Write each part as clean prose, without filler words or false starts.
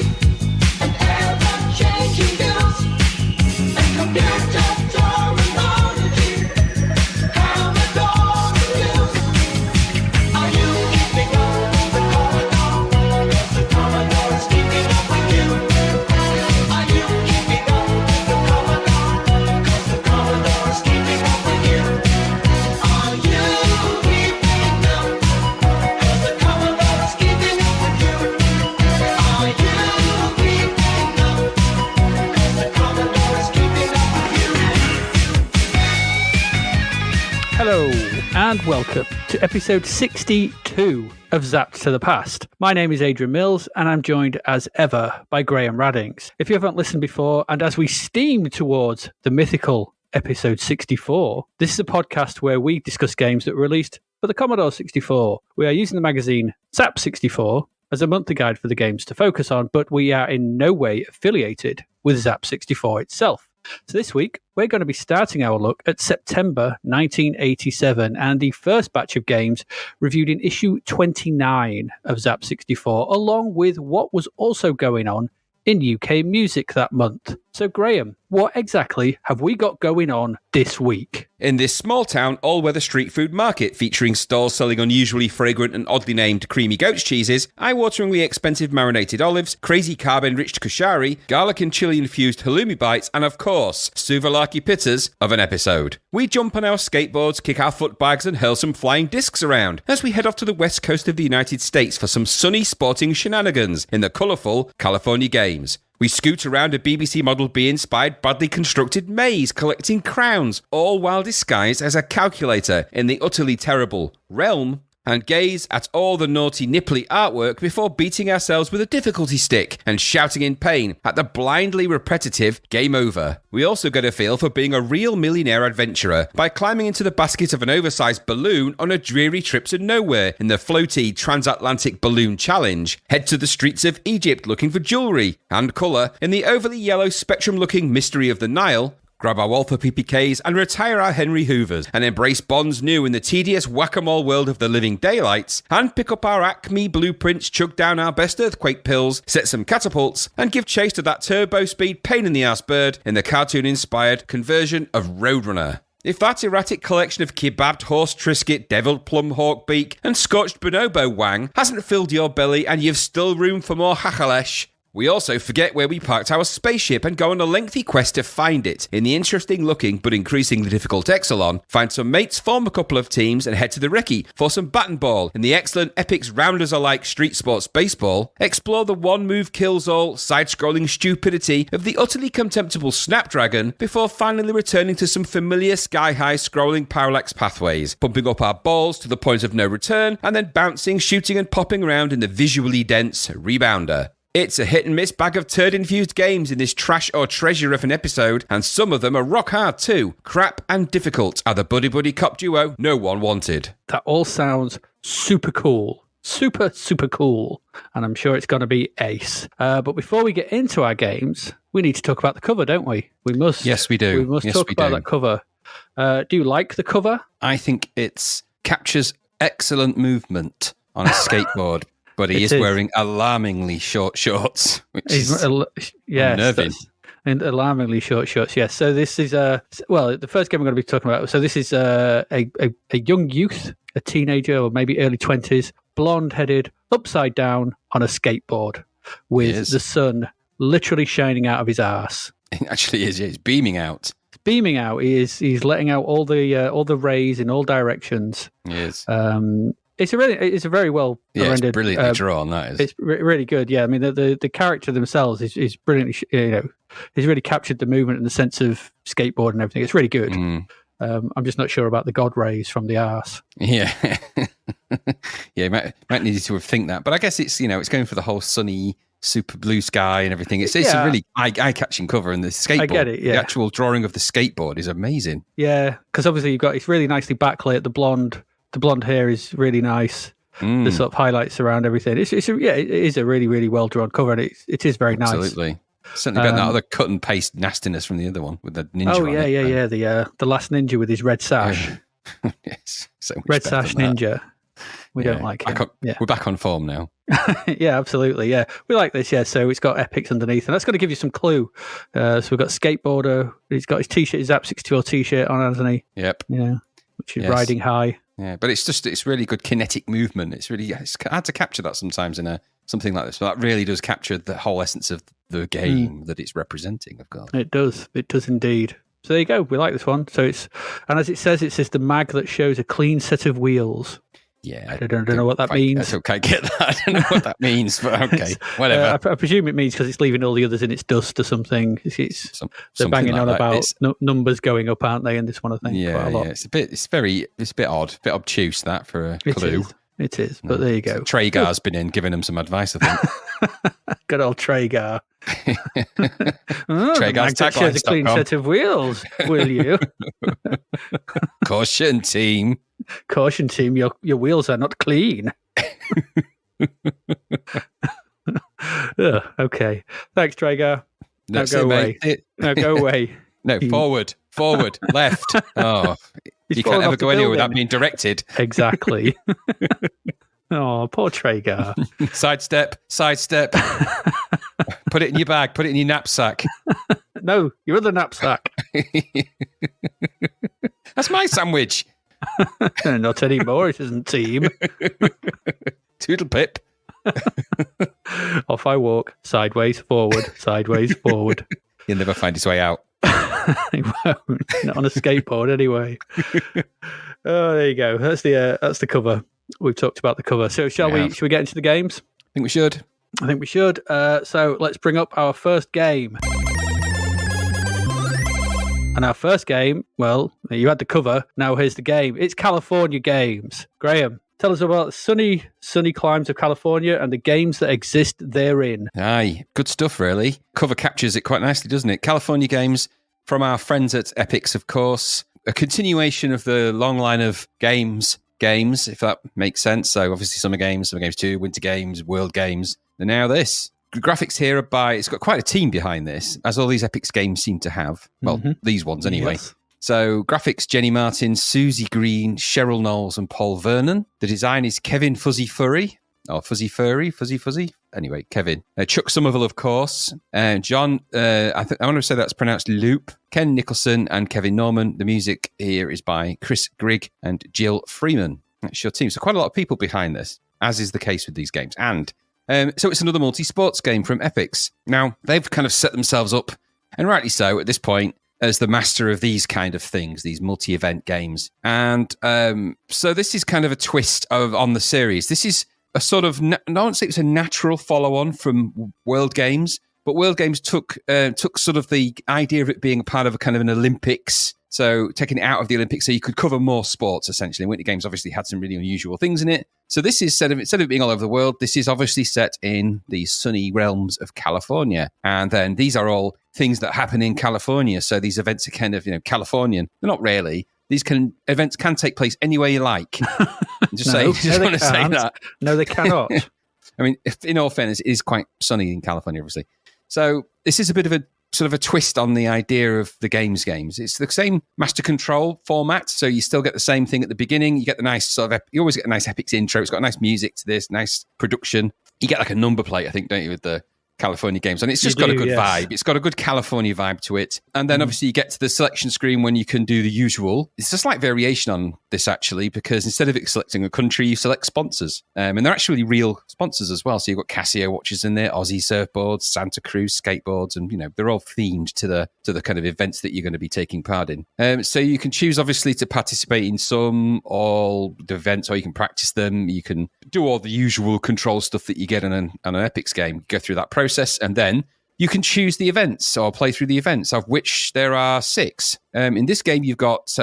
and ever-changing views, and computer terminology, Commodore reviews. Are you keeping up with the Commodore? 'Cause the Commodore is keeping up with you. Are you keeping up with the Commodore? 'Cause the Commodore is keeping up with you. Are you keeping up? 'Cause the Commodore is keeping up with you. Are you keeping up? 'Cause the Commodore is keeping up with you. Hello, and welcome to episode 62 of Zapped to the Past. My name is Adrian Mills, and I'm joined as ever by Graham Raddings. If you haven't listened before, and as we steam towards the mythical episode 64, this is a podcast where we discuss games that were released for the Commodore 64. We are using the magazine Zap 64 as a monthly guide for the games to focus on, but we are in no way affiliated with Zap 64 itself. So this week, we're going to be starting our look at September 1987 and the first batch of games reviewed in issue 29 of Zap 64, along with what was also going on in UK music that month. So Graham, what exactly have we got going on this week? In this small-town, all-weather street food market featuring stalls selling unusually fragrant and oddly named creamy goat's cheeses, eye-wateringly expensive marinated olives, crazy carb-enriched kushari, garlic and chili-infused halloumi bites, and of course, souvlaki pitters of an episode. We jump on our skateboards, kick our foot bags, and hurl some flying discs around as we head off to the west coast of the United States for some sunny sporting shenanigans in the colourful California Games. We scoot around a BBC Model B-inspired, badly constructed maze, collecting crowns, all while disguised as a calculator in the utterly terrible Realm, and gaze at all the naughty nipply artwork before beating ourselves with a difficulty stick and shouting in pain at the blindly repetitive game over. We also get a feel for being a real millionaire adventurer by climbing into the basket of an oversized balloon on a dreary trip to nowhere in the floaty Transatlantic Balloon Challenge, head to the streets of Egypt looking for jewellery and colour in the overly yellow spectrum-looking mystery of the Nile, grab our Walther PPKs and retire our Henry Hoovers and embrace bonds new in the tedious whack-a-mole world of the living daylights, and pick up our Acme blueprints, chug down our best earthquake pills, set some catapults, and give chase to that turbo speed pain-in-the-ass bird in the cartoon-inspired conversion of Roadrunner. If that erratic collection of kebabbed horse trisket, devilled plum hawk beak, and scorched bonobo wang hasn't filled your belly and you've still room for more hachalesh, we also forget where we parked our spaceship and go on a lengthy quest to find it in the interesting-looking but increasingly difficult Exolon, find some mates, form a couple of teams, and head to the recce for some bat and ball in the excellent Epic's Rounders-alike Street Sports Baseball, explore the one-move-kills-all, side-scrolling stupidity of the utterly contemptible Snapdragon before finally returning to some familiar sky-high scrolling parallax pathways, pumping up our balls to the point of no return, and then bouncing, shooting, and popping around in the visually dense Rebounder. It's a hit-and-miss bag of turd-infused games in this trash or treasure of an episode, and some of them are rock-hard too. Crap and difficult are the buddy-buddy cop duo no one wanted. That all sounds super cool. Super, super cool. And I'm sure it's going to be ace. But before we get into our games, we need to talk about the cover, don't we? We must. Yes, we do. We must talk about that cover. Do you like the cover? I think it captures excellent movement on a skateboard. But he is wearing alarmingly short shorts, which is unnerving. And alarmingly short shorts, yes. So this is, the first game we're going to be talking about. So this is a young youth, a teenager or maybe early 20s, blonde-headed, upside down on a skateboard with the sun literally shining out of his arse. It actually is, yeah. It's beaming out. It's beaming out. He's letting out all the rays in all directions. Yes. It's a very well rendered. It's brilliantly drawn. That is. It's really good. Yeah, I mean the character themselves is brilliantly. He's really captured the movement and the sense of skateboard and everything. It's really good. I'm just not sure about the god rays from the arse. Yeah, yeah. Might need to think that, but I guess it's it's going for the whole sunny, super blue sky and everything. It's a really eye-catching cover, and the skateboard. I get it. Yeah. The actual drawing of the skateboard is amazing. Yeah, because obviously it's really nicely backlit. The blonde hair is really nice. The sort of highlights around everything. It is a really, really well drawn cover, and it is very nice. Absolutely. Certainly better than that other cut and paste nastiness from the other one with the ninja. Oh yeah. The last ninja with his red sash. Yes, so much red sash ninja. We don't like it. We're back on form now. Yeah, absolutely. Yeah, we like this. Yeah, so it's got epics underneath, and that's going to give you some clue. So we've got skateboarder. He's got his t-shirt, his Zap62 t-shirt on, hasn't he? Yep. Yeah, which is riding high. Yeah, but it's really good kinetic movement. It's hard to capture that sometimes in something like this, but that really does capture the whole essence of the game that it's representing, of course. It does indeed. So there you go. We like this one. So and as it says the mag that shows a clean set of wheels. Yeah, I don't know what that means. I don't get that. I don't know what that means, but okay, whatever. I presume it means because it's leaving all the others in its dust or something. They're banging like on about numbers going up, aren't they? In this one, I think. Yeah, yeah. It's a bit odd, a bit obtuse that for a clue. It is, but there you go. Traegar's been in giving them some advice, I think. Good old Traegar. Traegar's tagline. A clean set of wheels, will you? Caution, team. Caution, team. Your wheels are not clean. Okay. Thanks, Traegar. Now go away. Now go away. No, forward, left. Oh, you can't ever go anywhere without being directed. Exactly. Oh, poor Traegar. Sidestep. Put it in your bag. Put it in your knapsack. No, your other knapsack. That's my sandwich. Not anymore. It isn't team. Toodle pip. Off I walk. Sideways, forward. Sideways, forward. He'll never find his way out. He won't. Not on a skateboard anyway. Oh, there you go. That's the cover. We've talked about the cover. So shall we get into the games? I think we should. So let's bring up our first game. And our first game, well, you had the cover. Now here's the game. It's California games. Graham, tell us about the sunny climes of California and the games that exist therein. Aye, good stuff, really. Cover captures it quite nicely, doesn't it? California games from our friends at Epix, of course. A continuation of the long line of games, if that makes sense. So obviously Summer Games 2, Winter Games, World Games. And now this. The graphics here it's got quite a team behind this, as all these Epix games seem to have. Well, these ones anyway. Yes. So graphics, Jenny Martin, Susie Green, Cheryl Knowles and Paul Vernon. The design is Kevin Fuzzy Fuzzy. Anyway, Kevin. Chuck Somerville, of course. John, I want to say that's pronounced Loop. Ken Nicholson and Kevin Norman. The music here is by Chris Grigg and Jill Freeman. That's your team. So quite a lot of people behind this, as is the case with these games. And so it's another multi-sports game from Epix. Now, they've kind of set themselves up, and rightly so at this point, as the master of these kind of things, these multi-event games. And so this is kind of a twist on the series. This is a sort of, I don't say it's a natural follow-on from World Games, but World Games took sort of the idea of it being a part of a kind of an Olympics, so taking it out of the Olympics so you could cover more sports, essentially. Winter Games obviously had some really unusual things in it. So this is, instead of being all over the world, this is obviously set in the sunny realms of California. And then these are all things that happen in California. So these events are kind of, Californian. They're not really. These events can take place anywhere you like. Just want to say that. No, they cannot. I mean, in all fairness, it is quite sunny in California, obviously. So this is a bit of a sort of a twist on the idea of the games. It's the same master control format, so you still get the same thing at the beginning. You get the nice you always get a nice Epix intro. It's got nice music to this, nice production. You get like a number plate, I think, don't you, with the California games, and it's just got a good vibe. It's got a good California vibe to it. And then obviously you get to the selection screen when you can do the usual. It's a slight variation on this, actually, because instead of it selecting a country, you select sponsors, and they're actually real sponsors as well. So you've got Casio watches in there, Aussie surfboards, Santa Cruz skateboards, and they're all themed to the kind of events that you're going to be taking part in. So you can choose obviously to participate in all the events, or you can practice them. You can do all the usual control stuff that you get on an Epix game. Go through that process, and then you can choose the events or play through the events, of which there are 6. In this game, you've got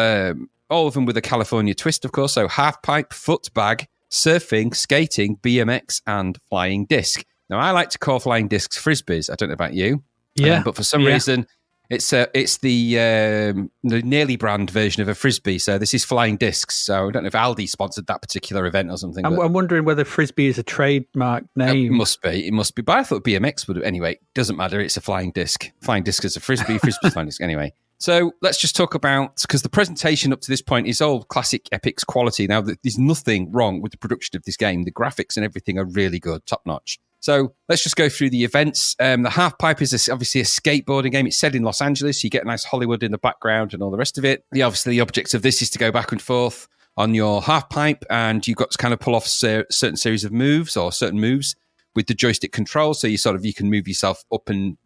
all of them with a California twist, of course. So half-pipe, footbag, surfing, skating, BMX, and flying disc. Now, I like to call flying discs frisbees. I don't know about you. Yeah. But for some reason, it's the Nearly brand version of a frisbee. So this is flying discs. So I don't know if Aldi sponsored that particular event or something. I'm wondering whether frisbee is a trademark name. It must be. But I thought BMX would. Anyway, doesn't matter. It's a flying disc. Flying disc is a frisbee. Frisbee's flying disc. Anyway, So let's just talk about, because the presentation up to this point is all classic Epic's quality. Now, there's nothing wrong with the production of this game. The graphics and everything are really good, top notch. So let's just go through the events. The Half Pipe is obviously a skateboarding game. It's set in Los Angeles, so you get a nice Hollywood in the background and all the rest of it. Obviously, the object of this is to go back and forth on your half pipe, and you've got to kind of pull off certain series of moves or certain moves with the joystick control. So you can move yourself up and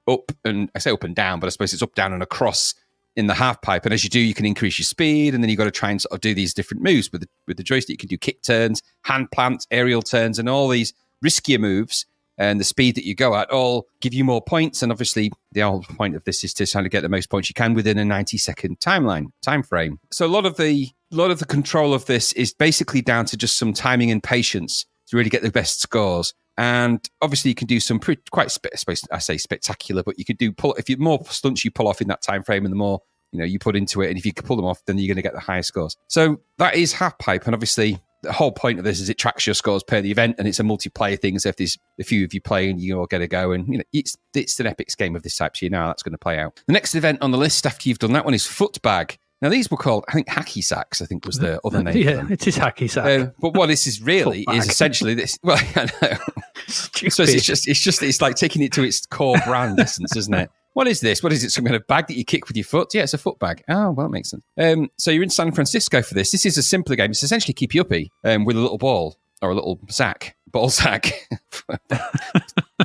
I say up and down, but I suppose it's up, down, and across in the half pipe. And as you do, you can increase your speed, and then you've got to try and sort of do these different moves with the joystick. You can do kick turns, hand plants, aerial turns, and all these riskier moves. And the speed that you go at all give you more points. And obviously, the whole point of this is to try to get the most points you can within a 90-second time frame. So a lot of the control of this is basically down to just some timing and patience to really get the best scores. And obviously, you can do some I say spectacular, but you could do if you more stunts you pull off in that time frame, and the more you put into it, and if you can pull them off, then you're going to get the higher scores. So that is Half Pipe, and obviously the whole point of this is it tracks your scores per the event, and it's a multiplayer thing. So if there's a few of you playing, you all get a go, and it's an Epic's game of this type, so you know how that's going to play out. The next event on the list after you've done that one is Footbag. Now, these were called, I think, hacky sacks, I think was the other name. Yeah, it is hacky sack. But what this is really is essentially this. Well, I know. So it's like taking it to its core brand essence, isn't it? What is this? What is it? Some kind of bag that you kick with your foot? Yeah, it's a foot bag. Oh, well, that makes sense. So you're in San Francisco for this. This is a simpler game. It's essentially keep you uppy with a little ball or a little ball sack.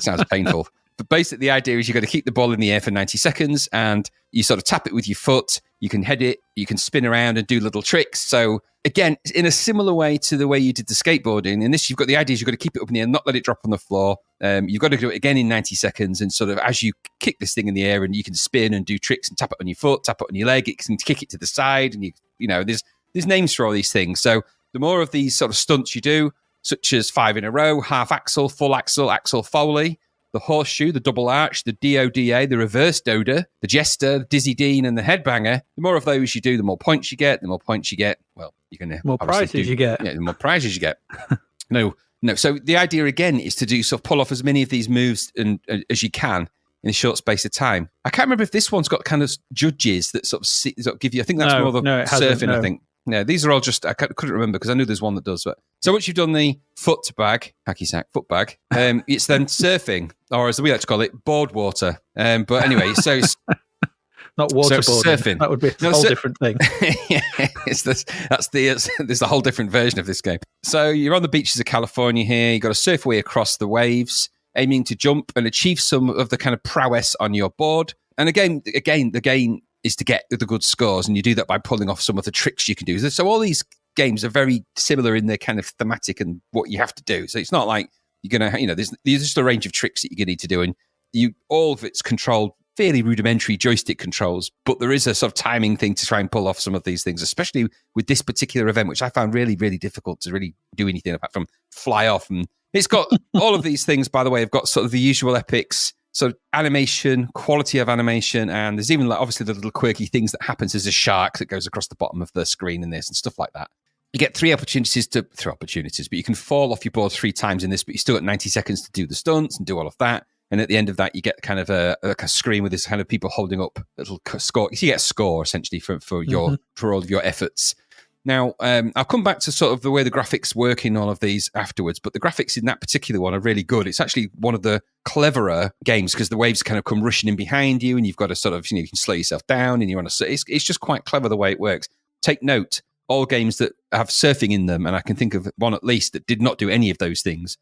Sounds painful. But basically, the idea is you've got to keep the ball in the air for 90 seconds, and you sort of tap it with your foot. You can head it. You can spin around and do little tricks. So again, in a similar way to the way you did the skateboarding, in this, you've got the idea is you've got to keep it up in the air, not let it drop on the floor. You've got to do it again in 90 seconds, and sort of as you kick this thing in the air, and you can spin and do tricks and tap it on your foot, tap it on your leg. It can kick it to the side, and there's names for all these things. So the more of these sort of stunts you do, such as 5 in a row, half axle, full axle, axle Foley, the horseshoe, the double arch, the DODA, the reverse Doda, the jester, the dizzy dean, and the headbanger. The more of those you do, the more points you get. The more points you get, well, you're going to... More prizes you get. Yeah, the more prizes you get. No. So the idea, again, is to do sort of pull off as many of these moves as you can in a short space of time. I can't remember if this one's got kind of judges that sort of give you... I think that's more of a surfing, I think. Yeah, these are all just, I couldn't remember because I knew there's one that does. But so once you've done the foot bag, it's then surfing, or as we like to call it, board water. But anyway, so it's not waterboarding. So surfing. That would be a whole different thing. Yeah, there's a whole different version of this game. So you're on the beaches of California here. You've got to surf away across the waves, aiming to jump and achieve some of the kind of prowess on your board. And again, the game is to get the good scores, and you do that by pulling off some of the tricks you can do. So all these games are very similar in their kind of thematic and what you have to do. So it's not like you're going to, there's just a range of tricks that you're going to need to do, and all of it's controlled fairly rudimentary joystick controls, but there is a sort of timing thing to try and pull off some of these things, especially with this particular event, which I found really, really difficult to really do anything apart from fly off. And it's got all of these things, by the way, have got sort of the usual Epics. So animation, quality of animation, and there's even obviously the little quirky things that happens. There's a shark that goes across the bottom of the screen in this and stuff like that. You get three opportunities, but you can fall off your board 3 times in this, but you still got 90 seconds to do the stunts and do all of that. And at the end of that, you get kind of a screen with this kind of people holding up a little score. So you get a score essentially for all of your efforts. Now, I'll come back to sort of the way the graphics work in all of these afterwards, but the graphics in that particular one are really good. It's actually one of the cleverer games because the waves kind of come rushing in behind you, and you've got to sort of, you can slow yourself down, and you're on it's just quite clever the way it works. Take note, all games that have surfing in them, and I can think of one at least that did not do any of those things.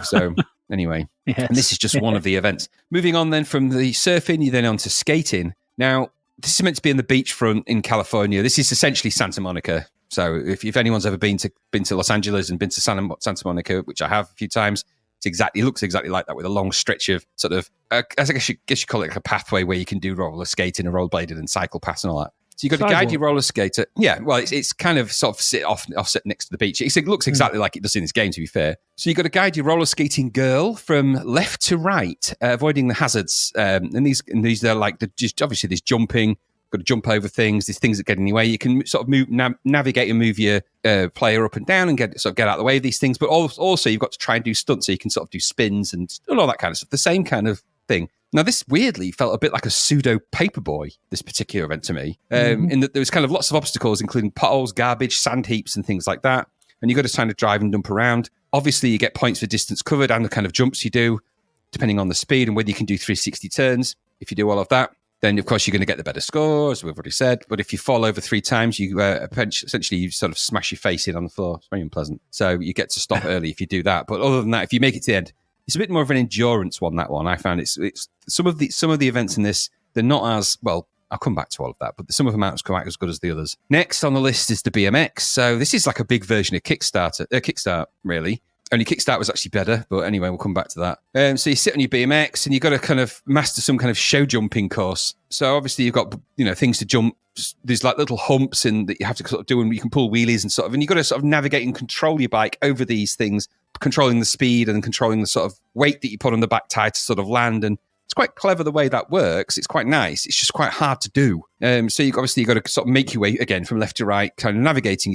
So anyway, yes. And this is just one of the events. Moving on then from the surfing, you're then on to skating. Now, this is meant to be in the beachfront in California. This is essentially Santa Monica. So if anyone's ever been to Los Angeles and been to Santa Monica, which I have a few times, it looks exactly like that with a long stretch of sort of, I guess you call it like a pathway where you can do roller skating and rollerblading and cycle paths and all that. So you've got to guide your roller skater. Yeah, well, it's kind of sort of sit offset next to the beach. It looks exactly like it does in this game, to be fair. So you've got to guide your roller skating girl from left to right, avoiding the hazards. And these are like obviously there's jumping. Got to jump over things. There's things that get in your way. You can sort of navigate and move your player up and down and get out of the way of these things. But also you've got to try and do stunts, so you can sort of do spins and all that kind of stuff. The same kind of thing. Now, this weirdly felt a bit like a pseudo Paperboy, this particular event to me, in that there was kind of lots of obstacles, including potholes, garbage, sand heaps, and things like that. And you've got to kind of drive and dump around. Obviously, you get points for distance covered and the kind of jumps you do, depending on the speed and whether you can do 360 turns. If you do all of that, then, of course, you're going to get the better score, as we've already said. But if you fall over 3 times, you essentially you sort of smash your face in on the floor. It's very unpleasant. So you get to stop early if you do that. But other than that, if you make it to the end, it's a bit more of an endurance one, that one. I found it's some of the events in this, they're not as, well, I'll come back to all of that, but some of them aren't quite as good as the others. Next on the list is the BMX. So this is like a big version of Kickstart, really. Only Kickstart was actually better, but anyway, we'll come back to that. So you sit on your BMX and you've got to kind of master some kind of show jumping course. So obviously you've got, things to jump. There's like little humps and that you have to sort of do, and you can pull wheelies and sort of, and you've got to sort of navigate and control your bike over these things, controlling the speed and controlling the sort of weight that you put on the back tire to sort of land. And it's quite clever the way that works. It's quite nice. It's just quite hard to do. So you've got to sort of make your way again from left to right, kind of navigating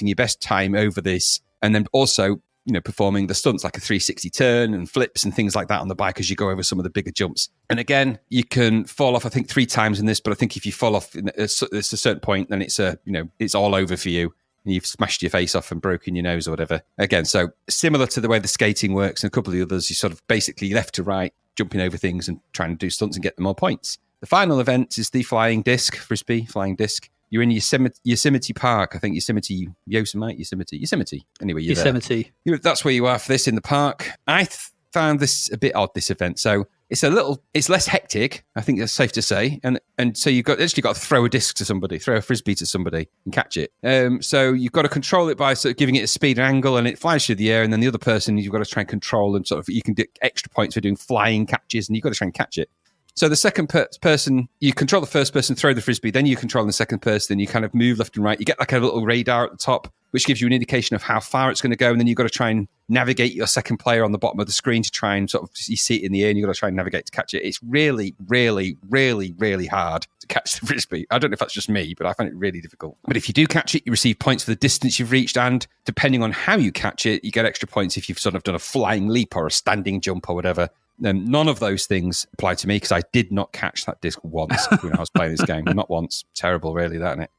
your best time over this, and then also performing the stunts like a 360 turn and flips and things like that on the bike as you go over some of the bigger jumps. And again, you can fall off, I think, 3 times in this, but I think if you fall off at a certain point, then it's all over for you. And you've smashed your face off and broken your nose or whatever. Again, so similar to the way the skating works and a couple of the others, you sort of basically left to right, jumping over things and trying to do stunts and get them more points. The final event is the flying disc, flying disc. You're in Yosemite Park, I think. Yosemite. Anyway, you're Yosemite. There. That's where you are for this in the park. I found this a bit odd, this event. So it's less hectic, I think that's safe to say. And so you've actually got to throw a disc to somebody, throw a frisbee to somebody and catch it. So you've got to control it by sort of giving it a speed and angle, and it flies through the air. And then the other person, you've got to try and control and sort of, you can get extra points for doing flying catches, and you've got to try and catch it. So the second person, you control the first person, throw the frisbee, then you control the second person, and you kind of move left and right. You get like a little radar at the top, which gives you an indication of how far it's going to go. And then you've got to try and navigate your second player on the bottom of the screen to try and sort of, you see it in the air and you've got to try and navigate to catch it. It's really, really, really, really hard to catch the frisbee. I don't know if that's just me, but I find it really difficult. But if you do catch it, you receive points for the distance you've reached. And depending on how you catch it, you get extra points if you've sort of done a flying leap or a standing jump or whatever. None of those things apply to me because I did not catch that disc once when I was playing this game. Not once. Terrible, really, that, isn't it?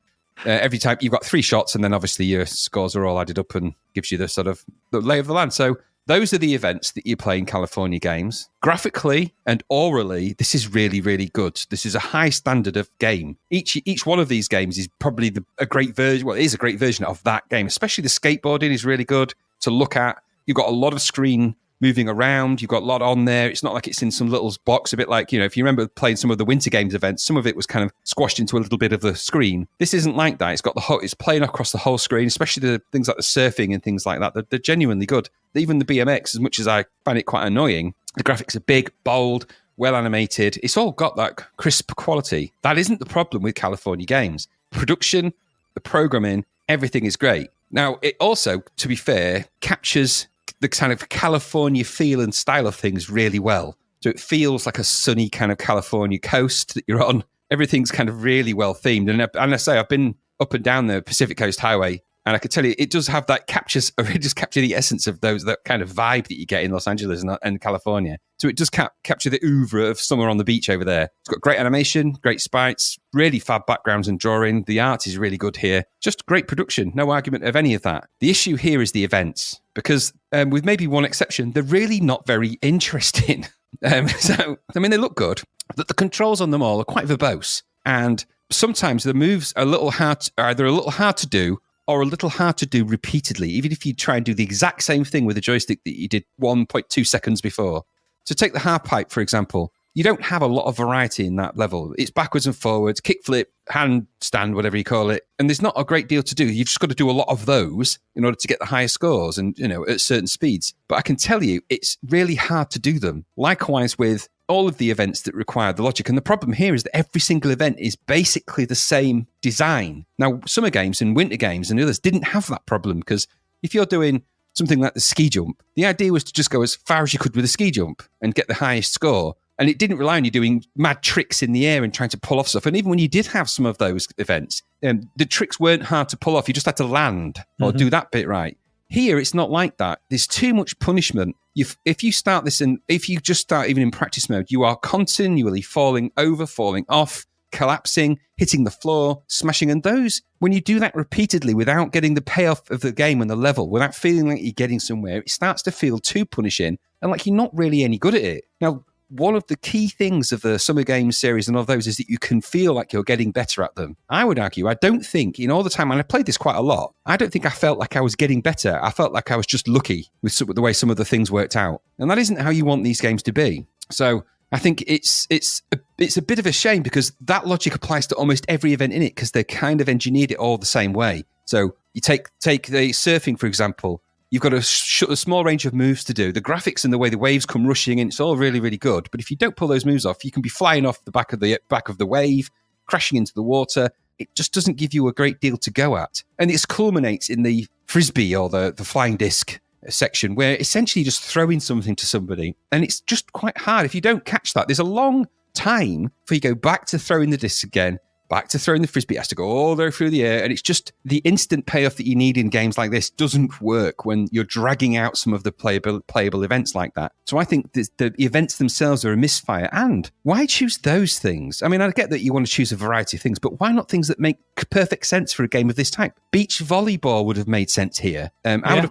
Every time you've got 3 shots, and then obviously your scores are all added up and gives you the sort of the lay of the land. So those are the events that you play in California games. Graphically and orally, this is really, really good. This is a high standard of game. Each one of these games is probably a great version. Well, it is a great version of that game. Especially the skateboarding is really good to look at. You've got a lot of screen moving around. You've got a lot on there. It's not like it's in some little box, a bit like, if you remember playing some of the Winter Games events, some of it was kind of squashed into a little bit of the screen. This isn't like that. It's playing across the whole screen, especially the things like the surfing and things like that. They're genuinely good. Even the BMX, as much as I find it quite annoying, the graphics are big, bold, well animated. It's all got that crisp quality. That isn't the problem with California games. Production, the programming, everything is great. Now, it also, to be fair, captures the kind of California feel and style of things really well. So it feels like a sunny kind of California coast that you're on. Everything's kind of really well themed. And I say, I've been up and down the Pacific Coast Highway, and I can tell you, it does have that capture the essence of that kind of vibe that you get in Los Angeles and California. So it does capture the oeuvre of somewhere on the beach over there. It's got great animation, great sprites, really fab backgrounds and drawing. The art is really good here. Just great production. No argument of any of that. The issue here is the events, because with maybe one exception, they're really not very interesting. They look good, but the controls on them all are quite verbose. And sometimes the moves are either a little hard to do or a little hard to do repeatedly, even if you try and do the exact same thing with a joystick that you did 1.2 seconds before. So take the half pipe, for example. You don't have a lot of variety in that level. It's backwards and forwards, kickflip, handstand, whatever you call it. And there's not a great deal to do. You've just got to do a lot of those in order to get the highest scores and, at certain speeds. But I can tell you, it's really hard to do them. Likewise with all of the events that require the logic. And the problem here is that every single event is basically the same design. Now, summer games and winter games and others didn't have that problem, because if you're doing something like the ski jump, the idea was to just go as far as you could with a ski jump and get the highest score. And it didn't rely on you doing mad tricks in the air and trying to pull off stuff. And even when you did have some of those events, the tricks weren't hard to pull off. You just had to land or do that bit right. Here, it's not like that. There's too much punishment. If you start this, and if you just start even in practice mode, you are continually falling over, falling off, collapsing, hitting the floor, smashing. And those, when you do that repeatedly without getting the payoff of the game and the level, without feeling like you're getting somewhere, it starts to feel too punishing and like you're not really any good at it. Now, one of the key things of the Summer Games series and all those is that you can feel like you're getting better at them. I would argue, I don't think, in all the time, and I played this quite a lot, I don't think I felt like I was getting better. I felt like I was just lucky with the way some of the things worked out. And that isn't how you want these games to be. So I think it's a bit of a shame because that logic applies to almost every event in it because they kind of engineered it all the same way. So you take the surfing, for example. You've got a small range of moves to do. The graphics and the way the waves come rushing in, it's all really, really good. But if you don't pull those moves off, you can be flying off the back of the wave, crashing into the water. It just doesn't give you a great deal to go at. And this culminates in the frisbee or the flying disc section where essentially just throwing something to somebody. And it's just quite hard. If you don't catch that, there's a long time before you go back to throwing the disc again, back to throwing the frisbee. It has to go all the way through the air. And it's just the instant payoff that you need in games like this doesn't work when you're dragging out some of the playable events like that. So I think the events themselves are a misfire. And why choose those things? I mean, I get that you want to choose a variety of things, but why not things that make perfect sense for a game of this type? Beach volleyball would have made sense here. I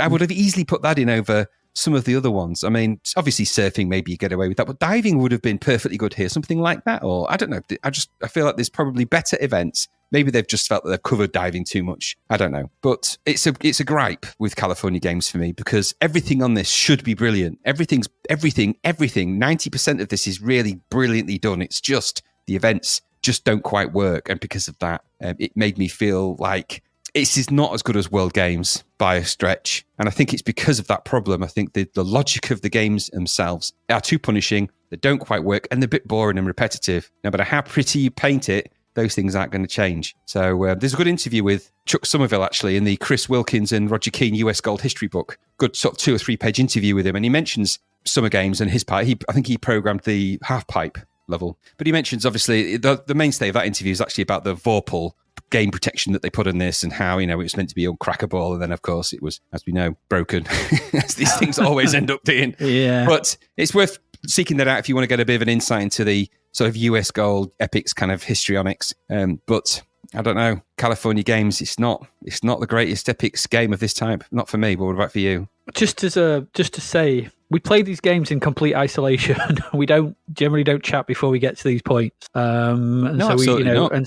would have easily put that in over some of the other ones. I mean, obviously surfing, maybe you get away with that, but diving would have been perfectly good here. Something like that. Or I don't know. I feel like there's probably better events. Maybe they've just felt that they've covered diving too much. I don't know. But it's a gripe with California Games for me because everything on this should be brilliant. Everything. 90% of this is really brilliantly done. It's just the events just don't quite work. And because of that, it made me feel like it is not as good as World Games by a stretch. And I think it's because of that problem. I think the logic of the games themselves are too punishing. They don't quite work and they're a bit boring and repetitive. No matter how pretty you paint it, those things aren't going to change. So there's a good interview with Chuck Somerville, actually, in the Chris Wilkins and Roger Keane US Gold History book. Good sort of 2 or 3 page interview with him. And he mentions Summer Games and his part. I think he programmed the half pipe level. But he mentions, obviously, the mainstay of that interview is actually about the Vorpal game protection that they put in this and how, it was meant to be uncrackable. And then, of course, it was, as we know, broken, as these things always end up being. Yeah. But it's worth seeking that out if you want to get a bit of an insight into the sort of US Gold Epics kind of histrionics. But I don't know, California Games, it's not the greatest Epics game of this type. Not for me, but what about for you? Just to say, we play these games in complete isolation. We generally don't chat before we get to these points. It's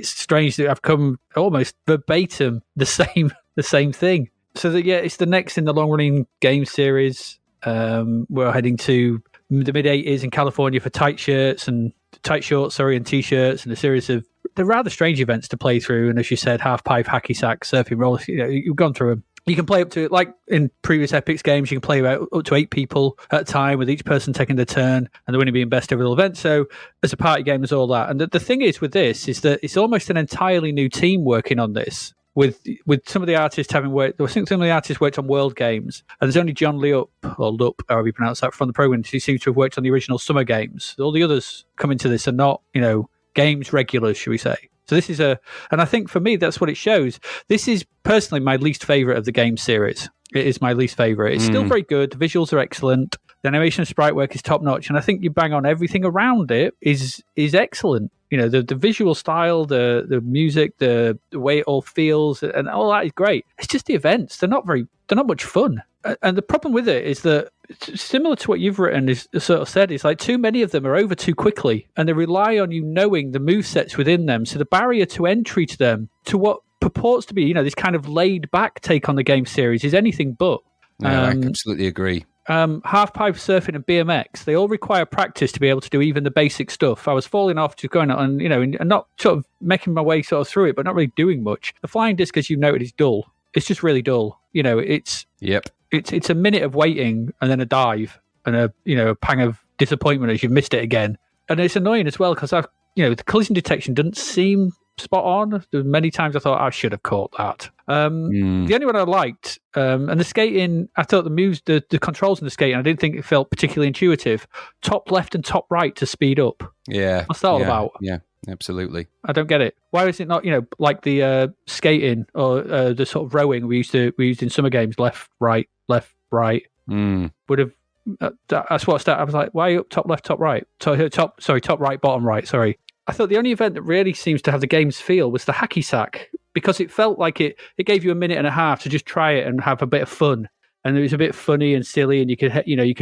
strange that I've come almost verbatim the same thing. So that it's the next in the long running game series. We're heading to the mid 80s in California for tight shorts and t-shirts and a series of they're rather strange events to play through. And as you said, half pipe, hacky sack, surfing, roller. You've gone through them. You can play up to, like in previous Epics games, you can play up to 8 people at a time with each person taking their turn and the winner being best overall event. So as a party game, there's all that. And the thing is with this is that it's almost an entirely new team working on this. With some of the artists having worked, I think some of the artists worked on World Games, and there's only John Lup, however you pronounce that, from the program, who seems to have worked on the original Summer Games. All the others come into this are not, games regulars, should we say. So this is and I think for me, that's what it shows. This is personally my least favorite of the game series. It is my least favorite. It's still very good. The visuals are excellent. The animation and sprite work is top notch. And I think you bang on everything around it is excellent. The visual style, the music, the way it all feels, and all that is great. It's just the events. They're not much fun. And the problem with it is that, similar to what you've written, is sort of said, is like too many of them are over too quickly, and they rely on you knowing the movesets within them. So the barrier to entry to them, to what purports to be, this kind of laid back take on the game series, is anything but. Yeah, I absolutely agree. Half-pipe, surfing, and BMX, they all require practice to be able to do even the basic stuff. I was falling off just going on, and not sort of making my way sort of through it, but not really doing much. The flying disc, as you noted, is dull. It's just really dull. It's a minute of waiting and then a dive and a pang of disappointment as you've missed it again. And it's annoying as well because the collision detection doesn't seem spot on. There were many times I thought I should have caught that. The only one I liked, and the skating, I thought the moves, the controls in the skating, I didn't think it felt particularly intuitive. Top left and top right to speed up. Yeah. What's that all about? Yeah. absolutely. I don't get it. Why is it not, like the skating or the sort of rowing we used in summer games, left, right, would have. That's what I was like. Why are you up top, left, top, right? Top right, bottom right. Sorry. I thought the only event that really seems to have the game's feel was the hacky sack, because it felt like it gave you a minute and a half to just try it and have a bit of fun. And it was a bit funny and silly, and you could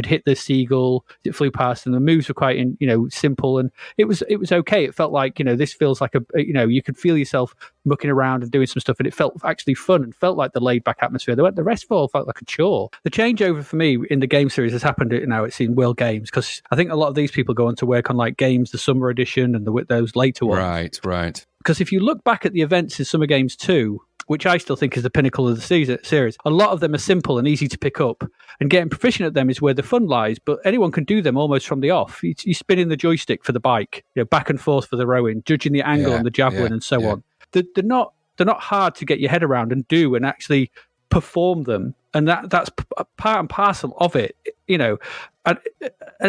hit the seagull. It flew past, and the moves were quite simple, and it was okay. It felt like this feels like you could feel yourself mucking around and doing some stuff, and it felt actually fun and felt like the laid back atmosphere. The rest of all felt like a chore. The changeover for me in the game series has happened now. It's in World Games, because I think a lot of these people go on to work on like Games, the Summer Edition, and those later ones. Right. Because if you look back at the events in Summer Games 2, which I still think is the pinnacle of the series, a lot of them are simple and easy to pick up, and getting proficient at them is where the fun lies, but anyone can do them almost from the off. You're spinning the joystick for the bike, back and forth for the rowing, judging the angle on the javelin and so on. They're not hard to get your head around and do and actually perform them, and that's part and parcel of it, and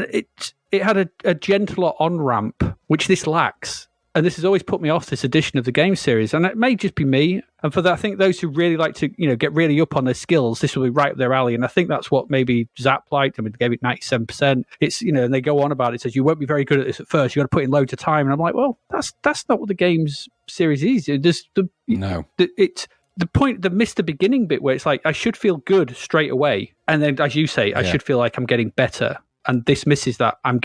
it had a gentler on-ramp, which this lacks. And this has always put me off this edition of the game series. And it may just be me. And for that, I think those who really like to, get really up on their skills, this will be right up their alley. And I think that's what maybe Zapped liked. I mean, they gave it 97%. It's, and they go on about it. It says, you won't be very good at this at first. You got to put in loads of time. And I'm like, well, that's not what the game's series is. The point, the missed the beginning bit where it's like, I should feel good straight away. And then, as you say, I should feel like I'm getting better. And this misses that. I'm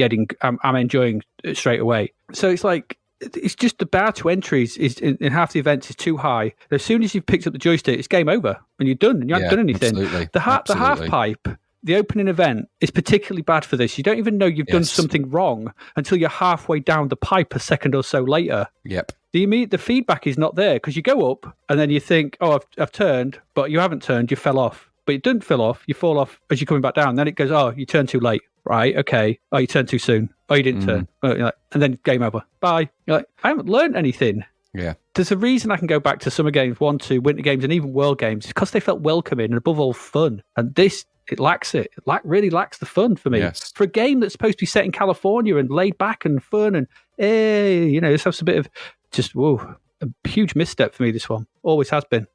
enjoying it straight away. So it's like, it's just the bar to entries is in half the events is too high. As soon as you've picked up the joystick, it's game over and you're done and you haven't done anything. Absolutely. The half pipe, the opening event, is particularly bad for this. You don't even know you've done something wrong until you're halfway down the pipe a second or so later. Yep. The feedback is not there, because you go up and then you think, oh, I've turned, but you haven't turned. You fell off, but you didn't fall off. You fall off as you're coming back down. Then it goes, oh, you turned too late. Right, okay. Oh, you turned too soon. Oh, you didn't turn. Oh, you're like, and then game over. Bye. You're like, I haven't learned anything. Yeah. There's a reason I can go back to Summer Games 1, 2, Winter Games, and even World Games. It's because they felt welcoming and above all fun. And this, it lacks it. It really lacks the fun for me. Yes. For a game that's supposed to be set in California and laid back and fun and, this has a bit of just, a huge misstep for me, this one. Always has been.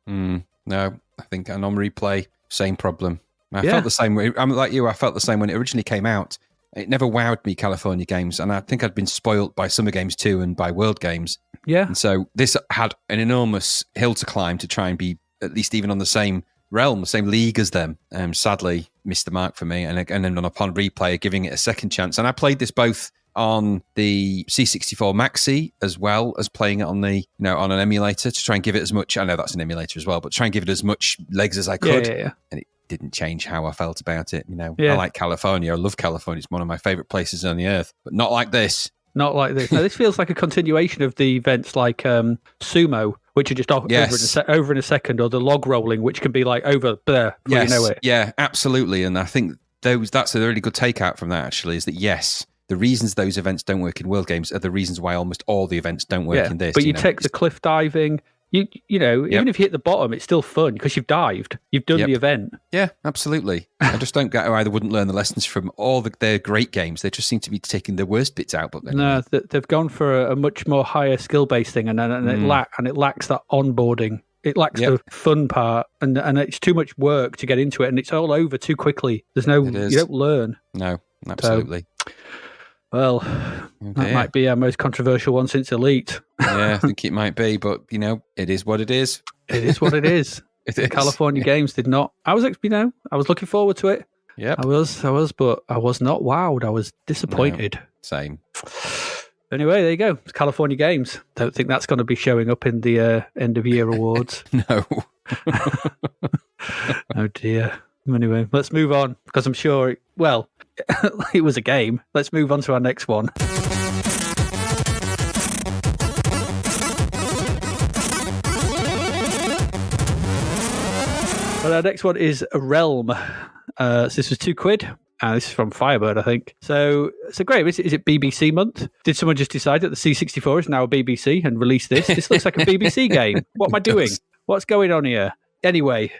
No, I think on replay, same problem. I felt the same way. I'm like you. I felt the same when it originally came out. It never wowed me, California Games, and I think I'd been spoilt by Summer Games 2 and by World Games. Yeah. And so this had an enormous hill to climb to try and be at least even on the same realm, the same league as them. Sadly, missed the mark for me. And then upon replay, giving it a second chance. And I played this both on the C64 Maxi as well as playing it on the on an emulator to try and give it as much. I know that's an emulator as well, but try and give it as much legs as I could. Yeah. And it didn't change how I felt about it. I like California. I love California. It's one of my favorite places on the earth, but not like this. Not like this. No, this feels like a continuation of the events like Sumo, which are just over in a second, or the log rolling, which can be like over there before you know it. Yeah, absolutely. And I think that's a really good takeout from that, actually, is that, yes, the reasons those events don't work in World Games are the reasons why almost all the events don't work in this. But you take the cliff diving, even if you hit the bottom, it's still fun because you've dived. You've done the event. Yeah, absolutely. I just don't get how either wouldn't learn the lessons from all their great games. They just seem to be taking the worst bits out. But no, they've gone for a much more higher skill-based thing, and it lacks that onboarding. It lacks the fun part, and it's too much work to get into it, and it's all over too quickly. You don't learn. No, absolutely. Well, that might be our most controversial one since Elite. Yeah, I think it might be, but, it is what it is. It is what it is. The California Games did not... I was looking forward to it. Yeah, I was, but I was not wowed. I was disappointed. No, same. Anyway, there you go. It's California Games. Don't think that's going to be showing up in the end-of-year awards. No. Oh, dear. Anyway, let's move on, because I'm sure... it was a game. Let's move on to our next one. Well, our next one is a Realm. So this was £2. This is from Firebird, I think. So great. Is it BBC month? Did someone just decide that the C64 is now a BBC and release this? This looks like a BBC game. What am I doing? What's going on here? Anyway,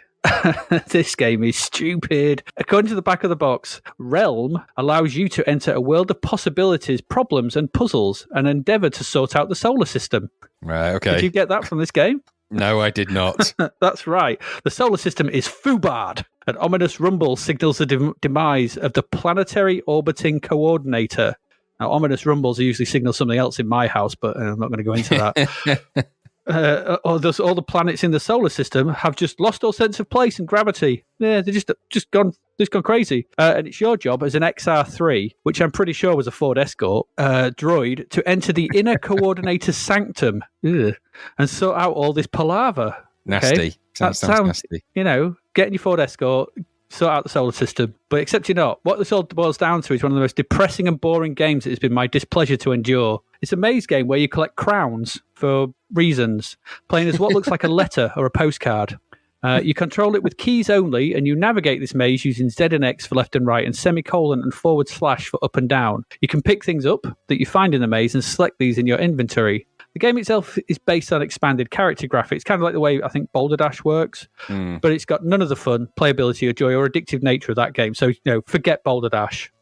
This game is stupid. According to the back of the box, Realm allows you to enter a world of possibilities, problems, and puzzles, and endeavour to sort out the solar system. Right, okay. Did you get that from this game? No, I did not. That's right. The solar system is FUBARD. An ominous rumble signals the demise of the planetary orbiting coordinator. Now, ominous rumbles usually signal something else in my house, but I'm not going to go into that. All the planets in the solar system have just lost all sense of place and gravity. Yeah, they're just gone crazy. And it's your job as an XR3, which I'm pretty sure was a Ford Escort droid, to enter the inner coordinator's sanctum and sort out all this palaver. Nasty. Okay? That sounds nasty. Getting your Ford Escort, sort out the solar system. But except you're not. What this all boils down to is one of the most depressing and boring games that has been my displeasure to endure. It's a maze game where you collect crowns for reasons, playing as what looks like a letter or a postcard. You control it with keys only, and you navigate this maze using Z and X for left and right, and semicolon and / for up and down. You can pick things up that you find in the maze and select these in your inventory. The game itself is based on expanded character graphics, kind of like the way I think Boulder Dash works, but it's got none of the fun, playability, or joy, or addictive nature of that game. So, forget Boulder Dash.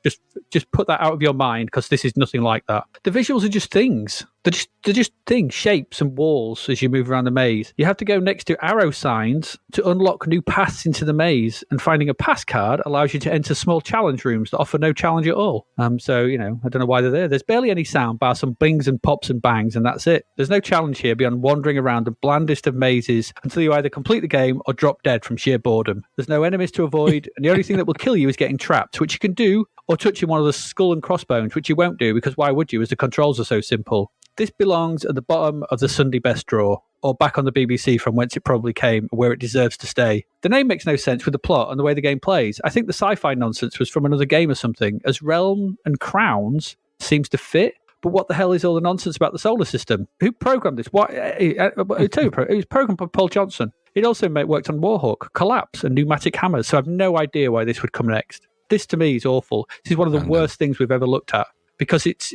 Just put that out of your mind, because this is nothing like that. The visuals are just things. They're just things, shapes and walls as you move around the maze. You have to go next to arrow signs to unlock new paths into the maze, and finding a pass card allows you to enter small challenge rooms that offer no challenge at all. So, I don't know why they're there. There's barely any sound, bar some bings and pops and bangs, and that's it. There's no challenge here beyond wandering around the blandest of mazes until you either complete the game or drop dead from sheer boredom. There's no enemies to avoid, and the only thing that will kill you is getting trapped, which you can do, or touching one of the skull and crossbones, which you won't do, because why would you, as the controls are so simple. This belongs at the bottom of the Sunday best drawer, or back on the BBC from whence it probably came, where it deserves to stay. The name makes no sense with the plot and the way the game plays. I think the sci-fi nonsense was from another game or something, as Realm and Crowns seems to fit. But what the hell is all the nonsense about the solar system? Who programmed this? It was programmed by Paul Johnson. It also worked on Warhawk, Collapse, and Pneumatic Hammers, so I have no idea why this would come next. This, to me, is awful. This is one of the worst things we've ever looked at, because it's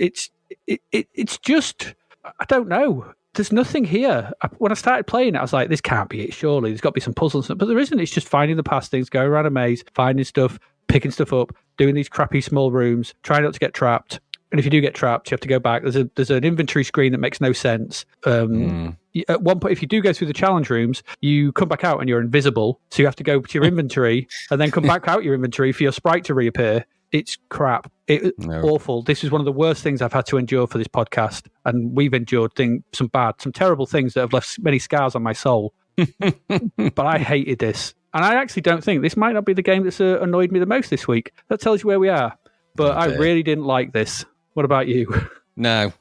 just, I don't know. There's nothing here. When I started playing it, I was like, this can't be it, surely. There's got to be some puzzles. But there isn't. It's just finding the past things, going around a maze, finding stuff, picking stuff up, doing these crappy small rooms, trying not to get trapped. And if you do get trapped, you have to go back. There's an inventory screen that makes no sense. At one point, if you do go through the challenge rooms, you come back out and you're invisible. So you have to go to your inventory and then come back out your inventory for your sprite to reappear. It's crap. It's awful. This is one of the worst things I've had to endure for this podcast. And we've endured some terrible things that have left many scars on my soul. But I hated this. And I actually don't think this might not be the game that's annoyed me the most this week. That tells you where we are. But I really didn't like this. What about you? No,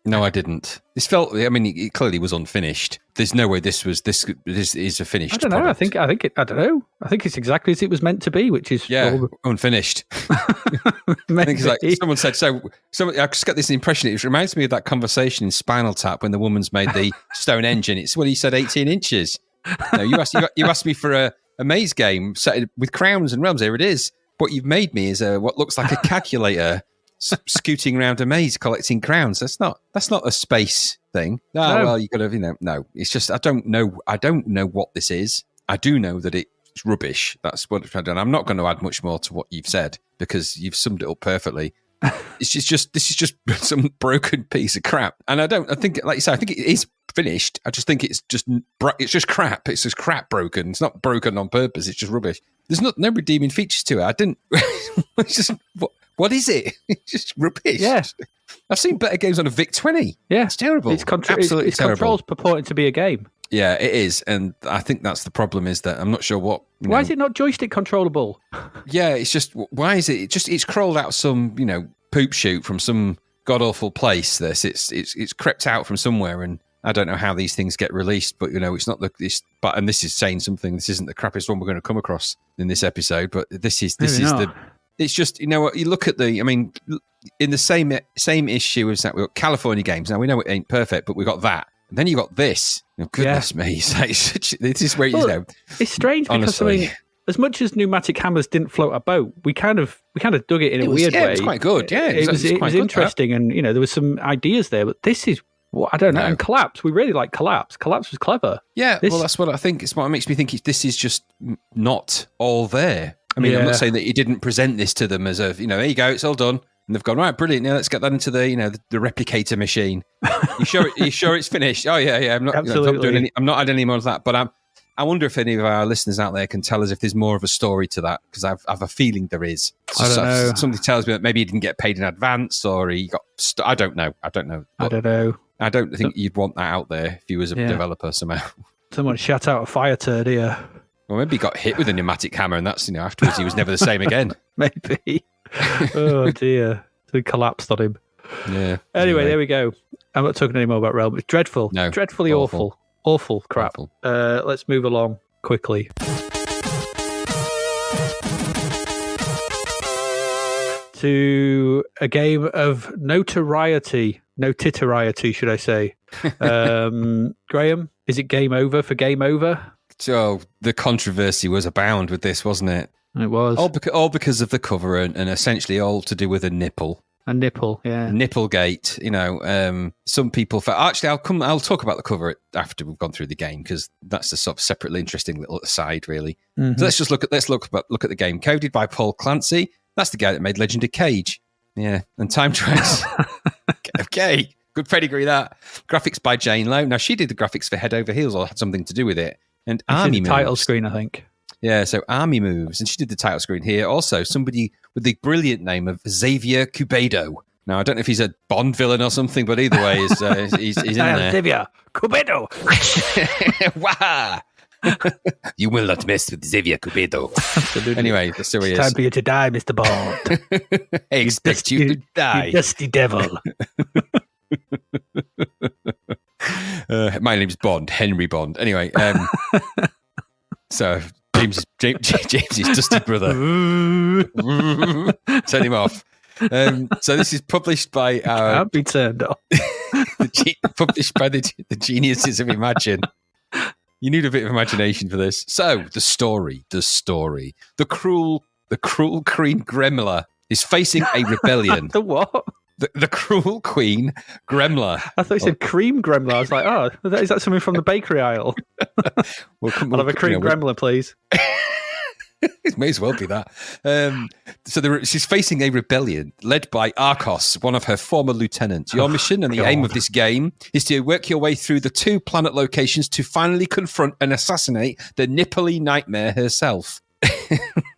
I didn't. This felt, it clearly was unfinished. There's no way this is a finished product. I don't know. I think it's exactly as it was meant to be, which is... unfinished. I think it's like someone said, I just got this impression, it reminds me of that conversation in Spinal Tap when the woman's made the stone engine. It's when he said 18 inches. No, you asked me for a maze game set with crowns and realms. Here it is. What you've made me is what looks like a calculator scooting around a maze collecting crowns. That's not a space thing. No. Well, you got to, no. It's just I don't know what this is. I do know that it's rubbish. That's what I've done. I'm not going to add much more to what you've said because you've summed it up perfectly. This is just some broken piece of crap. And I think, like you say, I think it is finished. I just think it's just crap. It's just crap broken. It's not broken on purpose. It's just rubbish. There's no redeeming features to it. I didn't. It's just what is it? It's just rubbish. Yeah. I've seen better games on a VIC-20. Yeah, it's terrible. It's absolutely terrible. Controls purporting to be a game. Yeah, it is, and I think that's the problem. Is that I'm not sure what. Why is it not joystick controllable? Yeah, it's just why is it? It's crawled out some poop chute from some god awful place. It's crept out from somewhere, and I don't know how these things get released. But it's not and this is saying something. This isn't the crappiest one we're going to come across in this episode. But this is the. It's just, you look at in the same issue as that, we've got California games. Now, we know it ain't perfect, but we got that. And then you got this. Goodness me. This is where, it's strange because, as much as Pneumatic Hammers didn't float a boat, we kind of dug it in a weird way. It was quite good. Yeah, it was interesting. And, there was some ideas there, but this is Well, I don't know. And Collapse, we really like Collapse. Collapse was clever. Yeah, well, that's what I think. It's what makes me think this is just not all there. I mean, I'm not saying that he didn't present this to them as a, there you go, it's all done. And they've gone, right, brilliant. Now let's get that into the, the replicator machine. You sure it's finished? Oh yeah. I'm not, I'm not adding any more of that. But I wonder if any of our listeners out there can tell us if there's more of a story to that, because I have a feeling there is. I don't know. Something tells me that maybe he didn't get paid in advance, or he got. I don't know. I don't know. I don't think you'd want that out there if you was a developer somehow. Someone shut out a fire turd here. Well, maybe he got hit with a pneumatic hammer, and that's afterwards he was never the same again. Maybe. Oh dear, we collapsed on him. Yeah. Anyway, there we go. I'm not talking anymore about Realm. It's dreadful. No, dreadfully awful crap. Awful. Let's move along quickly to a game of notoriety, should I say. Graham, is it game over for Game Over? So the controversy was abound with this, wasn't it? It was. All because of the cover and essentially all to do with a nipple. A nipple, yeah. Nipplegate, some people... Actually, I'll talk about the cover after we've gone through the game, because that's a sort of separately interesting little aside, really. Mm-hmm. So let's just look at the game. Coded by Paul Clancy. That's the guy that made Legend of Cage. Yeah, and Time Trace. Okay, good pedigree, that. Graphics by Jane Lowe. Now, she did the graphics for Head Over Heels, or had something to do with it. And Army Moves. Title screen, I think. Yeah, so Army Moves. And she did the title screen here. Also, somebody with the brilliant name of Xavier Cubedo. Now, I don't know if he's a Bond villain or something, but either way, he's in there. Xavier Cubedo. Wow. You will not mess with Xavier Cubedo. Absolutely. Anyway, that's who he is. Time for you to die, Mr. Bond. I expect you to die. You dusty devil. My name's Bond, Henry Bond. Anyway, so James is dusty brother. Turn him off. So this is published by our... Can't be turned off. Published by the geniuses of Imagine. You need a bit of imagination for this. So the story. The cruel Queen Gremla is facing a rebellion. The what? The cruel Queen Gremla. I thought you said cream gremla. I was like, oh, is that something from the bakery aisle? I'll have a cream gremla, please. It may as well be that. She's facing a rebellion led by Arcos, one of her former lieutenants. Your mission and the aim of this game is to work your way through the 2 planet locations to finally confront and assassinate the Nippoli Nightmare herself.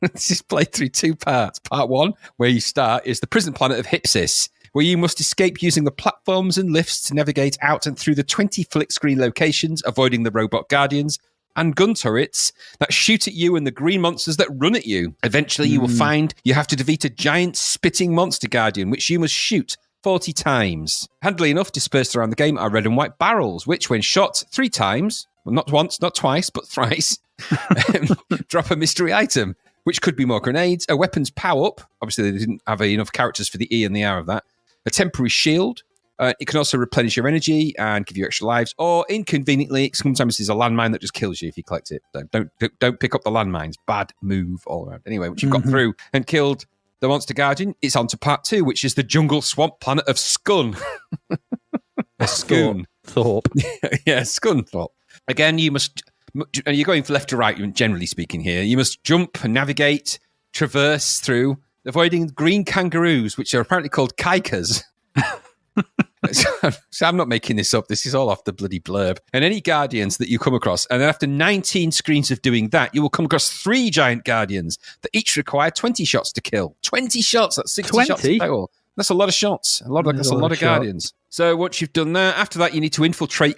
This is played through 2 parts. Part 1, where you start, is the prison planet of Hypsis, where you must escape using the platforms and lifts to navigate out and through the 20 flick screen locations, avoiding the robot guardians and gun turrets that shoot at you and the green monsters that run at you. Eventually, you will find you have to defeat a giant spitting monster guardian, which you must shoot 40 times. Handily enough, dispersed around the game are red and white barrels, which, when shot 3 times, well, not once, not twice, but thrice, drop a mystery item, which could be more grenades, a weapon's power-up. Obviously, they didn't have enough characters for the E and the R of that. A temporary shield. It can also replenish your energy and give you extra lives, or inconveniently, sometimes there's a landmine that just kills you if you collect it. So don't pick up the landmines. Bad move all around. Anyway, once you've got through and killed the monster guardian, it's on to part 2, which is the jungle swamp planet of Scun. Scun. Thorpe. Yeah, Scunthorpe. Again, you're going from left to right, generally speaking here. You must jump and navigate, traverse through, avoiding green kangaroos, which are apparently called kaikas. So I'm not making this up. This is all off the bloody blurb. And any guardians that you come across, and then after 19 screens of doing that, you will come across 3 giant guardians that each require 20 shots to kill. 20 shots, that's 60 shots total. That's a lot of shots. That's a lot of guardians. So once you've done that, after that, you need to infiltrate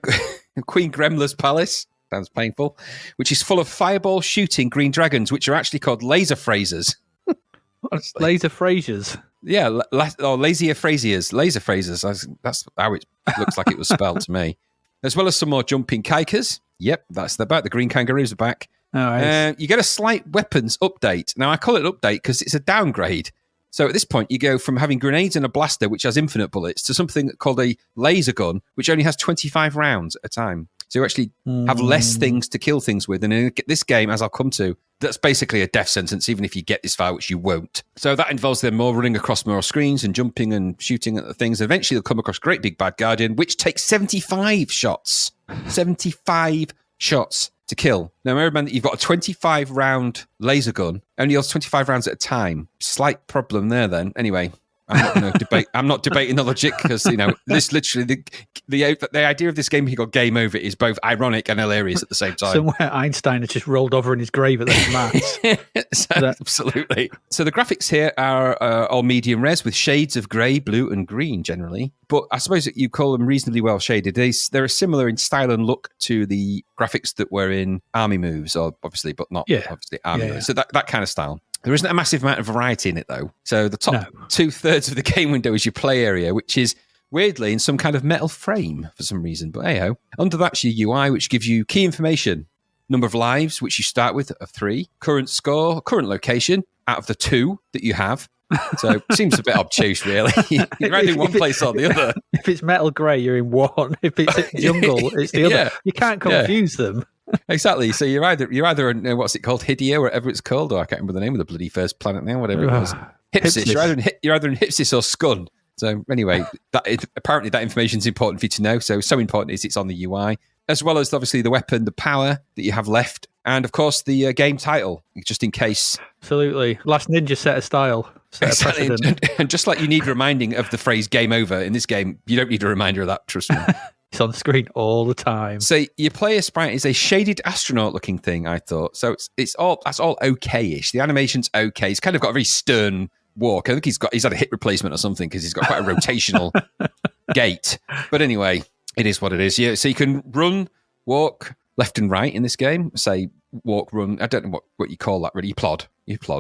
Queen Gremla's palace. Sounds painful. Which is full of fireball shooting green dragons, which are actually called laser phasers. Laser phasers? Yeah, lazier phrases. Laser phasers. That's how it looks like it was spelled to me. As well as some more jumping kaikas. Yep, that's about the green kangaroos are back. Oh, nice. You get a slight weapons update. Now, I call it update because it's a downgrade. So at this point, you go from having grenades and a blaster, which has infinite bullets, to something called a laser gun, which only has 25 rounds at a time. So you actually have less things to kill things with. And in this game, as I'll come to, that's basically a death sentence, even if you get this far, which you won't. So that involves them more running across more screens and jumping and shooting at the things. Eventually, they'll come across Great Big Bad Guardian, which takes 75 shots. 75 shots to kill. Now, remember that you've got a 25-round laser gun, only yours 25 rounds at a time. Slight problem there then. Anyway, I'm not going to debate. I'm not debating the logic because, this literally, the idea of this game being called Game Over is both ironic and hilarious at the same time. Somewhere Einstein has just rolled over in his grave at those maths. Absolutely. So the graphics here are all medium res with shades of grey, blue and green generally. But I suppose that you call them reasonably well shaded. They're similar in style and look to the graphics that were in Army Moves, obviously, but not obviously Army Moves. So that kind of style. There isn't a massive amount of variety in it, though. So the top 2/3 of the game window is your play area, which is weirdly in some kind of metal frame for some reason. But hey-ho. Under that's your UI, which gives you key information. Number of lives, which you start with of 3. Current score, current location, out of the 2 that you have. So it seems a bit obtuse, really. You're either in one place or the other. If it's metal grey, you're in one. If it's jungle, it's the other. You can't confuse them. Exactly. So you're either in, what's it called, Hydia, or whatever it's called, or I can't remember the name of the bloody first planet now, whatever it was. Hypsis. You're either in Hypsis or Scun. So anyway, apparently that information is important for you to know. So important is it's on the UI, as well as obviously the weapon, the power that you have left, and of course the game title, just in case. Absolutely. Last Ninja set a style. Exactly. And just like you need reminding of the phrase game over in this game, you don't need a reminder of that, trust me. It's on the screen all the time. So your player sprite is a shaded astronaut-looking thing, I thought. So that's all okay-ish. The animation's okay. He's kind of got a very stern walk. I think he's had a hip replacement or something because he's got quite a rotational gait. But anyway, it is what it is. Yeah. So you can run, walk left and right in this game. Say walk, run. I don't know what you call that really. You plod.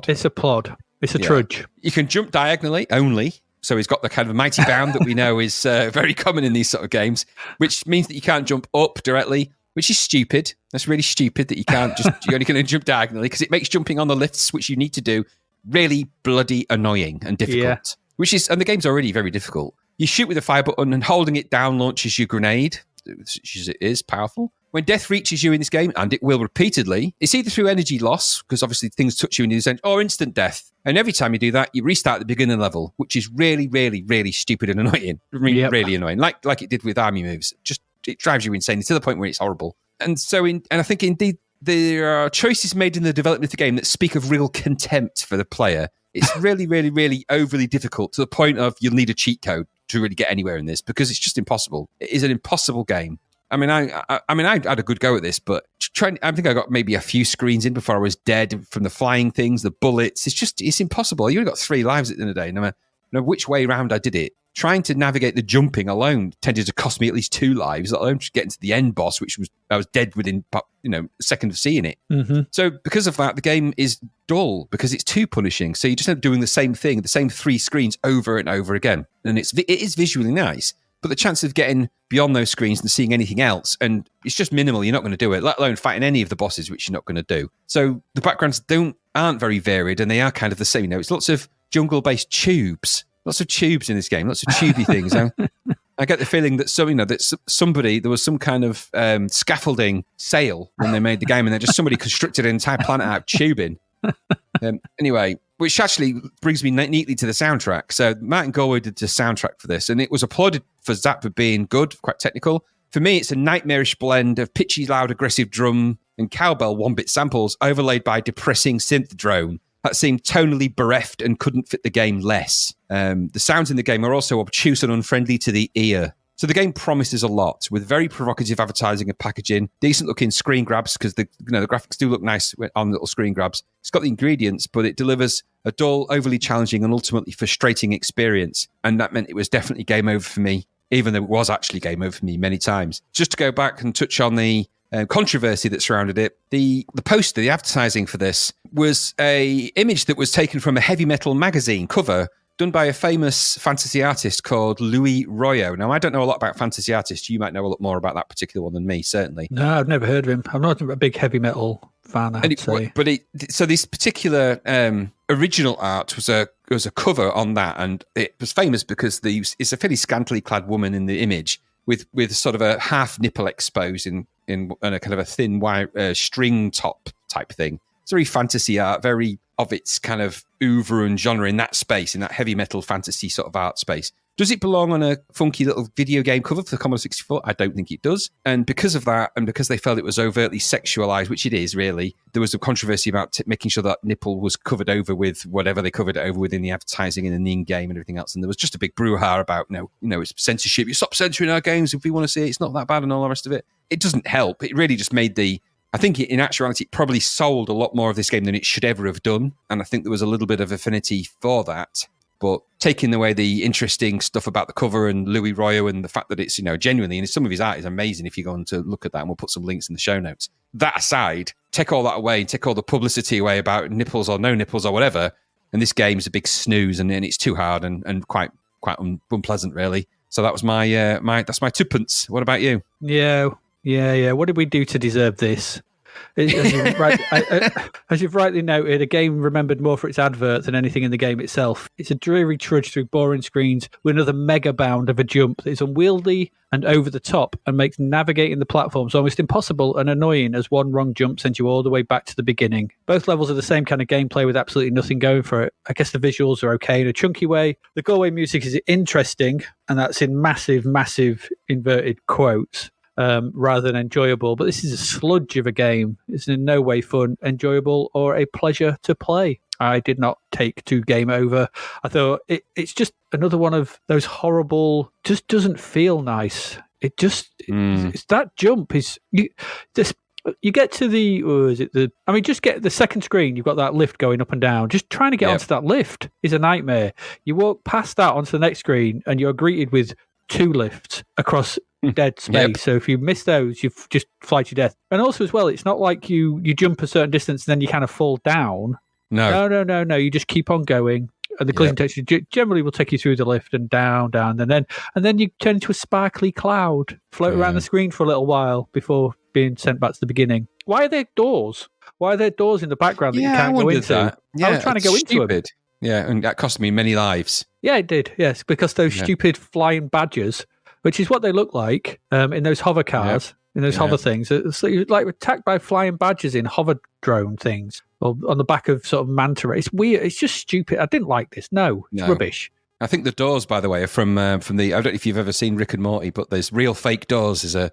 It's a plod. It's a trudge. You can jump diagonally only. So he's got the kind of mighty bound that we know is very common in these sort of games, which means that you can't jump up directly, which is stupid. That's really stupid that you're only going to jump diagonally because it makes jumping on the lifts, which you need to do, really bloody annoying and difficult. Yeah. And the game's already very difficult. You shoot with the fire button and holding it down launches your grenade, which is powerful. When death reaches you in this game, and it will repeatedly, it's either through energy loss, because obviously things touch you in the end, or instant death. And every time you do that, you restart at the beginning level, which is really, really, really stupid and annoying. Really annoying. Like it did with Army Moves. Just it drives you insane to the point where it's horrible. And so, I think indeed there are choices made in the development of the game that speak of real contempt for the player. It's really, really, really overly difficult to the point of you'll need a cheat code to really get anywhere in this because it's just impossible. It is an impossible game. I mean, I had a good go at this, but I think I got maybe a few screens in before I was dead from the flying things, the bullets. It's impossible. You only got 3 lives at the end of the day. No matter which way round I did it, trying to navigate the jumping alone tended to cost me at least 2 lives, let alone just getting to the end boss, I was dead within a second of seeing it. Mm-hmm. So because of that, the game is dull because it's too punishing. So you just end up doing the same thing, the same 3 screens over and over again, and it is visually nice. But the chance of getting beyond those screens and seeing anything else, and it's just minimal, you're not going to do it, let alone fighting any of the bosses, which you're not going to do. So the backgrounds aren't very varied, and they are kind of the same. It's lots of jungle-based tubes. Lots of tubes in this game, lots of tubey things. I get the feeling that there was some kind of scaffolding sale when they made the game, and then just somebody constructed an entire planet out of tubing. Anyway, which actually brings me neatly to the soundtrack. So Martin Galway did the soundtrack for this, and it was applauded for Zapped for being good, quite technical. For me, it's a nightmarish blend of pitchy, loud, aggressive drum and cowbell 1-bit samples overlaid by depressing synth drone that seemed tonally bereft and couldn't fit the game less. The sounds in the game are also obtuse and unfriendly to the ear. So the game promises a lot with very provocative advertising and packaging, decent looking screen grabs because the graphics do look nice on little screen grabs. It's got the ingredients, but it delivers a dull, overly challenging and ultimately frustrating experience. And that meant it was definitely game over for me, even though it was actually game over for me many times. Just to go back and touch on the controversy that surrounded it, the poster, the advertising for this was a image that was taken from a heavy metal magazine cover done by a famous fantasy artist called Louis Royo. Now, I don't know a lot about fantasy artists. You might know a lot more about that particular one than me, certainly. No, I've never heard of him. I'm not a big heavy metal fan, I'd say. So this particular original art was a cover on that, and it was famous because it's a fairly scantily clad woman in the image with sort of a half nipple exposed in in a kind of a thin wire, string top type thing. It's very fantasy art, very of its kind of oeuvre and genre in that space, in that heavy metal fantasy sort of art space. Does it belong on a funky little video game cover for the Commodore 64? I don't think it does. And because of that, and because they felt it was overtly sexualized, which it is really, there was a controversy about making sure that nipple was covered over with whatever they covered it over with in the advertising and in the in-game and everything else. And there was just a big brouhaha about, it's censorship. You stop censoring our games if we want to see it. It's not that bad and all the rest of it. It doesn't help. It really just made I think in actuality, it probably sold a lot more of this game than it should ever have done. And I think there was a little bit of affinity for that. But taking away the interesting stuff about the cover and Louis Royo and the fact that it's, genuinely, and some of his art is amazing if you go on to look at that, and we'll put some links in the show notes. That aside, take all that away, take all the publicity away about nipples or no nipples or whatever, and this game's a big snooze and it's too hard and quite unpleasant, really. So that was my that's my twopence. What about you? Yeah. What did we do to deserve this? As you've rightly noted, a game remembered more for its advert than anything in the game itself. It's a dreary trudge through boring screens with another mega bound of a jump that is unwieldy and over the top and makes navigating the platforms almost impossible and annoying, as one wrong jump sends you all the way back to the beginning. Both levels are the same kind of gameplay with absolutely nothing going for it. I guess the visuals are okay in a chunky way. The Galway music is interesting, and that's in massive inverted quotes. Rather than enjoyable, but this is a sludge of a game. It's in no way fun, enjoyable, or a pleasure to play. I did not take to game over. I thought it's just another one of those horrible, just doesn't feel nice. It just, it's that jump is, you get to just get the second screen, you've got that lift going up and down. Just trying to get onto that lift is a nightmare. You walk past that onto the next screen and you're greeted with 2 lifts across dead space. Yep. So if you miss those, you just fly to death. And also as well, it's not like you jump a certain distance and then you kind of fall down. No. You just keep on going. And the collision texture generally will take you through the lift and down, and then you turn into a sparkly cloud, float around the screen for a little while before being sent back to the beginning. Why are there doors? Why are there doors in the background that you can't go into? That. Yeah, I was trying to go into them. Yeah, and that cost me many lives. Yeah, it did. Yes, because those stupid flying badgers, which is what they look like in those hover cars, in those hover things. It's like attacked by flying badgers in hover drone things, or on the back of sort of manta ray. It's weird. It's just stupid. I didn't like this. No, it's rubbish. I think the doors, by the way, are from the. I don't know if you've ever seen Rick and Morty, but there's Real Fake Doors is a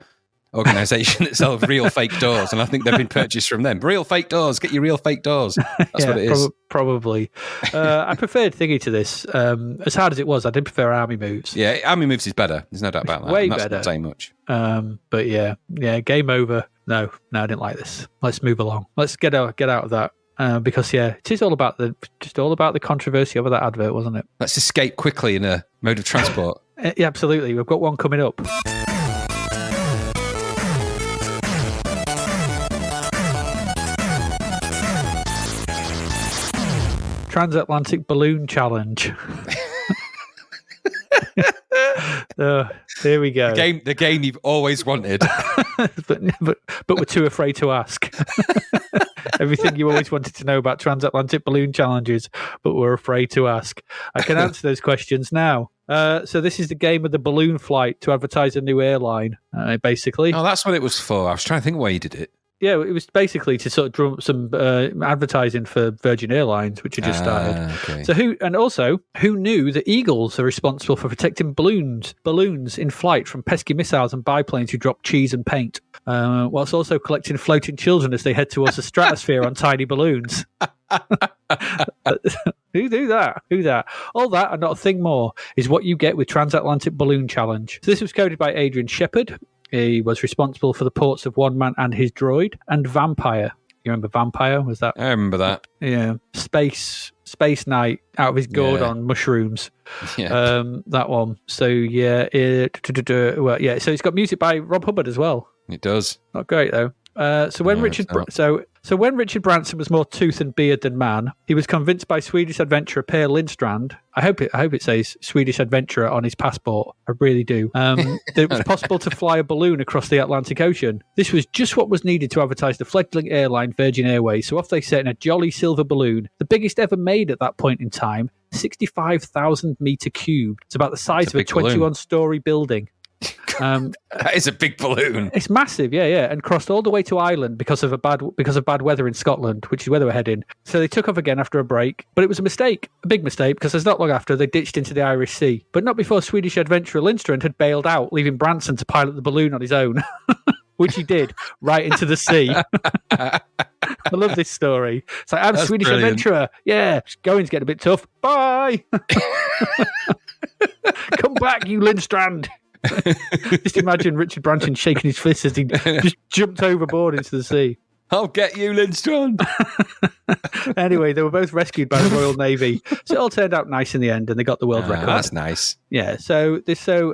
organisation that sells real fake doors, and I think they've been purchased from them. Real fake doors, get your real fake doors. That's what it is. Probably. I preferred Thingy to this. As hard as it was, I did prefer Army Moves. Yeah, Army Moves is better. There's no doubt about that. Way that's better. Not saying much. But yeah, game over. No, I didn't like this. Let's move along. Let's get out of that. Because it is all about the controversy over that advert, wasn't it? Let's escape quickly in a mode of transport. Yeah, absolutely. We've got one coming up. Transatlantic Balloon Challenge. Here we go. The game you've always wanted, but we're too afraid to ask. Everything you always wanted to know about transatlantic balloon challenges, but we're afraid to ask. I can answer those questions now. So this is the game of the balloon flight to advertise a new airline, basically. Oh, that's what it was for. I was trying to think why you did it. Yeah, it was basically to sort of drum some advertising for Virgin Airlines, which had just started. Okay. So who knew that eagles are responsible for protecting balloons in flight from pesky missiles and biplanes who drop cheese and paint, whilst also collecting floating children as they head towards the stratosphere on tiny balloons. Who do that? All that and not a thing more is what you get with Transatlantic Balloon Challenge. So this was coded by Adrian Shepard. He was responsible for the ports of One Man and His Droid and Vampire. You remember Vampire? Was that? I remember that. Yeah. Space Knight out of his gourd on mushrooms. Yeah. That one. So yeah. So it's got music by Rob Hubbard as well. It does. Not great though. So when Richard Branson was more tooth and beard than man, he was convinced by Swedish adventurer Per Lindstrand. I hope it says Swedish adventurer on his passport. I really do. That it was possible to fly a balloon across the Atlantic Ocean. This was just what was needed to advertise the fledgling airline Virgin Airways. So off they set in a jolly silver balloon, the biggest ever made at that point in time, 65,000 meter cubed. It's about the size of a 21-story building. That is a big balloon. It's massive, yeah, and crossed all the way to Ireland because of bad weather in Scotland, which is where they were heading. So they took off again after a break, but it was a big mistake, because there's not long after they ditched into the Irish Sea, but not before Swedish adventurer Lindstrand had bailed out, leaving Branson to pilot the balloon on his own, which he did right into the sea. I love this story. It's like, I'm a Swedish adventurer. Yeah, going's getting a bit tough. Bye. Come back, you Lindstrand. Just imagine Richard Branson shaking his fist as he just jumped overboard into the sea. I'll get you, Lindstrand. Anyway, they were both rescued by the Royal Navy, so it all turned out nice in the end, and they got the world record. That's nice. Yeah. So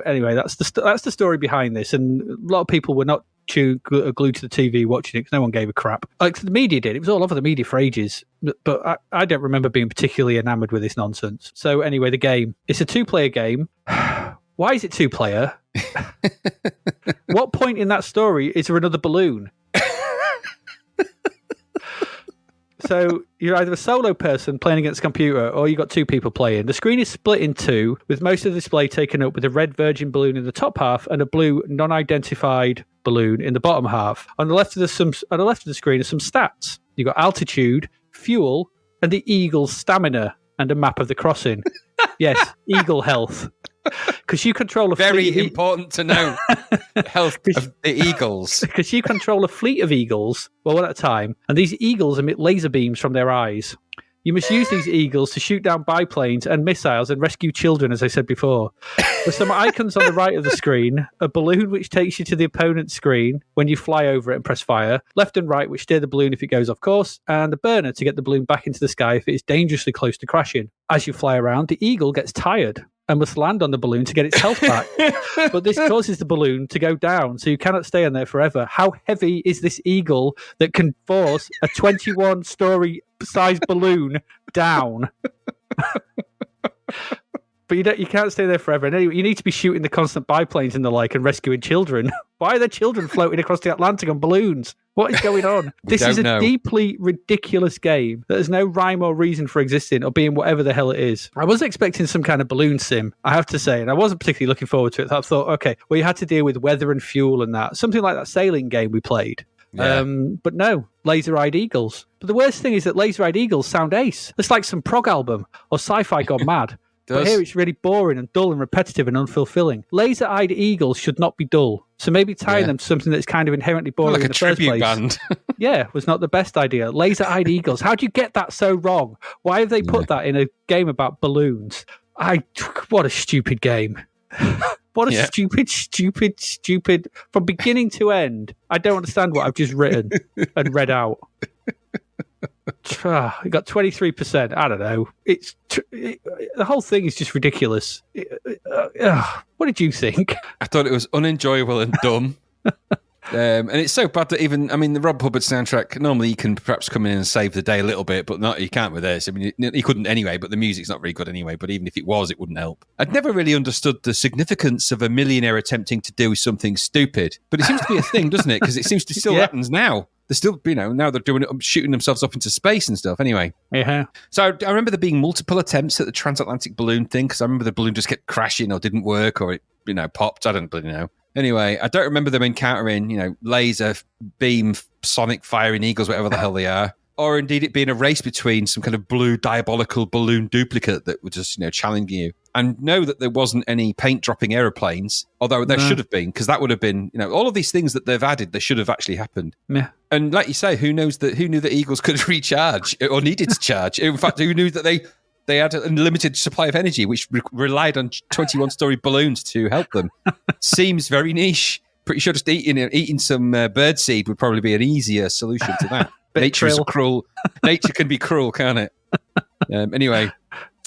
anyway, that's the story behind this, and a lot of people were not glued to the TV watching it because no one gave a crap. Like the media did. It was all over the media for ages, but I don't remember being particularly enamored with this nonsense. So anyway, the game. It's a 2-player game. Why is it 2-player? What point in that story is there another balloon? So you're either a solo person playing against a computer, or you got 2 people playing. The screen is split in 2, with most of the display taken up with a red Virgin balloon in the top half and a blue non-identified balloon in the bottom half. On the left of the screen are some stats. You've got altitude, fuel, and the eagle's stamina, and a map of the crossing. Yes, eagle health. Because you control a very important to know health of the eagles. Because you control a fleet of eagles, one at a time, and these eagles emit laser beams from their eyes. You must use these eagles to shoot down biplanes and missiles and rescue children, as I said before. There's some icons on the right of the screen, a balloon which takes you to the opponent's screen when you fly over it and press fire, left and right which steer the balloon if it goes off course, and a burner to get the balloon back into the sky if it is dangerously close to crashing. As you fly around, the eagle gets tired and must land on the balloon to get its health back. But this causes the balloon to go down, so you cannot stay on there forever. How heavy is this eagle that can force a 21-story sized balloon down? But you can't stay there forever. And anyway, you need to be shooting the constant biplanes and the like and rescuing children. Why are there children floating across the Atlantic on balloons? What is going on? This is a deeply ridiculous game that has no rhyme or reason for existing or being whatever the hell it is. I was expecting some kind of balloon sim, I have to say, and I wasn't particularly looking forward to it. I thought, okay, well, you had to deal with weather and fuel and that. Something like that sailing game we played. Yeah. But no, laser-eyed eagles. But the worst thing is that laser-eyed eagles sound ace. It's like some prog album or sci-fi gone mad. But here it's really boring and dull and repetitive and unfulfilling. Laser-eyed eagles should not be dull. So maybe tying them to something that's kind of inherently boring in the first place. Like a tribute band. Yeah, was not the best idea. Laser-eyed eagles. How do you get that so wrong? Why have they put that in a game about balloons? What a stupid game. What a stupid, from beginning to end. I don't understand what I've just written and read out. It got 23%. I don't know. The whole thing is just ridiculous. What did you think? I thought it was unenjoyable and dumb. And it's so bad that even, the Rob Hubbard soundtrack, normally you can perhaps come in and save the day a little bit, but not, you can't with this. He couldn't anyway, but the music's not very good anyway. But even if it was, it wouldn't help. I'd never really understood the significance of a millionaire attempting to do something stupid. But it seems to be a thing, doesn't it? Because it seems to still happens now. They're still, now they're doing it, shooting themselves up into space and stuff. Anyway. Yeah. So I remember there being multiple attempts at the transatlantic balloon thing, because I remember the balloon just kept crashing or didn't work or it, popped. I don't really know. Anyway, I don't remember them encountering, laser beam, sonic firing eagles, whatever the hell they are. Or indeed it being a race between some kind of blue diabolical balloon duplicate that would just, challenging you. And know that there wasn't any paint dropping aeroplanes, although there should have been, because that would have been, all of these things that they've added, they should have actually happened. Yeah. And like you say, who knew that eagles could recharge or needed to charge? In fact, who knew that they had a limited supply of energy, which relied on 21-story balloons to help them? Seems very niche. Pretty sure just eating some birdseed would probably be an easier solution to that. Nature's cruel. Nature can be cruel, can't it? Anyway,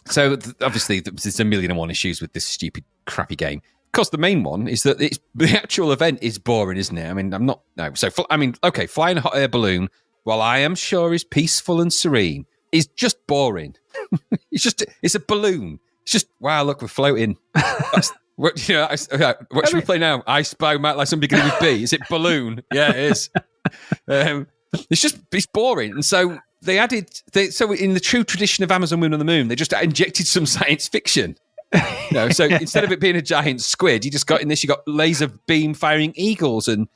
so obviously there's a million and one issues with this stupid, crappy game. Of course, the main one is that the actual event is boring, isn't it? So flying a hot air balloon, while I am sure is peaceful and serene, is just boring. It's a balloon. It's just, wow, look, we're floating. What should we play now? I Spy Matt like somebody beginning with B. Is it balloon? Yeah, it is. It's boring. And so they added, so in the true tradition of Amazon Moon on the Moon, they just injected some science fiction. So instead of it being a giant squid, you just got in this, you got laser beam firing eagles and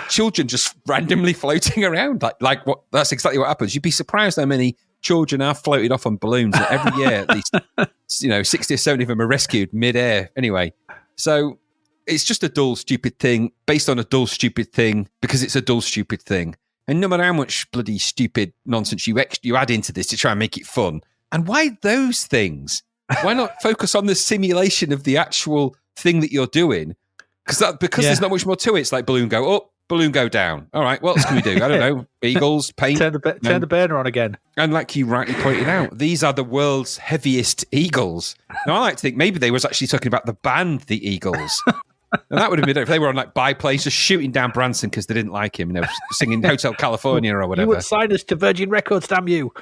children just randomly floating around. Like what? That's exactly what happens. You'd be surprised how many children are floated off on balloons every year. At least 60 or 70 of them are rescued mid-air. Anyway, so it's just a dull, stupid thing based on a dull, stupid thing because it's a dull, stupid thing. And no matter how much bloody stupid nonsense you add into this to try and make it fun, and why those things? Why not focus on the simulation of the actual thing that you're doing? Because there's not much more to it. It's like balloon go up, balloon go down. All right, what else can we do? I don't know. Eagles, paint. Turn the burner on again. And like you rightly pointed out, these are the world's heaviest eagles. Now, I like to think maybe they was actually talking about the band, the Eagles. And that would have been if they were on like biplanes just shooting down Branson because they didn't like him, singing Hotel California or whatever. You would sign us to Virgin Records, damn you.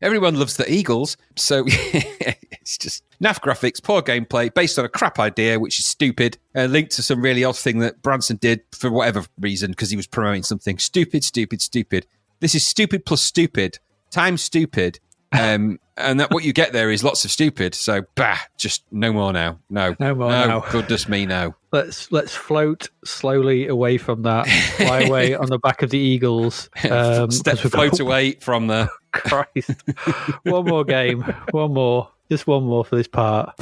Everyone loves the Eagles. So it's just naff graphics, poor gameplay, based on a crap idea, which is stupid, linked to some really odd thing that Branson did for whatever reason because he was promoting something. Stupid. This is stupid plus stupid times stupid. And that what you get there is lots of stupid. So, just no more now. No more now. Goodness me, no. Let's float slowly away from that. Fly away on the back of the Eagles. Float away from the... Christ. One more game. One more. Just one more for this part.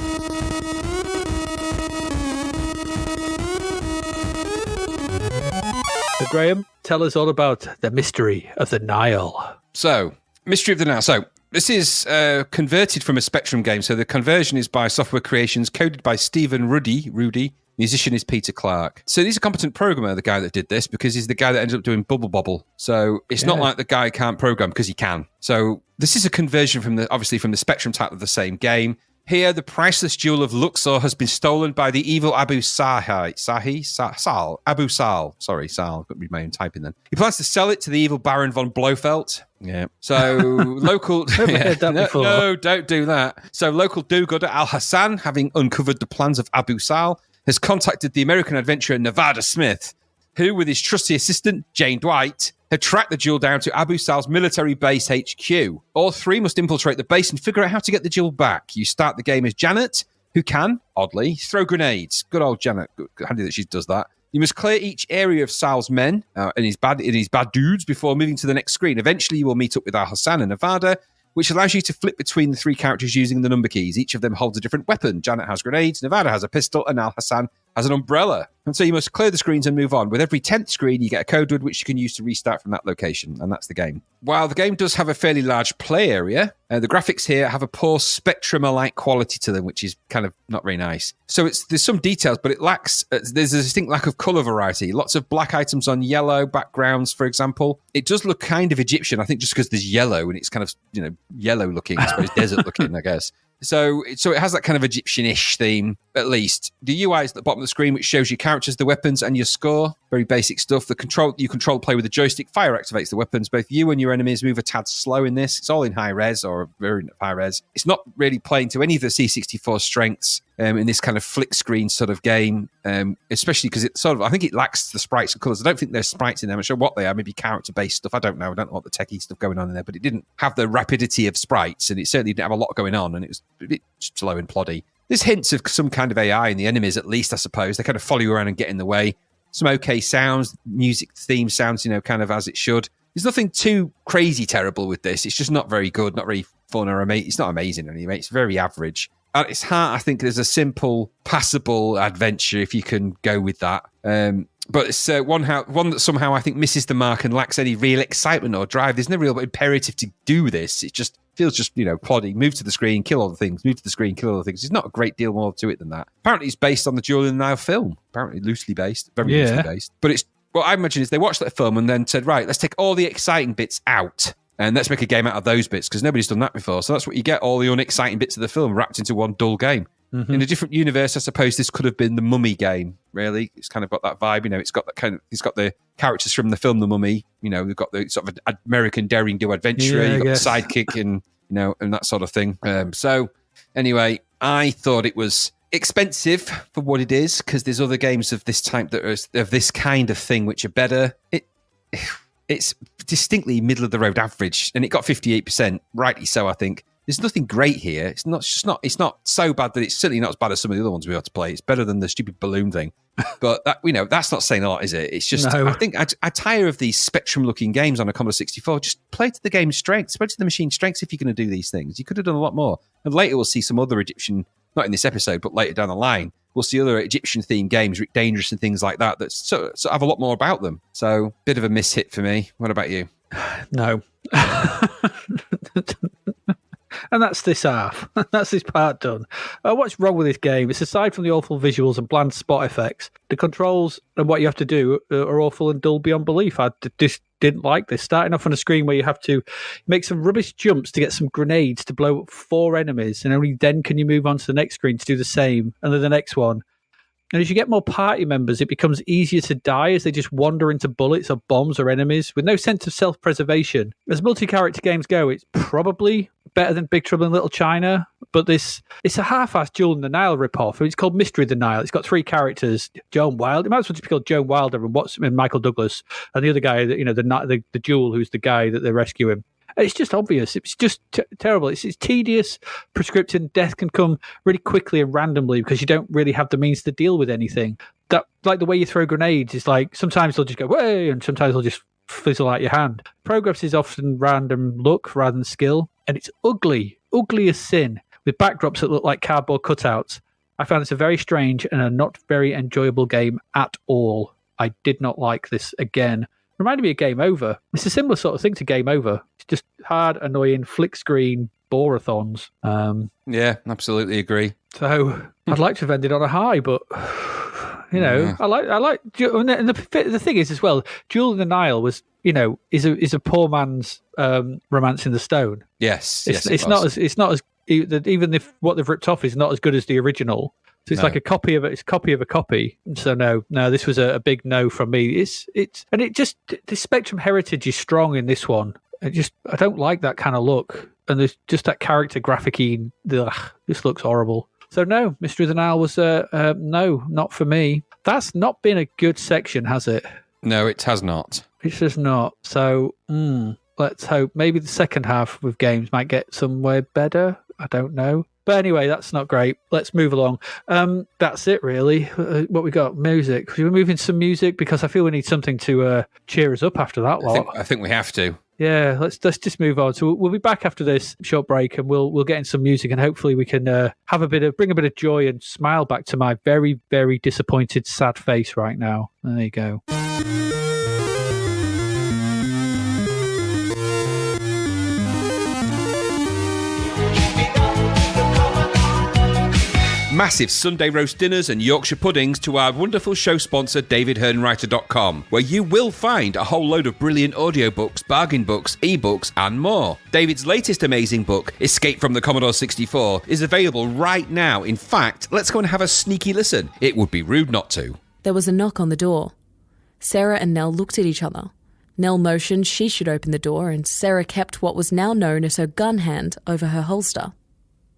So, Graham, tell us all about the mystery of the Nile. So, mystery of the Nile. So, this is converted from a Spectrum game. So the conversion is by Software Creations, coded by Stephen Rudy. Musician is Peter Clark. So he's a competent programmer, the guy that did this, because he's the guy that ended up doing Bubble Bobble. So it's not like the guy can't program, because he can. So this is a conversion from the Spectrum title of the same game. Here, the priceless jewel of Luxor has been stolen by the evil Abu Sal. Sorry, Sal. Couldn't read my own typing then. He plans to sell it to the evil Baron von Blofeld. Yeah. So local... No, don't do that. So local do-gooder Al-Hassan, having uncovered the plans of Abu Sal, has contacted the American adventurer Nevada Smith, who, with his trusty assistant, Jane Dwight, had tracked the jewel down to Abu Sal's military base HQ. All three must infiltrate the base and figure out how to get the jewel back. You start the game as Janet, who can, oddly, throw grenades. Good old Janet. Handy that she does that. You must clear each area of Sal's men and his bad dudes before moving to the next screen. Eventually, you will meet up with Al-Hassan and Nevada, which allows you to flip between the three characters using the number keys. Each of them holds a different weapon. Janet has grenades, Nevada has a pistol, and Al-Hassan has an umbrella. And so you must clear the screens and move on. With every 10th screen, you get a code word which you can use to restart from that location, and that's the game. While the game does have a fairly large play area, the graphics here have a poor Spectrum-alike quality to them, which is kind of not very nice. So there's some details, but it lacks, there's a distinct lack of colour variety. Lots of black items on yellow backgrounds, for example. It does look kind of Egyptian, I think just because there's yellow, and it's kind of, yellow looking, I suppose, desert looking, I guess. So it has that kind of Egyptian-ish theme, at least. The UI is at the bottom of the screen, which shows your characters, the weapons, and your score. Very basic stuff. You control play with the joystick. Fire activates the weapons. Both you and your enemies move a tad slow in this. It's all in high res or very high res. It's not really playing to any of the C64 strengths in this kind of flick screen sort of game, especially because I think it lacks the sprites and colours. I don't think there's sprites in there. I'm not sure what they are. Maybe character-based stuff. I don't know. I don't know what the techie stuff going on in there, but it didn't have the rapidity of sprites, and it certainly didn't have a lot going on, and it was a bit slow and ploddy. There's hints of some kind of AI in the enemies, at least, I suppose. They kind of follow you around and get in the way. Some okay sounds, music theme sounds, kind of as it should. There's nothing too crazy terrible with this. It's just not very good, not very fun or amazing. It's not amazing anyway. It's very average. At its heart, I think there's a simple, passable adventure if you can go with that. But it's one that somehow I think misses the mark and lacks any real excitement or drive. There's no real imperative to do this. It just feels ploddy. Move to the screen, kill all the things. Move to the screen, kill all the things. There's not a great deal more to it than that. Apparently, it's based on the Jewel in the Nile film. Apparently, loosely based, very loosely based. But it's what I imagine is they watched that film and then said, right, let's take all the exciting bits out and let's make a game out of those bits because nobody's done that before. So that's what you get, all the unexciting bits of the film wrapped into one dull game. Mm-hmm. In a different universe, I suppose this could have been the Mummy game, really. It's kind of got that vibe, it's got that it's got the characters from the film The Mummy, we've got the sort of American daring do adventurer, you've got the sidekick and, and that sort of thing. So anyway, I thought it was expensive for what it is because there's other games of this type that are of this kind of thing which are better. It's distinctly middle of the road average and it got 58%, rightly so, I think. there's nothing great here. It's not so bad that it's certainly not as bad as some of the other ones we have to play. It's better than the stupid balloon thing. But that's not saying a lot, is it? It's just, no. I think I tire of these Spectrum-looking games on a Commodore 64. Just play to the game's strengths, play to the machine's strengths if you're going to do these things. You could have done a lot more. And later we'll see some other Egyptian, not in this episode, but later down the line, we'll see other Egyptian-themed games, Rick Dangerous and things like that sort of have a lot more about them. So, bit of a mishit for me. What about you? No. And that's this half. That's this part done. What's wrong with this game? It's aside from the awful visuals and bland spot effects, the controls and what you have to do are awful and dull beyond belief. I just didn't like this. Starting off on a screen where you have to make some rubbish jumps to get some grenades to blow up 4 enemies, and only then can you move on to the next screen to do the same, and then the next one. And as you get more party members, it becomes easier to die as they just wander into bullets or bombs or enemies with no sense of self-preservation. As multi-character games go, it's probably better than Big Trouble in Little China, but it's a half-assed Jewel in the Nile ripoff. It's called Mystery of the Nile. It's got 3 characters: Joan Wilder. It might as well just be called Joan Wilder and Michael Douglas, and the other guy, the Jewel, who's the guy that they're rescuing. It's just obvious. It's just terrible. It's tedious, prescriptive, and death can come really quickly and randomly because you don't really have the means to deal with anything. That, like the way you throw grenades, is like sometimes they'll just go way, and sometimes they'll just fizzle out your hand. Progress is often random luck rather than skill, and it's ugly as sin, with backdrops that look like cardboard cutouts. I found this a very strange and a not very enjoyable game at all. I did not like this again. Reminded me of Game Over. It's a similar sort of thing to Game Over. It's just hard, annoying, flick screen borathons. Yeah, absolutely agree. So I'd like to have ended on a high, but I like. And the thing is as well, Jewel in the Nile was, is a poor man's Romance in the Stone. Yes, it's not as even if what they've ripped off is not as good as the original. So it's like a copy of it. It's a copy of a copy. So no, this was a big no from me. The Spectrum heritage is strong in this one. I don't like that kind of look. And there's just that character graphic-y. This looks horrible. So no, Mystery of the Nile was no, not for me. That's not been a good section, has it? No, it has not. It's just not. So let's hope maybe the second half with games might get somewhere better. I don't know. But anyway, that's not great. Let's move along. That's it, really. What we got? Music. Should we move into some music? Because I feel we need something to cheer us up after that lot. I think we have to. Yeah, let's just move on. So we'll be back after this short break, and we'll get in some music, and hopefully we can bring a bit of joy and smile back to my very, very disappointed, sad face right now. There you go. Massive Sunday roast dinners and Yorkshire puddings to our wonderful show sponsor davidhearnwriter.com, where you will find a whole load of brilliant audiobooks, bargain books, ebooks and more. David's latest amazing book, Escape from the Commodore 64, is available right now. In fact, let's go and have a sneaky listen. It would be rude not to. There was a knock on the door. Sarah and Nell looked at each other. Nell motioned she should open the door, and Sarah kept what was now known as her gun hand over her holster.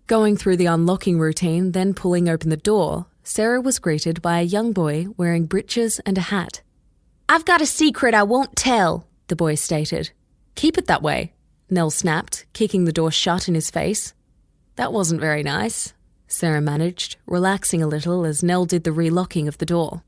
Going through the unlocking routine, then pulling open the door, Sarah was greeted by a young boy wearing breeches and a hat. "I've got a secret I won't tell," the boy stated. "Keep it that way," Nell snapped, kicking the door shut in his face. "That wasn't very nice," Sarah managed, relaxing a little as Nell did the relocking of the door.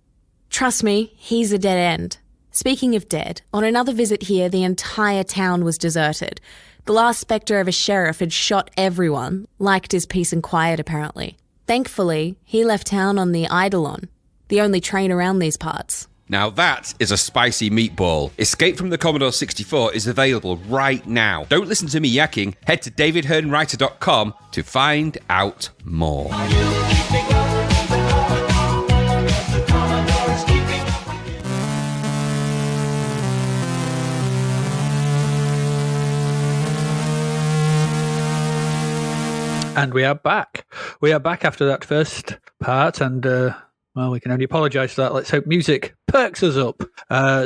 "Trust me, he's a dead end. Speaking of dead, on another visit here, the entire town was deserted. The last spectre of a sheriff had shot everyone, liked his peace and quiet apparently. Thankfully, he left town on the Exolon, the only train around these parts." Now that is a spicy meatball. Escape from the Commodore 64 is available right now. Don't listen to me yakking. Head to davidhearnwriter.com to find out more. Are you keeping up with the Commodore? Yes, the Commodore is keeping up with you. And we are back. We are back after that first part, and we can only apologise for that. Let's hope music perks us up.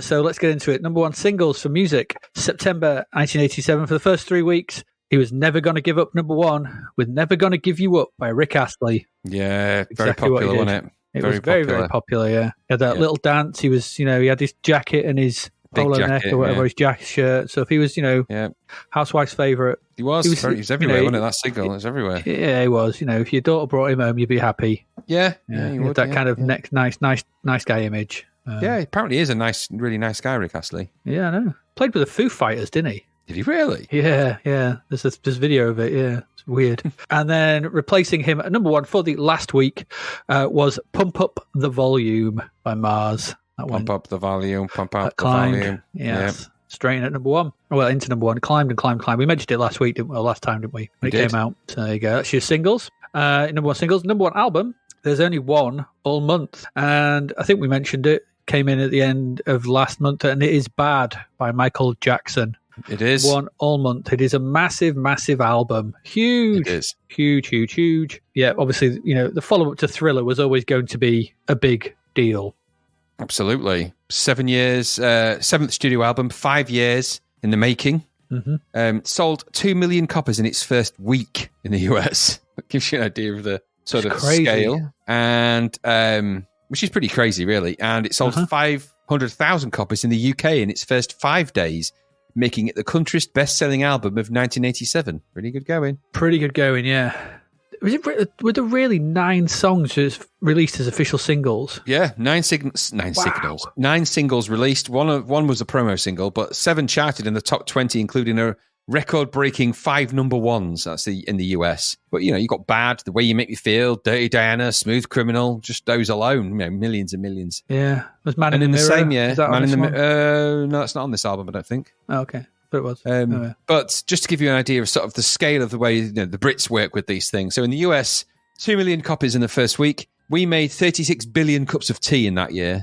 So let's get into it. Number 1 singles for music. September 1987. For the first 3 weeks, he was Never Gonna Give Up, number 1, with Never Gonna Give You Up by Rick Astley. Yeah, very popular, wasn't it? It was very, very popular, yeah. He had that little dance. He was, he had his jacket and his polo neck or whatever, his jacket shirt. So if he was, housewife's favourite. He was everywhere, wasn't it? That single, it was everywhere. Yeah, he was. If your daughter brought him home, you'd be happy. Yeah, he would, that kind of nice guy image. Yeah, he apparently is a really nice guy, Rick Astley. Yeah, I know. Played with the Foo Fighters, didn't he? Did he really? Yeah. There's this video of it. Yeah, it's weird. And then replacing him at number 1 for the last week was "Pump Up the Volume" by Mars. Pump up the volume. Pump up the volume. Yes. Straight in at number 1. Well, into number 1. Climbed and climbed. We mentioned it last week, last time, didn't we? When it came out. So there you go. That's your singles. Number 1 singles. Number 1 album. There's only one all month. And I think we mentioned it. Came in at the end of last month. And it is "Bad" by Michael Jackson. It is. One all month. It is a massive, massive album. Huge. It is. Huge. Yeah, obviously, the follow-up to Thriller was always going to be a big deal. Absolutely. 7 years, 7th studio album, 5 years in the making. Mm-hmm. Sold 2 million copies in its first week in the US. That gives you an idea of the sort of scale. And which is pretty crazy, really. And it sold 500,000 copies in the UK in its first 5 days, making it the country's best-selling album of 1987. Pretty good going, yeah. Were there really 9 songs released as official singles? Yeah, 9 singles. 9 singles released. One was a promo single, but 7 charted in the top 20, including a record-breaking 5 number ones. That's in the US. But you got "Bad," "The Way You Make Me Feel," "Dirty Diana," "Smooth Criminal." Just those alone, millions and millions. Yeah, was "Man in the Mirror" the same year. "Man in the Mirror." No, that's not on this album, I don't think. Oh, okay. But it was. But just to give you an idea of sort of the scale of the way the Brits work with these things. So in the US, 2 million copies in the first week. We made 36 billion cups of tea in that year.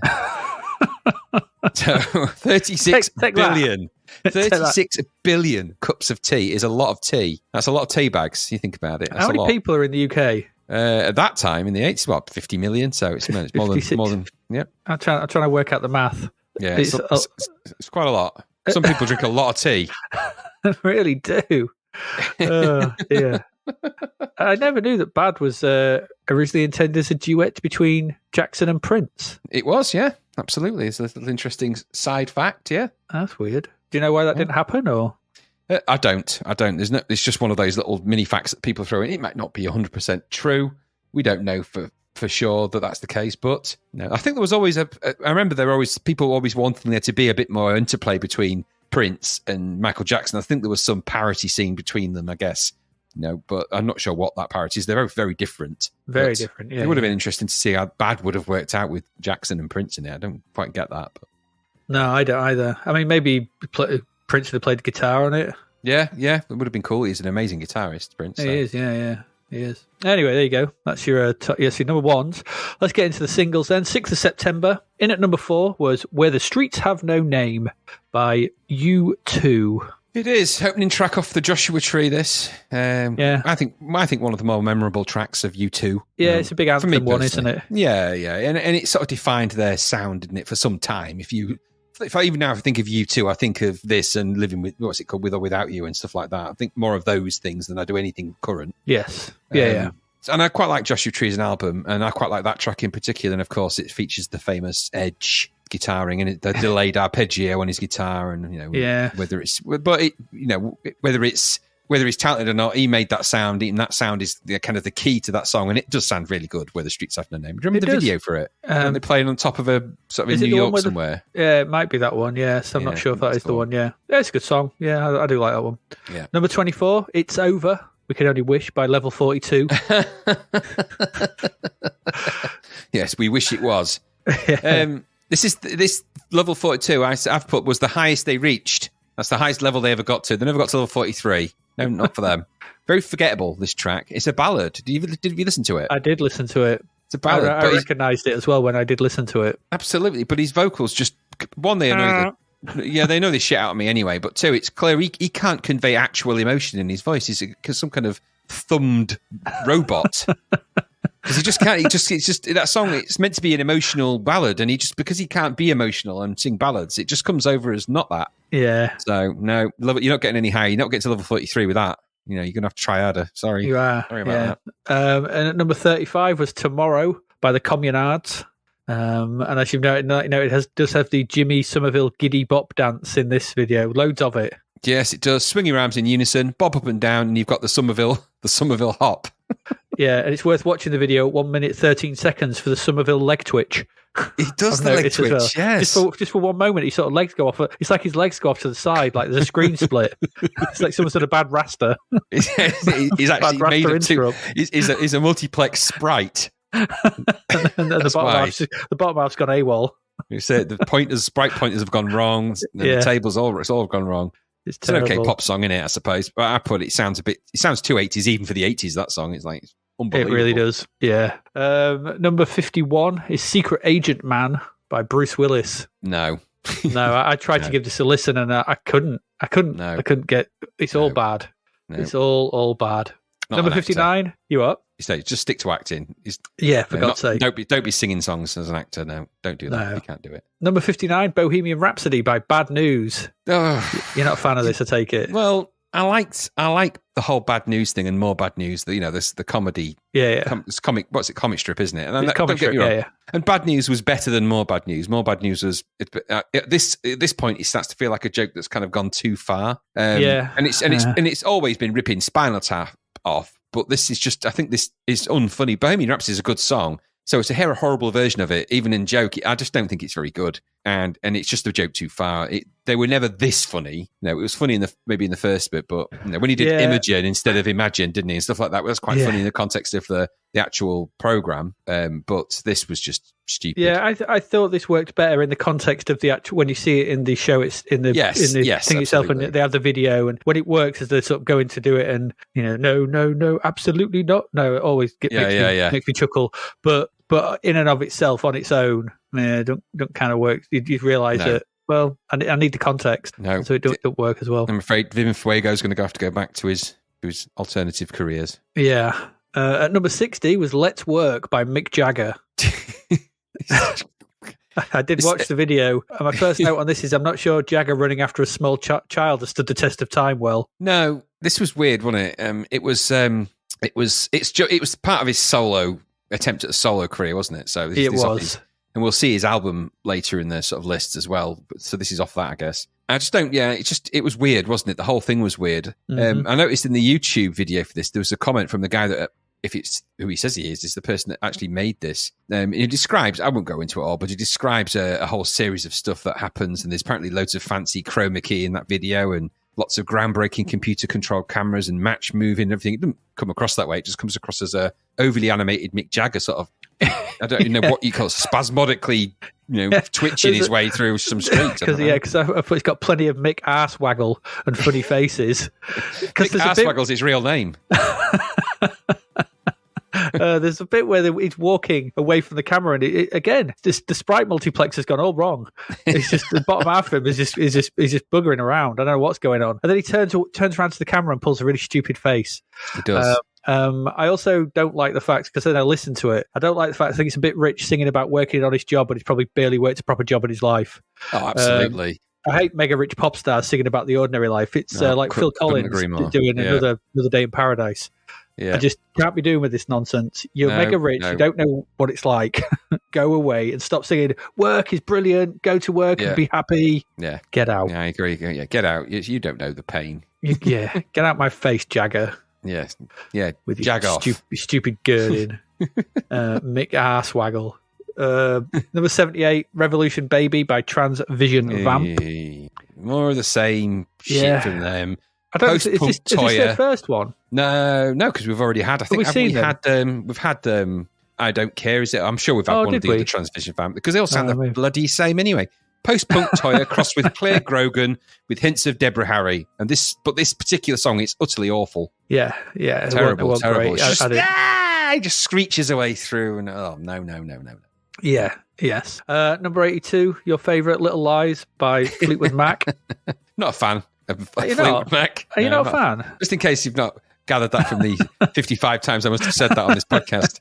So 36 billion. 36 billion cups of tea is a lot of tea. That's a lot of tea bags. You think about it. That's How many people are in the UK? At that time, in the 80s, about 50 million. So it's more than. Yeah. I'm trying to work out the math. Yeah, it's quite a lot. Some people drink a lot of tea. I really do. Yeah. I never knew that "Bad" was originally intended as a duet between Jackson and Prince. It was, yeah. Absolutely. It's a little interesting side fact, yeah. That's weird. Do you know why that didn't happen, or? I don't. It's just one of those little mini facts that people throw in. It might not be 100% true. We don't know for sure that that's the case, but I think there was always I remember people always wanting there to be a bit more interplay between Prince and Michael Jackson. I think there was some parity scene between them, I guess. But I'm not sure what that parity is. They're very, very different. Very different, yeah. It would have been interesting to see how "Bad" would have worked out with Jackson and Prince in it. I don't quite get that. But. No, I don't either. I mean, maybe Prince would have played the guitar on it. Yeah. It would have been cool. He's an amazing guitarist, Prince. He is, yeah. He is. Anyway, there you go. That's your your number ones. Let's get into the singles then. 6th of September. In at number 4 was "Where the Streets Have No Name" by U2. It is opening track off the Joshua Tree. This, I think one of the more memorable tracks of U2. Yeah, it's a big anthem one, isn't it? Yeah, and it sort of defined their sound, didn't it, for some time? If I even now think of U2, I think of this and "Living with," what's it called, "With or Without You" and stuff like that. I think more of those things than I do anything current. Yes, yeah. And I quite like Joshua Tree as an album, and I quite like that track in particular. And of course, it features the famous Edge guitaring and the delayed arpeggio on his guitar, and whether he's talented or not, he made that sound, and that sound is kind of the key to that song, and it does sound really good. "Where the Streets Have No Name." Do you remember the video for it? They're playing on top of a sort of in New York somewhere. Yeah, it might be that one. Yes, I'm not sure if that is the one. Yeah, it's a good song. Yeah, I do like that one. Yeah. Number 24, "It's Over." We Can Only Wish by Level 42. Yes, we wish it was. This Level 42 I've put was the highest they reached. That's the highest level they ever got to. They never got to level 43. No, not for them. Very forgettable, this track. It's a ballad. Did you listen to it? I did listen to it. It's a ballad. I recognised it as well when I did listen to it. Absolutely. But his vocals just, one, they annoy they know this shit out of me anyway, but two, it's clear he can't convey actual emotion in his voice. He's some kind of thumbed robot. Because he just can't. It's just that song. It's meant to be an emotional ballad, and because he can't be emotional and sing ballads, it just comes over as not that. Yeah. So no, you're not getting any higher. You're not getting to level 43 with that. You're gonna have to try harder. Sorry, you are. Sorry about that. And at number 35 was "Tomorrow" by the Communards. And as you've noted, it does have the Jimmy Somerville giddy bop dance in this video. Loads of it. Yes, it does. Swing your arms in unison, bob up and down, and you've got the Somerville hop. Yeah, and it's worth watching the video 1 minute 13 seconds for the Somerville leg twitch. He does the leg twitch, well. Yes. Just for 1 moment, his sort of legs go off. It's like his legs go off to the side, like there's a screen split. It's like someone's done a bad raster. He's actually made of two. He's a multiplex sprite. and the bottom half's gone AWOL. You say the sprite pointers have gone wrong. The table's it's all gone wrong. It's an okay pop song in it, I suppose. But I put it sounds too 80s, even for the 80s. That song, it's like unbelievable. It really does. Yeah. Number 51 is "Secret Agent Man" by Bruce Willis. No, I tried to give this a listen, and I couldn't. I couldn't get. It's all bad. No. It's all bad. Not number 59. You up? You say just stick to acting. For God's sake. Don't be singing songs as an actor. No, don't do that. No. You can't do it. Number 59, Bohemian Rhapsody by Bad News. Oh. You're not a fan of this, I take it. Well, I like the whole Bad News thing and More Bad News. The comedy. Yeah. It's comic. What's it? Comic strip, isn't it? And it's comic strip. Yeah. And Bad News was better than More Bad News. More Bad News was at this point it starts to feel like a joke that's kind of gone too far. And it's always been ripping Spinal Tap off. But this is just, I think this is unfunny. Bohemian Rhapsody is a good song. So to hear a horrible version of it, even in joke, I just don't think it's very good. And it's just a joke too far. They were never this funny. It was funny maybe in the first bit, but when he did Imogen instead of Imagine, didn't he? And stuff like that was quite funny in the context of the actual program. But this was just stupid. Yeah, I thought this worked better in the context of the actual, when you see it in the show, it's in the thing itself, and they have the video, and when it works as they're sort of going to do it, and no, absolutely not. No, it always makes me chuckle. But in and of itself, on its own, don't kind of work. You realise that. Well, I need the context, so it don't work as well. I'm afraid Vim Fuego's going to have to go back to his alternative careers. Yeah. At number 60 was "Let's Work" by Mick Jagger. I did watch the video, and my first note on this is I'm not sure Jagger running after a small child has stood the test of time well. No, this was weird, wasn't it? It was part of his solo attempt at a solo career, wasn't it? So it was. And we'll see his album later in the sort of lists as well. So this is off that, I guess. I just don't, it was weird, wasn't it? The whole thing was weird. Mm-hmm. I noticed in the YouTube video for this, there was a comment from the guy that, if it's who he says he is the person that actually made this. He describes, I won't go into it all, but he describes a whole series of stuff that happens. And there's apparently loads of fancy chroma key in that video and lots of groundbreaking computer-controlled cameras and match moving and everything. It doesn't come across that way. It just comes across as a overly animated Mick Jagger sort of, I don't even know what you call it, spasmodically, twitching his way through some streets. Because it's got plenty of Mick Arsewaggle and funny faces. Mick Arsewaggle's his real name. There's a bit where he's walking away from the camera, and the sprite multiplex has gone all wrong. It's just the bottom half of him is just buggering around. I don't know what's going on, and then he turns around to the camera and pulls a really stupid face. He does. I also don't like the fact, because then I listen to it, I don't like the fact I think it's a bit rich singing about working on his job, but he's probably barely worked a proper job in his life. Oh, absolutely. I hate mega rich pop stars singing about the ordinary life. It's like Phil Collins doing another Day in Paradise. Yeah. I just can't be doing with this nonsense. You're mega rich. You don't know what it's like. Go away and stop singing. Work is brilliant. Go to work and be happy. Yeah. Get out. Yeah, I agree. Yeah, get out. You don't know the pain. Get out my face, Jagger. Yes. Yeah. With your stupid girding. Mick Arsewaggle. Number 78, Revolution Baby by Transvision Vamp. More of the same shit from them. I don't know, is this their first one? No, because we've already had. I think we've had. I Don't Care. Is it? I'm sure we've had one of the other Transvision Vamp, because they all sound the bloody same anyway. Post-punk Toya crossed with Claire Grogan with hints of Deborah Harry, but this particular song, it's utterly awful. Yeah, terrible. It just screeches away through, and no. Yeah, yes. Number 82, your favourite Little Lies by Fleetwood Mac. Not a fan of Fleetwood Mac. Are you not a fan? Just in case you've not gathered that from the 55 times I must have said that on this podcast.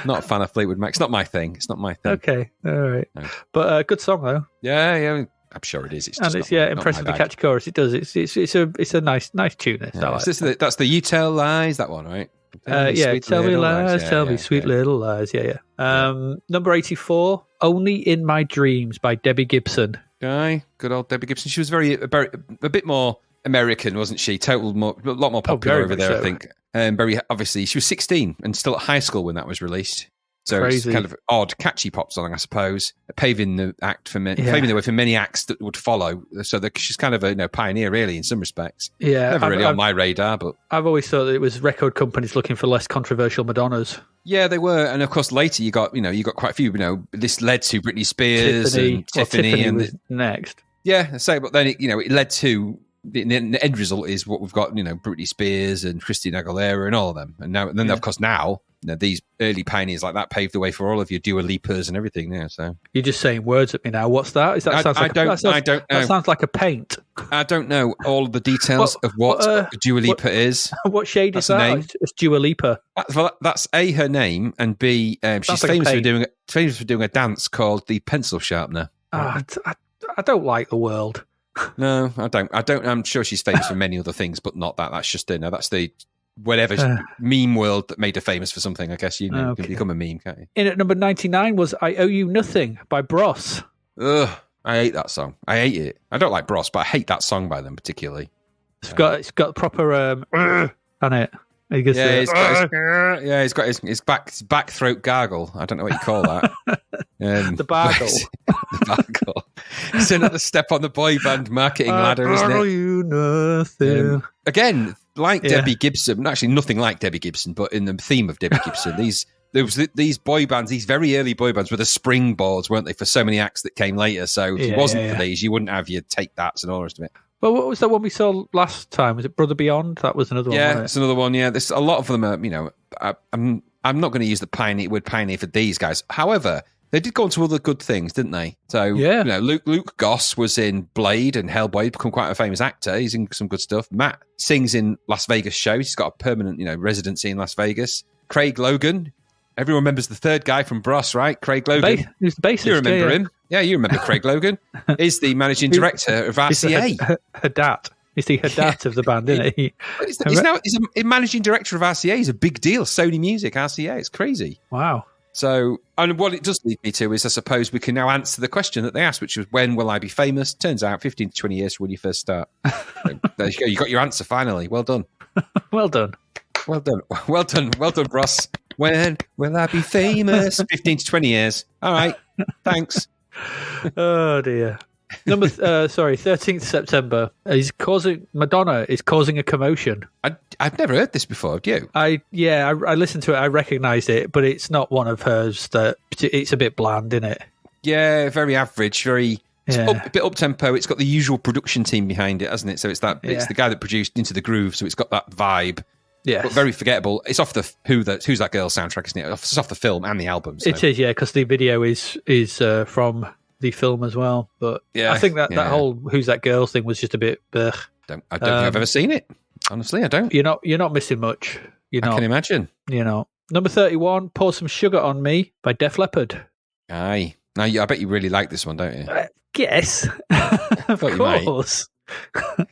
Not a fan of Fleetwood Mac. It's not my thing. Okay, all right. No. But good song though. Yeah. I'm sure it is. It's impressively catchy chorus. It does. It's a nice tune. That's the You Tell Lies. That one, right? Tell me lies, tell me sweet little lies. Number 84, Only in My Dreams by Debbie Gibson. Good old Debbie Gibson. She was a bit more American, wasn't she? A lot more popular over there, so. I think. Very obviously, she was 16 and still at high school when that was released. So Crazy. It's kind of odd, catchy pop song, I suppose, paving the way for many acts that would follow. So she's kind of a pioneer, really, in some respects. Yeah, never really on my radar, but I've always thought that it was record companies looking for less controversial Madonnas. Yeah, they were, and of course later you got quite a few. This led to Britney Spears and Tiffany and was next. Yeah, but then it led to. The end result is what we've got, Britney Spears and Christina Aguilera and all of them. And then, of course, these early pioneers like that paved the way for all of your Dua Lipas and everything now. So you're just saying words at me now. What's that? I don't know. That sounds like a paint. I don't know all of the details of what Dua Lipa is. What shade is that? It's Dua Lipa. That's A, her name, and B, she's famous for doing a dance called the pencil sharpener. I don't like the world. No, I don't. I'm sure she's famous for many other things, but not that. That's just that's the whatever meme world that made her famous for something. I guess you can become a meme, can't you? In at number 99 was "I Owe You Nothing" by Bros. Ugh, I hate that song. I hate it. I don't like Bros, but I hate that song by them particularly. It's got proper on it. He's got his back throat gargle. I don't know what you call that. The bargle. The bargle. It's another step on the boy band marketing ladder, isn't it? You nothing. Again, like Debbie Gibson, actually nothing like Debbie Gibson, but in the theme of Debbie Gibson, these boy bands, these very early boy bands were the springboards, weren't they, for so many acts that came later. So if it wasn't for these, you wouldn't have your Take That's and all the rest of it. Well, what was that one we saw last time? Was it Brother Beyond? That was another one. Yeah, it's another one. Yeah, there's a lot of them. I'm not going to use the word pioneer for these guys. However, they did go on to other good things, didn't they? So Luke Goss was in Blade and Hellboy. He's become quite a famous actor. He's in some good stuff. Matt sings in Las Vegas shows. He's got a permanent residency in Las Vegas. Craig Logan. Everyone remembers the third guy from Bros, right? Craig Logan. Who's the bassist? You remember him? Yeah, you remember Craig Logan. He's the managing director of RCA. Hadat. He's the Hadat of the band, isn't he? He's a managing director of RCA. He's a big deal. Sony Music, RCA. It's crazy. Wow. So, and what it does lead me to is, I suppose, we can now answer the question that they asked, which was, when will I be famous? Turns out 15 to 20 years from when you first start. There you go. You got your answer finally. Well done. Well done. Well done. Well done. Well done, Ross. When will I be famous? 15 to 20 years. All right. Thanks. Oh, dear. 13th September. Madonna is causing a commotion. I've never heard this before. Have you? I listened to it. I recognised it, but it's not one of hers. It's a bit bland, isn't it? Yeah, very average. A bit up tempo. It's got the usual production team behind it, hasn't it? So it's the guy that produced Into the Groove. So it's got that vibe. Yeah, but very forgettable. It's off the Who's That Girl soundtrack, isn't it? It's off the film and the album. So. It is, yeah, because the video is from the film as well. But yeah, I think that whole Who's That Girl thing was just a bit. I don't think I've ever seen it. Honestly, I don't. You're not missing much. I can imagine. Number 31, Pour Some Sugar on Me by Def Leppard. Aye. Now, I bet you really like this one, don't you? Yes, of course.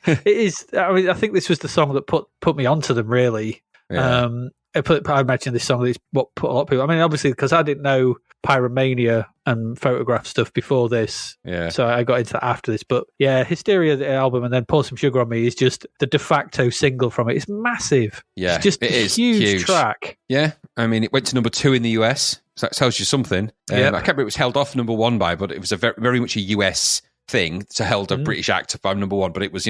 It is. I mean, I think this was the song that put me onto them, really. Yeah. I imagine this song is what put a lot of people. I mean, obviously, because I didn't know Pyromania and Photograph stuff before this, so I got into that after this. But yeah, Hysteria, the album, and then Pour Some Sugar on Me is just the de facto single from it. It's massive. Yeah, it's just a huge track. Yeah, I mean, it went to number 2 in the US, so that tells you something. I can't remember it was held off number 1 by, but it was a very much a US thing to held a British act by number 1, but it was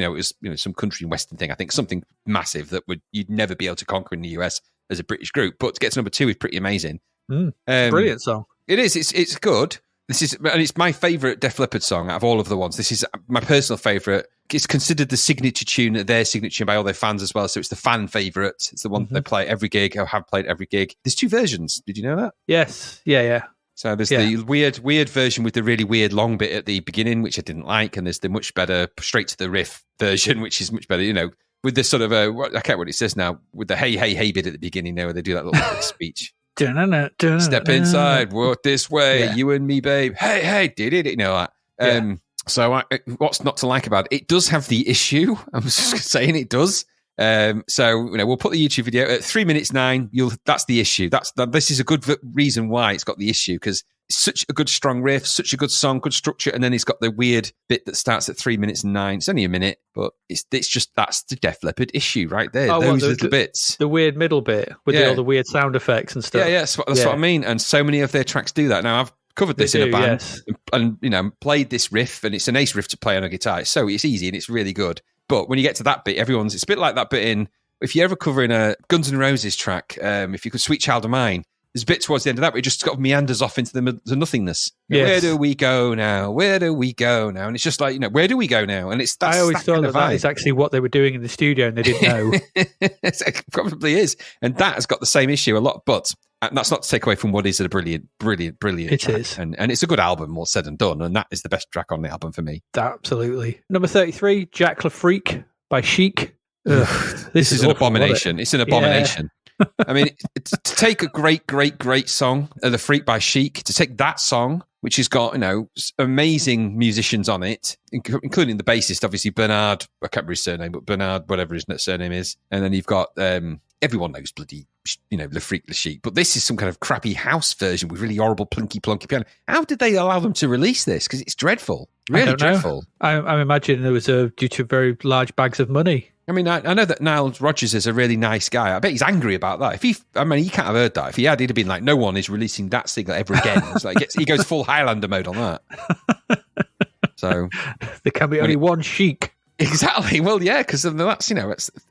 some country and western thing. I think something massive that you'd never be able to conquer in the US as a British group, but to get to number 2 is pretty amazing. Brilliant song. It is. It's good. It's my favourite Def Leppard song out of all of the ones. This is my personal favourite. It's considered the signature tune, their signature by all their fans as well. So it's the fan favourite. It's the one that they play at every gig, or have played every gig. There's 2 versions. Did you know that? Yes. Yeah. So there's the weird version with the really weird long bit at the beginning, which I didn't like, and there's the much better straight to the riff version, which is much better. With this sort of I can't remember what it says now, with the hey bit at the beginning, where they do that little speech. Step inside, walk this way, you and me, babe. Hey, did it? That. So what's not to like about it? It does have the issue. I'm just saying it does. So we'll put the YouTube video at 3 minutes 9. That's the issue. This is a good reason why it's got the issue, because it's such a good strong riff, such a good song, good structure, and then it's got the weird bit that starts at 3 minutes 9. It's only a minute, but it's just that's the Def Leppard issue right there. Those little bits, the weird middle bit with all the weird sound effects and stuff. Yeah, that's what I mean. And so many of their tracks do that. Now I've covered this in a band and played this riff, and it's an ace riff to play on a guitar. So it's easy and it's really good. But when you get to that bit, it's a bit like that bit in, if you're ever covering a Guns N' Roses track, if you could Sweet Child of Mine, there's a bit towards the end of that where it just sort of meanders off into the nothingness. Yes. Where do we go now? Where do we go now? And it's just like, where do we go now? And I always thought that is actually what they were doing in the studio and they didn't know. It probably is. And that has got the same issue a lot, but that's not to take away from what is a brilliant it track. Is. And it's a good album, all said and done. And that is the best track on the album for me. Absolutely. Number 33, Jack LaFreak by Chic. This is an abomination. It's an abomination. Yeah. I mean, to take a great song, The Freak by Chic, to take that song, which has got, amazing musicians on it, including the bassist, obviously, Bernard, I can't remember his surname, but Bernard, whatever his surname is. And then you've got, everyone knows bloody, Le Freak, Le Chic, but this is some kind of crappy house version with really horrible plunky piano. How did they allow them to release this? Because it's dreadful. Really dreadful. I'm imagining it was due to very large bags of money. I mean, I know that Nile Rodgers is a really nice guy. I bet he's angry about that. He can't have heard that. If he had, he'd have been like, no one is releasing that single ever again. It's like he goes full Highlander mode on that. So there can be only one Chic. Exactly. Well, yeah, because that's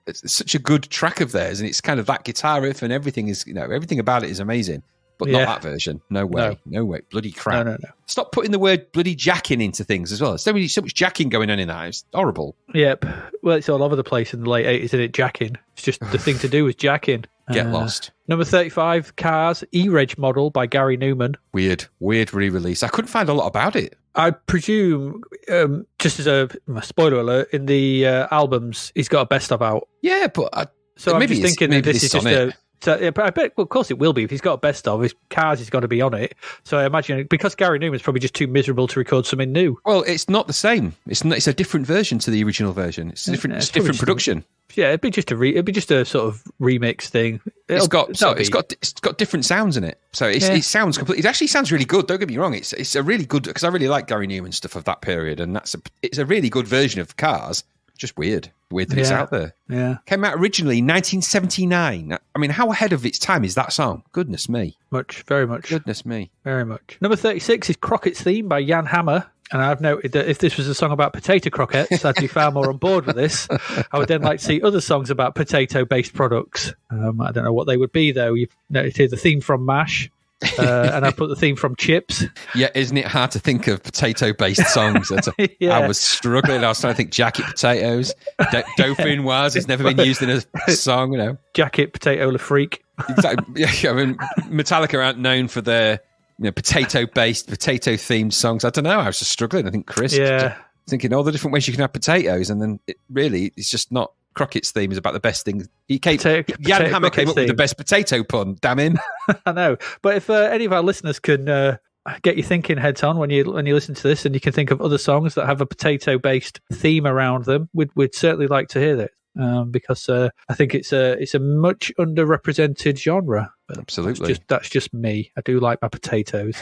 it's such a good track of theirs, and it's kind of that guitar riff and everything is everything about it is amazing. But not that version. No way. No way. Bloody crap. No. Stop putting the word bloody jacking into things as well. There's so much jacking going on in that. It's horrible. Yep. Well, it's all over the place in the late 80s, isn't it? Jacking. It's just the thing to do is jacking. Get lost. Number 35, Cars, E-Reg Model by Gary Newman. Weird re-release. I couldn't find a lot about it. I presume, just as a spoiler alert, in the albums, he's got a best of out. Yeah, but... So I'm just thinking that this is just a... So, I bet, well, of course it will be. If he's got a best of, his Cars has got to be on it. So I imagine, because Gary Newman's probably just too miserable to record something new. Well, it's not the same. It's a different version to the original version. It's a different production. Yeah, it'd be just a sort of remix thing. It's got different sounds in it. So it sounds completely. It actually sounds really good. Don't get me wrong. It's a really good, because I really like Gary Newman stuff of that period, and it's a really good version of Cars. Just weird that it's out there. Yeah. Came out originally 1979. I mean, how ahead of its time is that song? Goodness me. Very much. Goodness me. Very much. Number 36 is Crockett's Theme by Jan Hammer. And I've noted that if this was a song about potato croquettes, I'd be far more on board with this. I would then like to see other songs about potato-based products. I don't know what they would be, though. You've noted here the theme from MASH. And I put the theme from Chips. Yeah, isn't it hard to think of potato-based songs? I was struggling. I was trying to think Jacket Potatoes. Dauphinoise has never been used in a song, Jacket Potato Le Freak. Exactly. Yeah, I mean, Metallica aren't known for their potato-based, potato-themed songs. I don't know. I was just struggling. I think Chris, thinking all the different ways you can have potatoes, and then it's just not. Crockett's theme is about the best thing. Jan Hammer came up with the best potato pun. Damn him! I know, but if any of our listeners can get your thinking heads on when you listen to this, and you can think of other songs that have a potato-based theme around them, we'd certainly like to hear that, because I think it's a much underrepresented genre. Absolutely, that's just me. I do like my potatoes.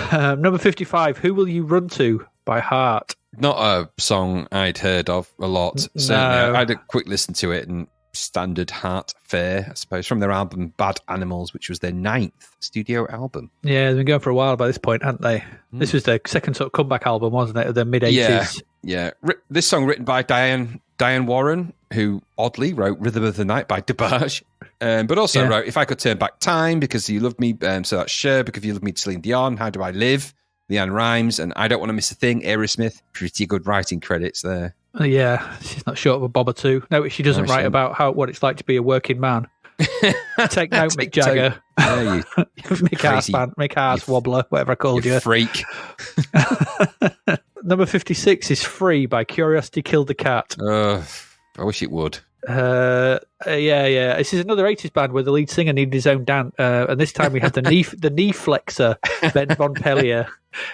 Number 55, Who Will You Run To by Heart. Not a song I'd heard of a lot. Certainly, I had a quick listen to it, and standard Heart fare, I suppose, from their album Bad Animals, which was their 9th studio album. Yeah, they've been going for a while by this point, haven't they? This was their second sort of comeback album, wasn't it? Of the mid-80s. Yeah. This song written by Diane Warren, who oddly wrote Rhythm of the Night by DeBarge, but also wrote If I Could Turn Back Time, Because You Love Me, so that's Cher, Because You Love Me, Celine Dion, How Do I Live, Leanne Rimes, and I Don't Want to Miss a Thing, Aerosmith. Pretty good writing credits there. Yeah, she's not short of a bob or two. No, she doesn't write about what it's like to be a working man. Take note, Mick Jagger. Mick Arse Wobbler, whatever I called you. Freak. Number 56 is Free by Curiosity Killed the Cat. I wish it would. Yeah. This is another 80s band where the lead singer needed his own dance, and this time we have the knee flexor, Ben Von Pellier.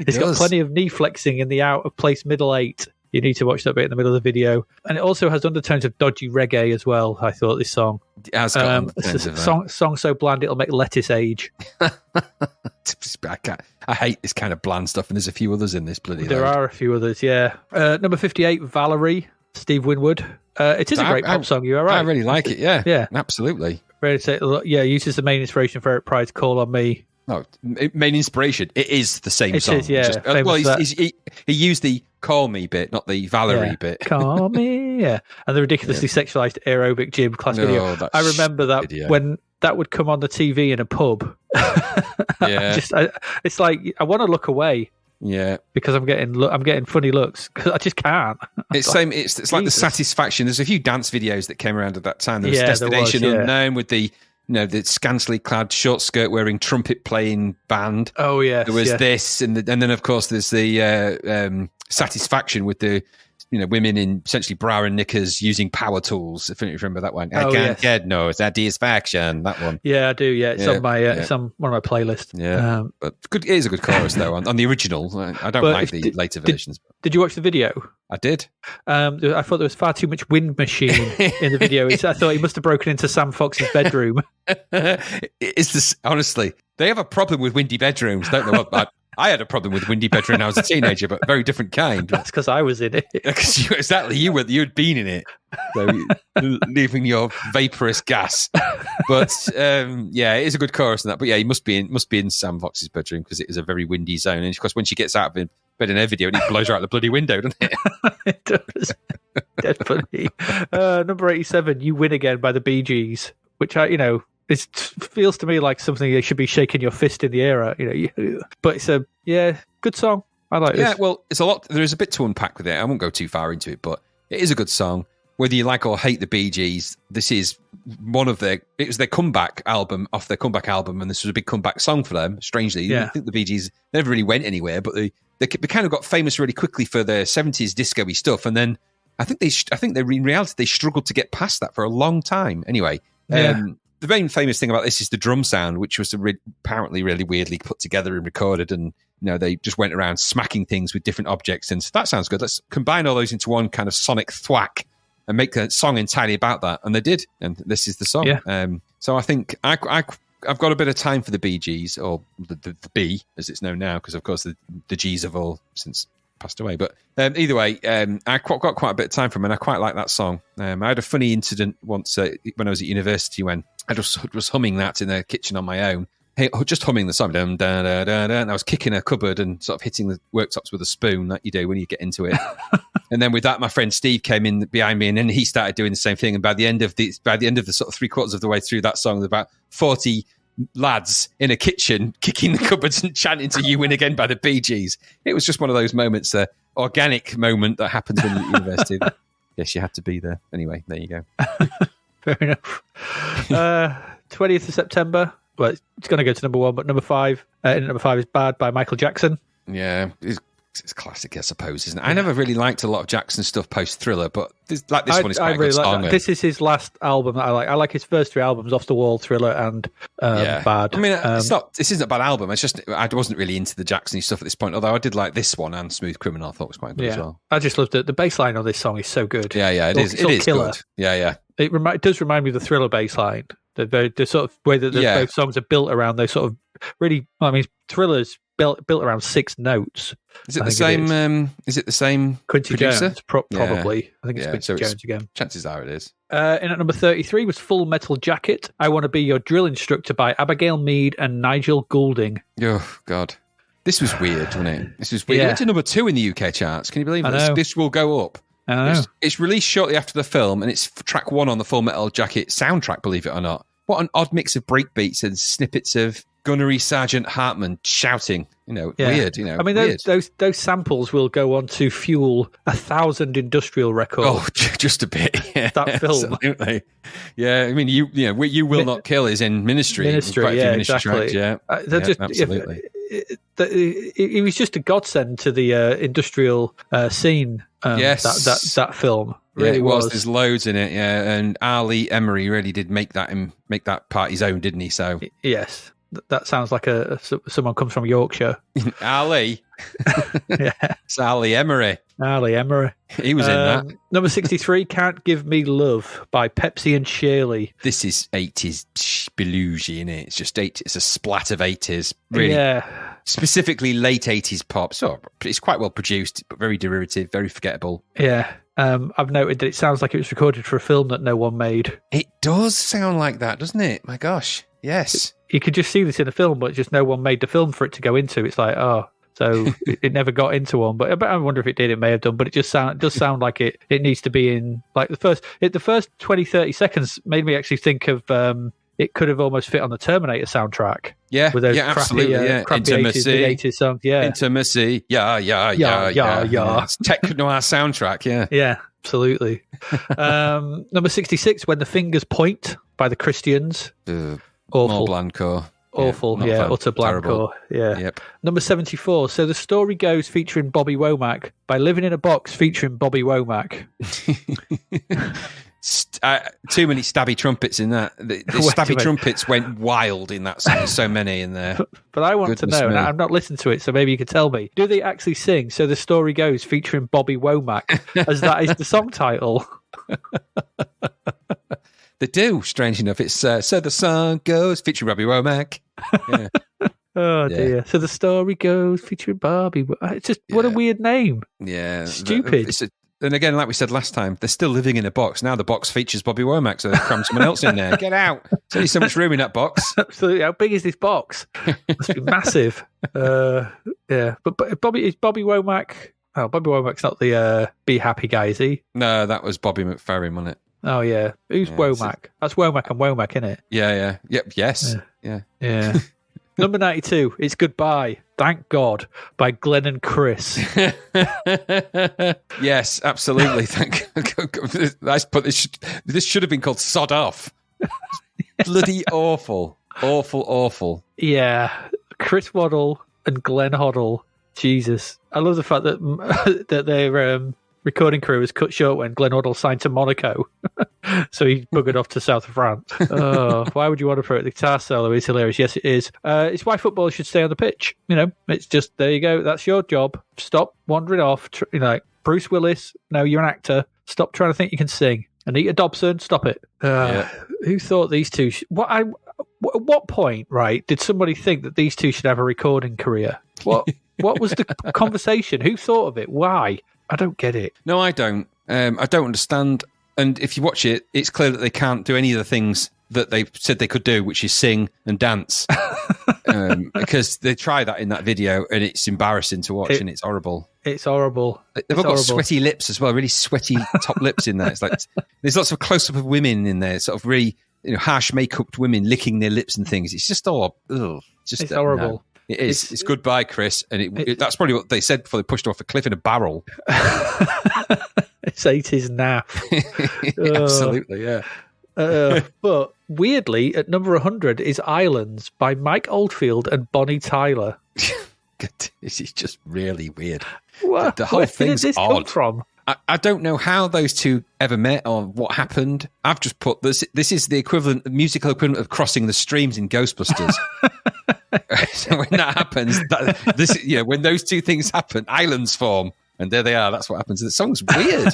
He's got plenty of knee flexing in the out of place middle 8. You need to watch that bit in the middle of the video. And it also has undertones of dodgy reggae as well, I thought, this song. It has got undertones of that. Song so bland it'll make lettuce age. I hate this kind of bland stuff, and there's a few others in this bloody There load. are a few others, yeah. Number 58, Valerie, Steve Winwood. It is a great pop song, you're right. I really like it, yeah. Yeah. Absolutely. Yeah, uses the main inspiration for Eric Pride's Call on Me. No, main inspiration. It is the same song. It is, yeah. He used the call me bit, not the Valerie bit. Call me, yeah. And the ridiculously sexualized aerobic gym class video. I remember that when that would come on the TV in a pub. Yeah. It's like I want to look away. Yeah, because I'm getting funny looks because I just can't. It's like the satisfaction. There's a few dance videos that came around at that time. There was Destination Unknown with the the scantily clad short skirt wearing trumpet playing band. Oh yeah, there was this, and then of course there's the Satisfaction with the women in essentially bra and knickers using power tools. If you remember that one, I can't get no satisfaction. That one. Yeah, I do. Yeah, it's on my it's on one of my playlists. Yeah, but good. It is a good chorus though on the original. I don't like the later versions. Did you watch the video? I did. I thought there was far too much wind machine in the video. I thought he must have broken into Sam Fox's bedroom. It's this honestly. They have a problem with windy bedrooms. Don't know what. I had a problem with windy bedroom when I was a teenager, but a very different kind. That's because I was in it. Exactly, you had been in it, so leaving your vaporous gas. But it is a good chorus and that. But yeah, he must be in Sam Fox's bedroom because it is a very windy zone. And of course, when she gets out of bed in her video, and he blows her out the bloody window, doesn't it? It does. Definitely. Number 87, "You Win Again" by the Bee Gees, which it feels to me like something you should be shaking your fist in the air at, but it's a good song. I like it. Yeah, well, it's a lot. There is a bit to unpack with it. I won't go too far into it, but it is a good song. Whether you like or hate the Bee Gees, this is it was their comeback album, off their comeback album, and this was a big comeback song for them. Strangely, I think the Bee Gees never really went anywhere, but they kind of got famous really quickly for their 70s disco-y stuff, and then I think they in reality they struggled to get past that for a long time. Anyway. The main famous thing about this is the drum sound, which was apparently really weirdly put together and recorded, and they just went around smacking things with different objects, and so that sounds good. Let's combine all those into one kind of sonic thwack and make a song entirely about that, and they did, and this is the song. Yeah. So I think I've got a bit of time for the Bee Gees, or the B as it's known now, because of course the G's have all since passed away. But either way, I got quite a bit of time for them, and I quite like that song. I had a funny incident once when I was at university when I just was humming that in the kitchen on my own. Hey, just humming the song, and I was kicking a cupboard and sort of hitting the worktops with a spoon, like you do when you get into it. And then with that, my friend Steve came in behind me, and then he started doing the same thing. And by the end of the sort of 3/4 of the way through that song, there were about 40 lads in a kitchen kicking the cupboards and chanting to "You Win Again" by the Bee Gees. It was just one of those moments, the organic moment that happens when you're at university. Yes, you had to be there. Anyway, there you go. Fair enough. 20th of September. Well, it's going to go to number 1, but number 5. Number 5 is "Bad" by Michael Jackson. Yeah, it's classic, I suppose, isn't it? I never really liked a lot of Jackson stuff post Thriller, but this one is quite a good song. This is his last album that I like. I like his first 3 albums: Off the Wall, Thriller, and Bad. I mean, this isn't a bad album. It's just I wasn't really into the Jackson stuff at this point. Although I did like this one, and Smooth Criminal, I thought was quite good as well. I just loved it. The bass line on this song is so good. Yeah, it is. It is killer. Good. Yeah. It does remind me of the Thriller bass line. The sort of way that both songs are built around those sort of really. Well, I mean, Thriller's built around 6 notes. Is it the same? Is it the same Quincy producer? Jones? Probably. Yeah. I think it's Quincy Jones again. Chances are it is. In at number 33 was "Full Metal Jacket." "I Want to Be Your Drill Instructor" by Abigail Mead and Nigel Goulding. Oh God, this was weird, wasn't it? This was weird. It went to number 2 in the UK charts. Can you believe this? This will go up. It's released shortly after the film, and it's track 1 on the Full Metal Jacket soundtrack. Believe it or not. What an odd mix of breakbeats and snippets of Gunnery Sergeant Hartman shouting. Weird. I mean, those samples will go on to fuel 1,000 industrial records. Oh, just a bit. Yeah, that film. Absolutely. Yeah, I mean, you will not kill is in Ministry. Exactly. Tracks, absolutely. It was just a godsend to the industrial scene. Yes, that film really it was. There's loads in it. Yeah, and Ali Emery really did make that part his own, didn't he? So yes. that sounds like someone comes from Yorkshire. Ali. Yeah. It's Ali Emery. Ali Emery. He was in that. Number 63, Can't Give Me Love by Pepsi and Shirley. This is 80s belushi, isn't it? It's just it's a splat of 80s. Really. Yeah. Specifically late 80s pop. So it's quite well produced, but very derivative, very forgettable. Yeah. I've noted that it sounds like it was recorded for a film that no one made. It does sound like that, doesn't it? My gosh. Yes. You could just see this in a film, but just no one made the film for it to go into. It's like, so it never got into one. But I wonder if it did. It may have done. But it does sound like it needs to be in, like, the first 20, 30 seconds made me actually think of it could have almost fit on the Terminator soundtrack. Yeah, with those absolutely. crappy Intimacy. 80s songs. Yeah. Intimacy. Yeah. It's Tech Noir soundtrack, yeah. Yeah, absolutely. Number 66, When the Fingers Point by the Christians. Awful. Blanco. Awful, yeah, utter blanco. Yeah. Yep. Number 74, So the Story Goes featuring Bobby Womack by Living in a Box featuring Bobby Womack. Too many stabby trumpets in that. The stabby trumpets went wild in that song. There's so many in there. But I want to know, and I've not listened to it, so maybe you could tell me. Do they actually sing So the Story Goes featuring Bobby Womack, as that is the song title? They do, strange enough. It's So the Song Goes featuring Bobby Womack. Yeah. Oh, dear. Yeah. So the Story Goes featuring Bobby. It's just, what a weird name. Yeah. Stupid. And again, like we said last time, they're still living in a box. Now the box features Bobby Womack, so they've crammed someone else in there. Get out. There's only so much room in that box. Absolutely. How big is this box? Must be massive. Yeah. But Bobby Womack. Oh, Bobby Womack's not the Be Happy guy, is he? No, that was Bobby McFerrin, wasn't it? Oh, yeah. Who's Womack? That's Womack and Womack, isn't it? Yeah. Yep. Yes. Yeah. Number 92, It's Goodbye, Thank God, by Glenn and Chris. Yes, absolutely. Thank God. But this should have been called Sod Off. Bloody awful. Awful. Yeah. Chris Waddle and Glenn Hoddle. Jesus. I love the fact that their recording crew was cut short when Glenn Hoddle signed to Monaco. So he buggered off to south of France. Oh, why would you want to throw it? The guitar solo is hilarious. Yes, it is. It's why football should stay on the pitch. It's just, there you go. That's your job. Stop wandering off. Like Bruce Willis, no, you're an actor. Stop trying to think you can sing. Anita Dobson, stop it. Who thought these two... At what point, right, did somebody think that these two should have a recording career? What was the conversation? Who thought of it? Why? I don't get it. No, I don't. I don't understand. And if you watch it, it's clear that they can't do any of the things that they said they could do, which is sing and dance. Because they try that in that video, and it's embarrassing to watch, and it's horrible. It's horrible. They've all got sweaty lips as well, really sweaty top lips in there. It's like there's lots of close-up of women in there, sort of really harsh make-upped women licking their lips and things. It's just all... It's horrible. No. It is. It's goodbye, Chris. And that's probably what they said before they pushed off a cliff in a barrel. It's 80s naff. Absolutely, yeah. But weirdly, at number 100 is Islands by Mike Oldfield and Bonnie Tyler. This is just really weird. What? The whole thing's Where did this odd. come from? I don't know how those two ever met or what happened. I've just put this is the musical equivalent of crossing the streams in Ghostbusters. So when that happens, when those two things happen, islands form, and there they are. That's what happens. The song's weird.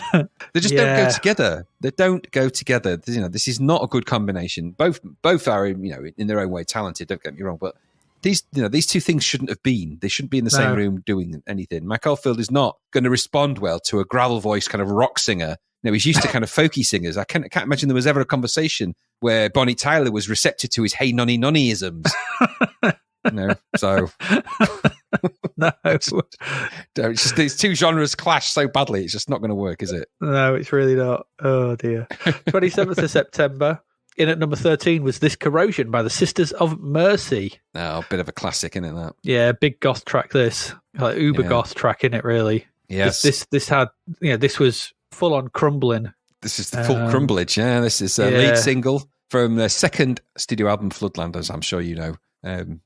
They just don't go together. They don't go together. This is not a good combination. Both are in their own way talented. Don't get me wrong, but these two things shouldn't have been. They shouldn't be in the same room doing anything. Mike Oldfield is not going to respond well to a gravel voice kind of rock singer. He's used to kind of folky singers. I can't imagine there was ever a conversation where Bonnie Tyler was receptive to his "Hey nonny nonny"isms. So no, it's just these two genres clash so badly. It's just not going to work, is it? No, it's really not. Oh dear. 27th of September. In at number 13 was This Corrosion by the Sisters of Mercy. Oh, a bit of a classic, isn't it? That. Yeah, big goth track. This like uber goth track, in it really. Yes. This had this was full on crumbling. This is the full crumblage. Yeah, this is a lead single from their second studio album, Floodland, as I'm sure you know. And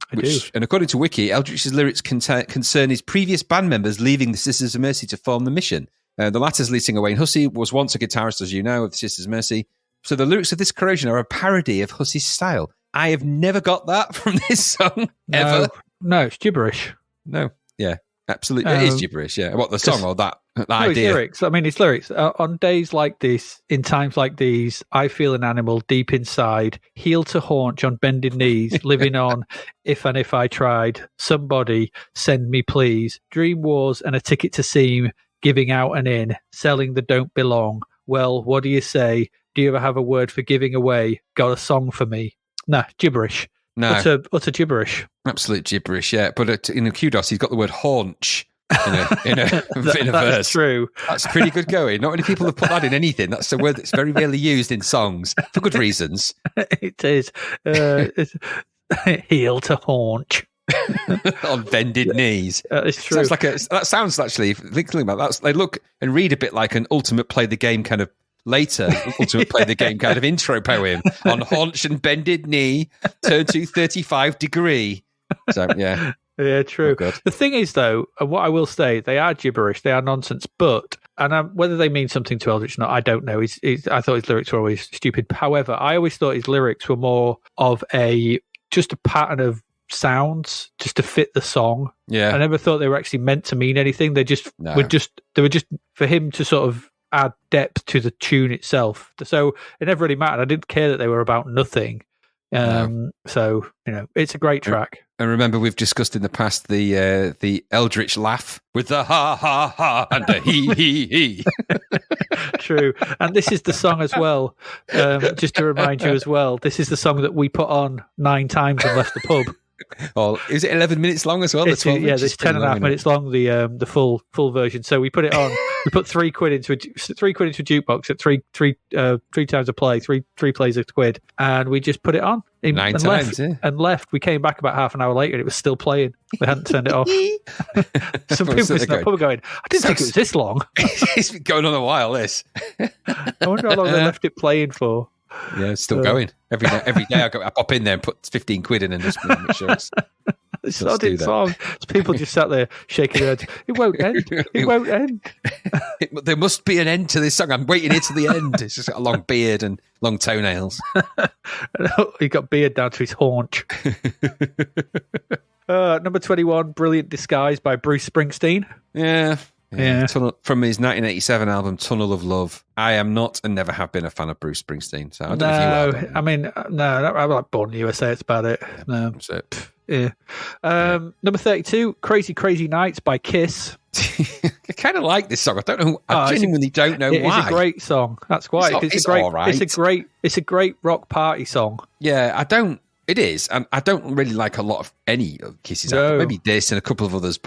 according to Wiki, Eldritch's lyrics concern his previous band members leaving the Sisters of Mercy to form the Mission. The latter's lead singer Wayne Hussey was once a guitarist, as you know, of the Sisters of Mercy. So the lyrics of This Corrosion are a parody of Hussey's style. I have never got that from this song, ever. No, it's gibberish. No, yeah, absolutely. It is gibberish, yeah. What, the song or that idea? It's lyrics. I mean, it's lyrics. On days like this, in times like these, I feel an animal deep inside, heel to haunch on bended knees, living on, if I tried. Somebody, send me please. Dream wars and a ticket to seem, giving out and in, selling the don't belong. Well, what do you say? Do you ever have a word for giving away? Got a song for me? Nah, gibberish. No. Utter gibberish. Absolute gibberish, yeah. But in the kudos, he's got the word haunch in a verse. That's true. That's pretty good going. Not many people have put that in anything. That's a word that's very rarely used in songs for good reasons. It is. It's heel to haunch. On bended knees. It's true. That sounds actually, thinking about that, they look and read a bit like an Ultimate Play the Game kind of later, Ultimate Play the Game kind of intro poem. On haunch and bended knee, turn to 35 degree. So, yeah. Yeah, true. Oh, the thing is, though, what I will say, they are gibberish, they are nonsense, but, and whether they mean something to Eldritch or not, I don't know. I thought his lyrics were always stupid. However, I always thought his lyrics were more of just a pattern of sounds just to fit the song. Yeah. I never thought they were actually meant to mean anything. They were just for him to sort of add depth to the tune itself. So it never really mattered. I didn't care that they were about nothing. So, it's a great track. And remember, we've discussed in the past the Eldritch laugh with the ha ha ha and the he he. True. And this is the song as well. Just to remind you as well, this is the song that we put on 9 times and left the pub. Oh, is it 11 minutes long as well? It's 10.5 minutes long. The full version. So we put it on. We put £3 into a jukebox at three times a play, three plays a quid, and we just put it on 9 times. And left. We came back about half an hour later, and it was still playing. We hadn't turned it off. Some people in the pub are going, "I didn't think it was this long." It's been going on a while. This. I wonder how long they left it playing for. Yeah, it's still going. Every day I pop in there and put 15 quid in and just make sure it's song. People just sat there shaking their heads. It won't end. It won't end. There must be an end to this song. I'm waiting here to the end. It's just got a long beard and long toenails. He got beard down to his haunch. Number 21, Brilliant Disguise by Bruce Springsteen. Yeah. From his 1987 album Tunnel of Love. I am not and never have been a fan of Bruce Springsteen. So I don't know if you are. I mean, I like Born in the USA. It's about it. No. That's it. Yeah. Number 32, Crazy Crazy Nights by Kiss. I kind of like this song. I don't know. I genuinely don't know why. It's a great song. That's why. It's great. All right. It's a great rock party song. Yeah, it is. And I don't really like a lot of any of Kiss's albums. Maybe this and a couple of others,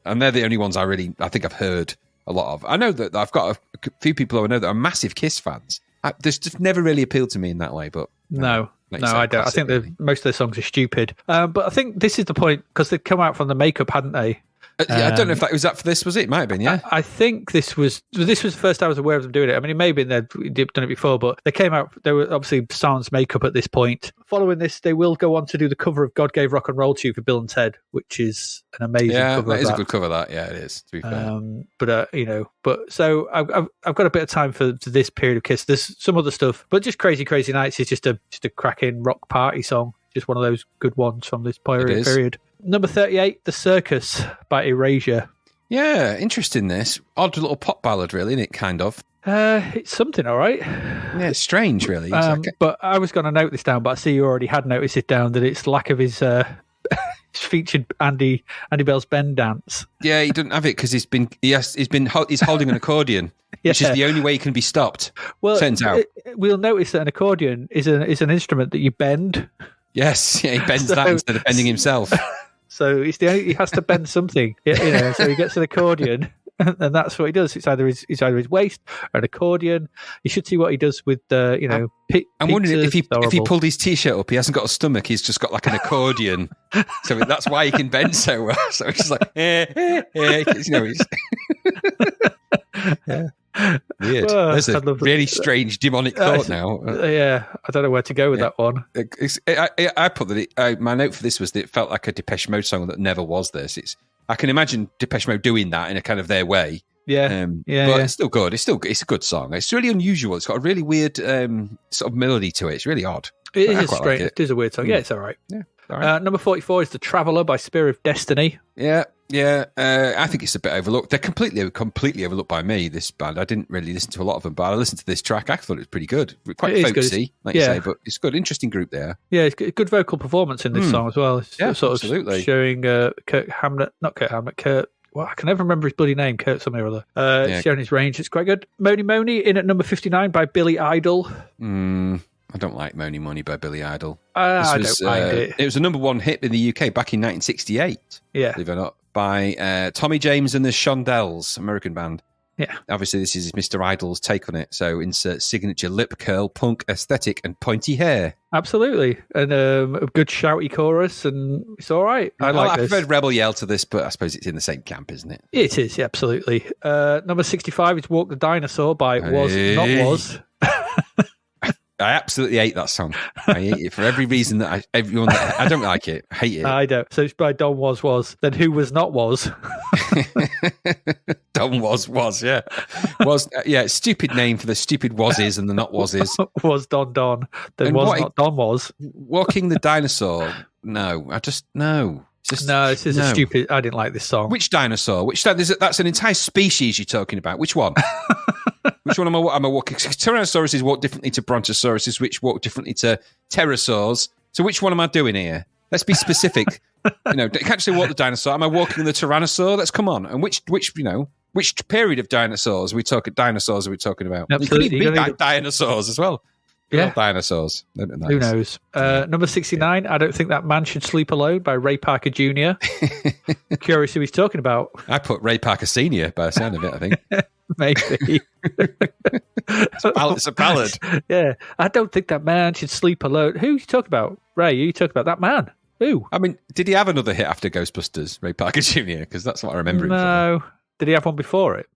and they're the only ones I think I've heard a lot of. I know that I've got a few people who I know that are massive Kiss fans. This just never really appealed to me in that way, but... No, I don't. I think most of their songs are stupid. But I think this is the point, because they'd come out from the makeup, hadn't they? I don't know if that was that for this, was it? It might have been, yeah. I think this was the first I was aware of them doing it. I mean, it may have been they'd done it before, but they came out, they were obviously sans makeup at this point. Following this, they will go on to do the cover of God Gave Rock and Roll to You for Bill and Ted, which is an amazing cover. Yeah, that is a good cover, that. Yeah, it is, to be fair. But so I've got a bit of time for this period of Kiss. There's some other stuff, but just Crazy Crazy Nights is just a cracking rock party song. Just one of those good ones from this period. Number 38, The Circus by Erasure. Yeah, interesting this. Odd little pop ballad, really, isn't it, kind of? It's something, all right. Yeah, it's strange, really. But I was going to note this down, but I see you already had noticed it down, that it's lack of his featured Andy Bell's bend dance. Yeah, he doesn't have it because he's holding an accordion, which is the only way he can be stopped. Well, turns out we'll notice that an accordion is an instrument that you bend. Yes, yeah, he bends that instead of bending himself. So he has to bend something, so he gets an accordion, and that's what he does. It's either his waist or an accordion. You should see what he does with I'm wondering if he pulled his t-shirt up, he hasn't got a stomach, he's just got like an accordion. So that's why he can bend so well. So he's just like, Weird. There's a really strange demonic thought now. Yeah, I don't know where to go with that one. I put that my note for this was that it felt like a Depeche Mode song that never was this. I can imagine Depeche Mode doing that in a kind of their way. Yeah, but it's still good. It's a good song. It's really unusual. It's got a really weird sort of melody to it. It's really odd. It is strange. It is a weird song. Yeah, it's all right. Yeah, all right. Number 44 is The Traveller by Spear of Destiny. Yeah. I think it's a bit overlooked. They're completely overlooked by me, this band. I didn't really listen to a lot of them, but I listened to this track. I thought it was pretty good. Quite folksy, like you say, but it's good. Interesting group there. Yeah, it's good vocal performance in this song as well. It's absolutely. Showing Kurt Hamlet, not Kurt Hamlet, Kurt... Well, I can never remember his bloody name, Kurt something or other. Showing his range. It's quite good. Mony Mony in at number 59 by Billy Idol. I don't like Mony Mony by Billy Idol. I don't mind it. It was a number one hit in the UK back in 1968. Yeah. Believe it or not. By Tommy James and the Shondells, American band. Yeah. Obviously, this is Mr. Idol's take on it. So insert signature lip curl, punk aesthetic, and pointy hair. Absolutely. And a good shouty chorus, and it's all right. I like this. I've heard Rebel Yell to this, but I suppose it's in the same camp, isn't it? It is, yeah, absolutely. Number 65 is Walk the Dinosaur by Was Not Was. I absolutely hate that song. I hate it for every reason I don't like it. I hate it. I don't. So it's by Don Was. Then who was not was? Don Was, yeah. Stupid name for the stupid wases and the not wases. Was Don. Then and was not Don was. Walking the Dinosaur. No, no. This is a stupid... I didn't like this song. Which dinosaur? That's an entire species you're talking about. Which one? Which one am I walking? Tyrannosauruses walk differently to brontosauruses, which walk differently to pterosaurs. So which one am I doing here? Let's be specific. Can't say walk the dinosaur. Am I walking the tyrannosaur? Let's come on. And which period of dinosaurs are we talking about? Absolutely. You could be dinosaurs as well. Yeah. Dinosaurs. Who knows? Number 69, I Don't Think That Man Should Sleep Alone by Ray Parker Jr. Curious who he's talking about. I put Ray Parker Sr. by the sound of it, I think. Maybe. It's a ballad. Yeah. I don't think that man should sleep alone. Who are you talking about? Ray, you talking about that man? Who? I mean, did he have another hit after Ghostbusters, Ray Parker Jr.? Because that's what I remember him from. No. Did he have one before it?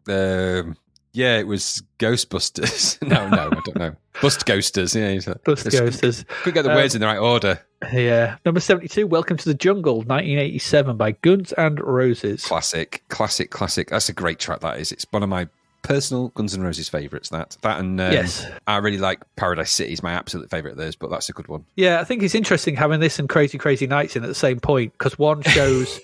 Yeah, it was Ghostbusters. No, I don't know. Bust Ghosters. Yeah, Bust Ghosters. Could get the words in the right order. Yeah. Number 72, Welcome to the Jungle, 1987 by Guns N' Roses. Classic. That's a great track, that is. It's one of my personal Guns N' Roses favourites, that and yes. I really like Paradise City, is my absolute favourite of theirs, but that's a good one. Yeah, I think it's interesting having this and Crazy Crazy Nights in at the same point, because one shows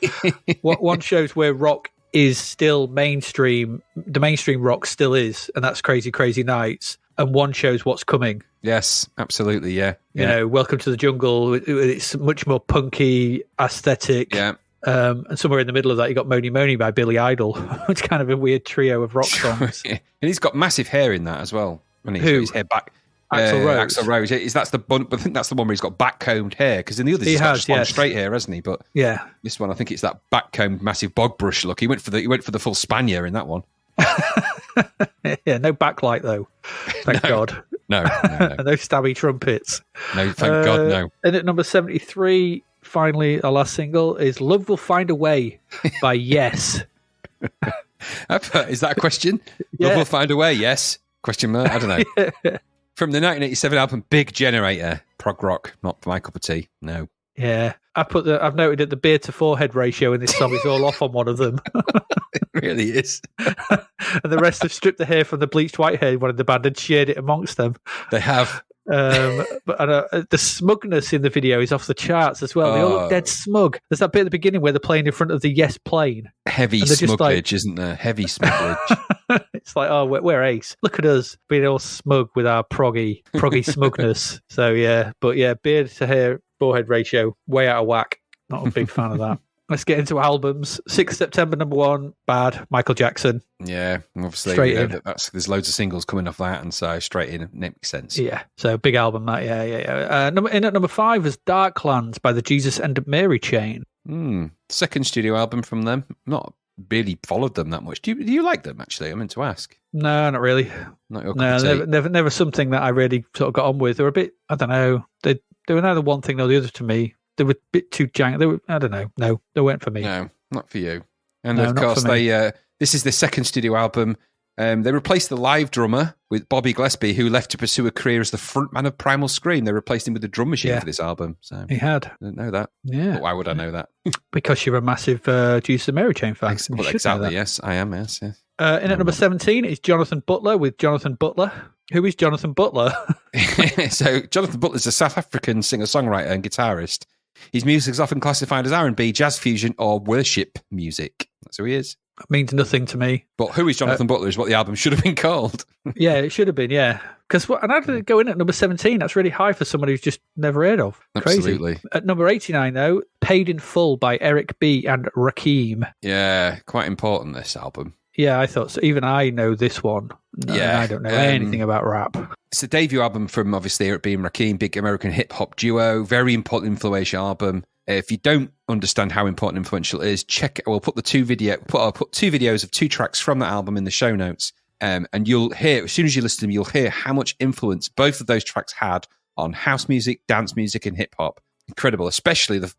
one shows where rock is still mainstream, the mainstream rock still is, and that's Crazy Crazy Nights, and one shows what's coming. Yes, absolutely, yeah. Welcome to the Jungle, it's much more punky aesthetic. Yeah. And somewhere in the middle of that, you got Mony Mony by Billy Idol. It's kind of a weird trio of rock songs. And he's got massive hair in that as well. When he's got his hair back. Axl Rose. I think that's the one where he's got back-combed hair, because in the others he's got straight hair, hasn't he? But yeah, this one I think it's that back-combed massive bog brush look. He went for the full Spanier in that one. Yeah, no backlight though. Thank God. No. No stabby trumpets. No, thank God, no. And at number 73, finally, our last single is "Love Will Find a Way" by Yes. Is that a question? Yeah. Love will find a way. Yes? Question mark. I don't know. Yeah. From the 1987 album Big Generator, prog rock, not my cup of tea. No. Yeah, I've noted that the beard to forehead ratio in this song is all off on one of them. It really is. And the rest have stripped the hair from the bleached white hair one of the band and shared it amongst them. They have. But the smugness in the video is off the charts as well. They all look dead smug. There's that bit at the beginning where they're playing in front of the Yes plane. Heavy smugglage, isn't there? Heavy smugglage. It's like, oh, we're ace. Look at us being all smug with our proggy smugness. So yeah, but yeah, beard to hair forehead ratio way out of whack. Not a big fan of that. Let's get into albums. 6th September, number 1, Bad, Michael Jackson. Yeah, obviously. Straight in. There's loads of singles coming off that, and so straight in, it makes sense. Yeah, so big album, that. Yeah. In at number 5 is Darklands by the Jesus and Mary Chain. Second studio album from them. Not really followed them that much. Do you like them, actually? I meant to ask. No, not really. Not your cup of tea? Never something that I really sort of got on with. They were a bit, I don't know, they were neither one thing nor the other to me. They were a bit too jank. I don't know. No, they weren't for me. No, not for you. And of course, this is the second studio album. They replaced the live drummer with Bobby Gillespie, who left to pursue a career as the frontman of Primal Scream. They replaced him with the drum machine for this album. So he had. I didn't know that. Yeah. But why would I know that? Because you're a massive Jesus and Mary Chain fan. Well, exactly. Yes, I am. Yes. In at number 17 is Jonathan Butler with Jonathan Butler. Who is Jonathan Butler? So Jonathan Butler is a South African singer-songwriter and guitarist. His music is often classified as R&B, jazz fusion, or worship music. That's who he is. That means nothing to me. But Who is Jonathan Butler is what the album should have been called. Yeah, it should have been, yeah. And how did it go in at number 17? That's really high for somebody who's just never heard of. Crazy. Absolutely. At number 89, though, Paid in Full by Eric B. and Rakim. Yeah, quite important, this album. Yeah, I thought so. Even I know this one. Yeah. I don't know anything about rap. It's a debut album from, obviously, Eric B. and Rakim, big American hip-hop duo. Very important, influential album. If you don't understand how important and influential it is, check it. I'll put two videos of 2 tracks from that album in the show notes. And you'll hear, as soon as you listen to them, you'll hear how much influence both of those tracks had on house music, dance music, and hip-hop. Incredible, especially the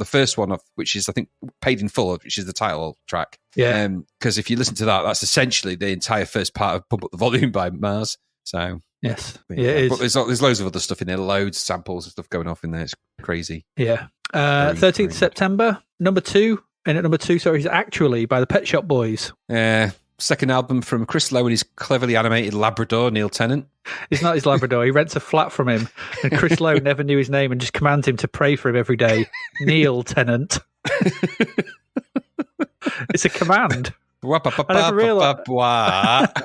first one, which is, I think, Paid in Full, which is the title track. Yeah. Because if you listen to that, that's essentially the entire first part of Pump Up the Volume by Mars. So yes, yeah, it is. But there's loads of other stuff in there, loads of samples and stuff going off in there. It's crazy. Yeah. 13th September, number 2. And at number 2, is actually by the Pet Shop Boys. Yeah. Second album from Chris Lowe and his cleverly animated Labrador, Neil Tennant. It's not his Labrador. He rents a flat from him. And Chris Lowe never knew his name and just commands him to pray for him every day. Neil Tennant. It's a command. I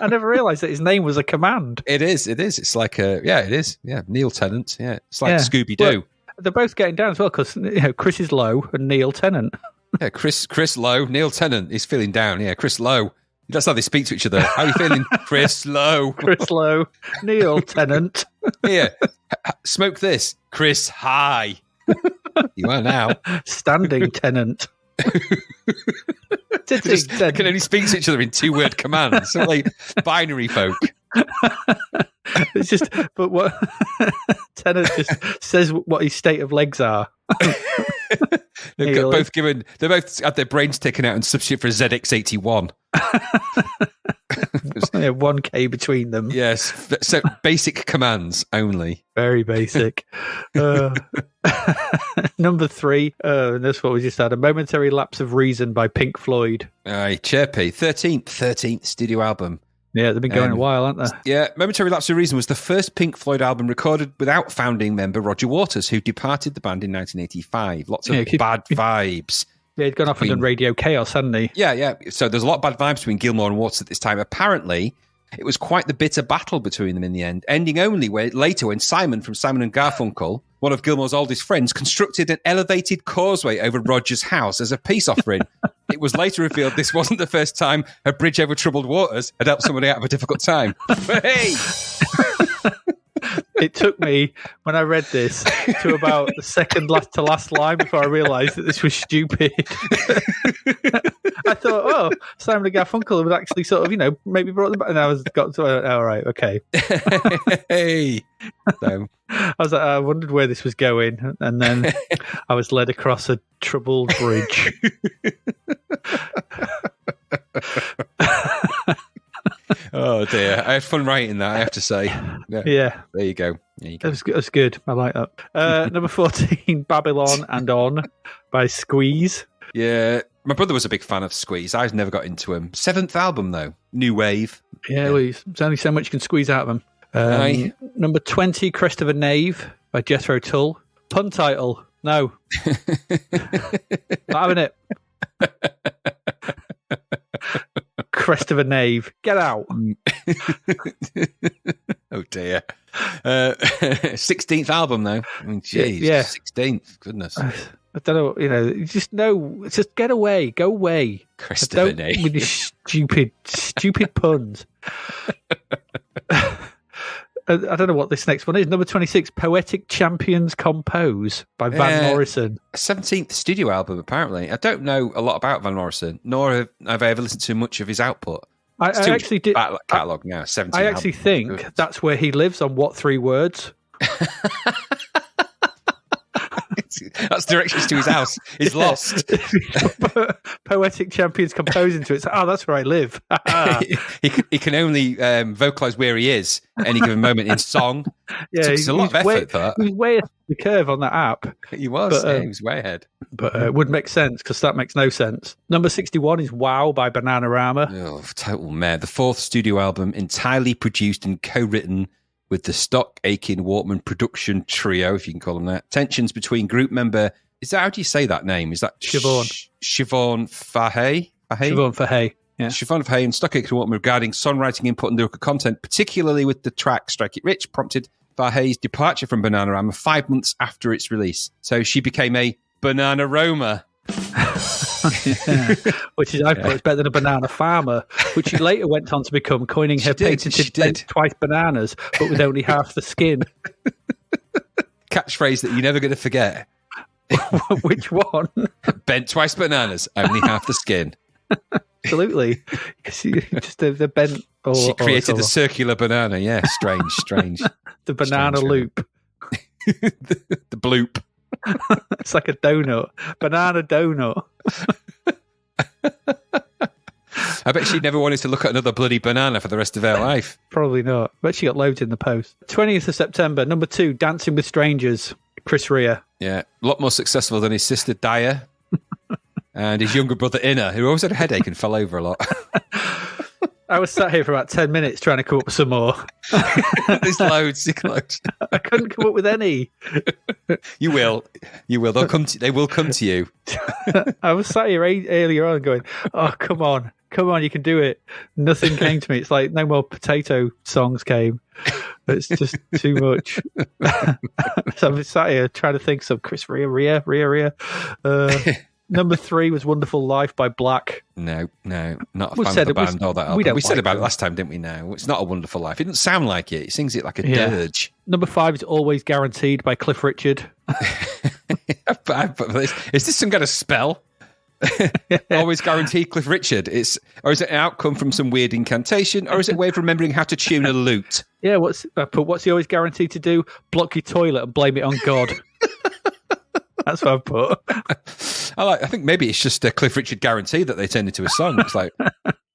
never realised that his name was a command. It is. It's like it is. Yeah, Neil Tennant. Yeah, it's like Scooby-Doo. Well, they're both getting down as well because Chris is Lowe and Neil Tennant. Yeah, Chris Lowe, Neil Tennant. He's feeling down. Yeah, Chris Lowe. That's how they speak to each other. How are you feeling, Chris Lowe? Chris Lowe, Neil Tennant. Here, smoke this, Chris High. You are now standing Tennant. They can only speak to each other in 2-word commands. So like binary folk. It's just, but what Tennant just says what his state of legs are. They're both had their brains taken out and substitute for a ZX81. Yeah, 1K between them. Yes, so basic commands only. Very basic. Number 3, and that's what we just had, A Momentary Lapse of Reason by Pink Floyd. Aye, chirpy. 13th studio album. Yeah, they've been going a while, aren't they? Yeah, Momentary Lapse of Reason was the first Pink Floyd album recorded without founding member Roger Waters, who departed the band in 1985. Lots of bad vibes. Yeah, he'd gone off and done Radio Chaos, hadn't he? Yeah. So there's a lot of bad vibes between Gilmour and Waters at this time. Apparently, it was quite the bitter battle between them in the end, ending only later when Simon from Simon and Garfunkel, one of Gilmour's oldest friends, constructed an elevated causeway over Roger's house as a peace offering. It was later revealed this wasn't the first time a bridge over troubled waters had helped somebody out of a difficult time. But hey! It took me, when I read this, to about the second to last line before I realised that this was stupid. I thought, Simon and Garfunkel would actually sort of, maybe brought them back. And I got to, all right, okay. Hey! So. I was like, I wondered where this was going. And then I was led across a troubled bridge. Oh dear, I had fun writing that, I have to say. Yeah. There you go. That's good. I like that. Number 14, Babylon and On by Squeeze. Yeah, my brother was a big fan of Squeeze. I never got into him. 7th album, though. New Wave. Yeah, well, there's only so much you can squeeze out of them. Number 20, Crest of a Knave by Jethro Tull. Pun title. No. Not having it. Crest of a Knave. Get out. Oh dear. 16th album though. I mean, geez, yeah. 16th. Goodness. I don't know. Just get away. Go away. Crest of a Knave. With your stupid puns. I don't know what this next one is. Number 26, Poetic Champions Compose by Van Morrison. 17th studio album, apparently. I don't know a lot about Van Morrison, nor have I ever listened to much of his output. I actually did. Catalogue now, 17. I actually think that's where he lives, on what 3 words? That's directions to his house. He's lost. Poetic champions composing to it. So, that's where I live. he can only vocalise where he is at any given moment in song. Yeah, it's a lot of effort for that. He was way ahead of the curve on that app. He was. He was way ahead. But it would make sense because that makes no sense. Number 61 is Wow by Bananarama. Oh, total meh. The fourth studio album, entirely produced and co-written with the Stock Aitken Walkman production trio, if you can call them that. Tensions between group member, how do you say that name? Is that Siobhan Fahey? Siobhan Fahey, yeah. Siobhan Fahey and Stock Aitken Walkman regarding songwriting input and lyrical content, particularly with the track Strike It Rich, prompted Fahey's departure from Bananarama 5 months after its release. So she became a Bananaroma. Yeah. Which is, I thought, it's better than a banana farmer, which she later went on to become, coining her patented twice bananas, but with only half the skin. Catchphrase that you're never going to forget. Which one? Bent twice bananas, only half the skin. Absolutely. Just the bent. She created the circular banana. Yeah, strange. The banana loop. the bloop. It's like a donut. Banana donut. I bet she never wanted to look at another bloody banana for the rest of her life. Probably not. But she got loads in the post. 20th of September, number 2, Dancing with Strangers, Chris Rea. Yeah, a lot more successful than his sister Daya and his younger brother Inna, who always had a headache and fell over a lot. I was sat here for about 10 minutes trying to come up with some more. There's loads. I couldn't come up with any. You will. They will come to you. I was sat here earlier on going, oh, come on, you can do it. Nothing came to me. It's like no more potato songs came. It's just too much. So I'm sat here trying to think of Chris Rea. Number 3 was Wonderful Life by Black. No, not a fan of the band or that album. We said about it last time, didn't we? No, it's not A Wonderful Life. It doesn't sound like it. He sings it like a dirge. Number 5 is Always Guaranteed by Cliff Richard. Is this some kind of spell? Always Guaranteed Cliff Richard. Or is it an outcome from some weird incantation? Or is it a way of remembering how to tune a lute? Yeah, what's he always guaranteed to do? Block your toilet and blame it on God. That's what I put. I think maybe it's just a Cliff Richard guarantee that they turned into a song. It's like,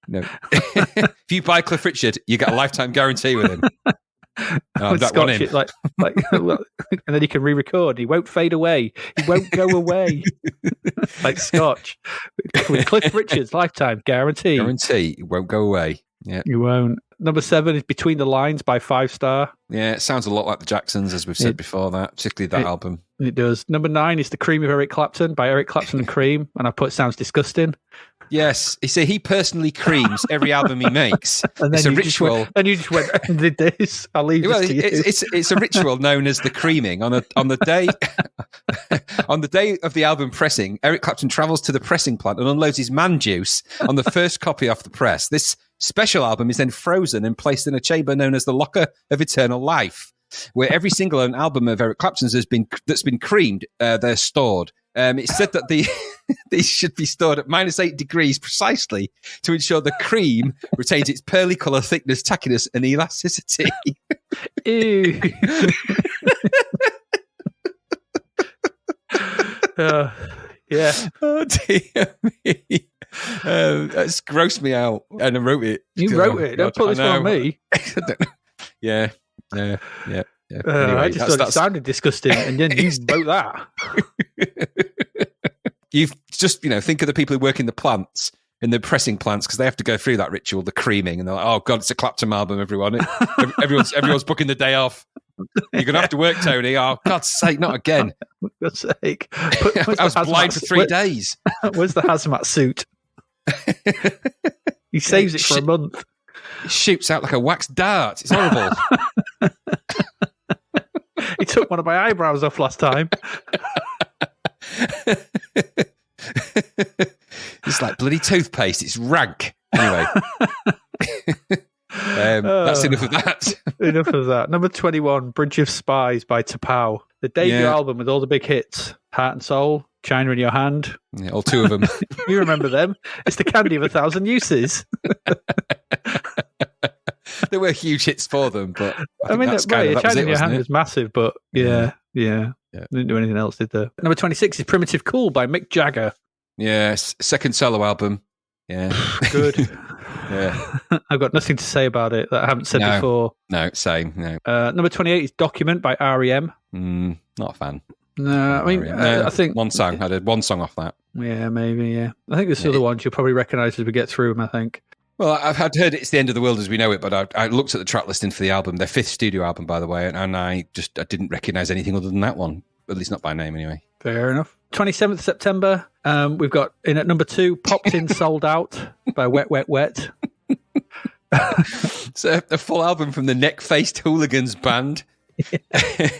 no. If you buy Cliff Richard, you get a lifetime guarantee with him. That one in. And then he can re-record. He won't fade away. He won't go away. Like Scotch. With Cliff Richard's lifetime guarantee. Guarantee. It won't go away. Yeah. You won't. Number 7 is Between the Lines by 5 Star. Yeah, it sounds a lot like the Jacksons, as we've said before that, particularly that album. It does. Number 9 is The Cream of Eric Clapton by Eric Clapton and Cream, and I put sounds disgusting. Yes, you see, he personally creams every album he makes. And then it's a ritual. And you just went and did this. I'll leave this to you. It's a ritual known as the creaming. On the day of the album pressing, Eric Clapton travels to the pressing plant and unloads his man juice on the first copy off the press. This special album is then frozen and placed in a chamber known as the Locker of Eternal Life, where every single album of Eric Clapton's that's been creamed, they're stored. It's said that these should be stored at -8 degrees precisely to ensure the cream retains its pearly colour, thickness, tackiness, and elasticity. Ew. Yeah. Oh dear me. That's grossed me out, and I wrote it. You wrote it. Don't put this on me. Yeah. Anyway, I just thought it sounded disgusting, and then you wrote that. You've just, think of the people who work in the plants, in the pressing plants, because they have to go through that ritual, the creaming, and they're like, oh God, it's a Clapton album, everyone. Everyone's booking the day off. You're going to have to work, Tony. Oh, God's sake, not again. For God's sake. I was blind for 3 days. Where's the hazmat suit? He saves it for a month. It shoots out like a wax dart. It's horrible. He took one of my eyebrows off last time. It's like bloody toothpaste. It's rank. Anyway. That's enough of that. Enough of that. Number 21, Bridge of Spies by Tapao. The debut album with all the big hits. Heart and Soul, China in Your Hand. Yeah, all 2 of them. You remember them. It's the candy of 1,000 uses. There were huge hits for them, but I mean, China in Your Hand was massive, but yeah. Didn't do anything else, did they? Number 26 is Primitive Cool by Mick Jagger. Yes, second solo album. Yeah. Good. Yeah. I've got nothing to say about it that I haven't said before. No, same. No. Number 28 is Document by R.E.M. Not a fan. No, I mean, I think... One song. I did one song off that. Yeah, maybe, yeah. I think there's other ones you'll probably recognise as we get through them, I think. Well, I've heard It's the End of the World as We Know It, but I looked at the track listing for the album, their 5th studio album, by the way, and I didn't recognise anything other than that one, at least not by name anyway. Fair enough. 27th September, we've got in at number 2, Popped In Sold Out by Wet Wet Wet. It's a full album from the Neck-Faced Hooligans band. Yeah.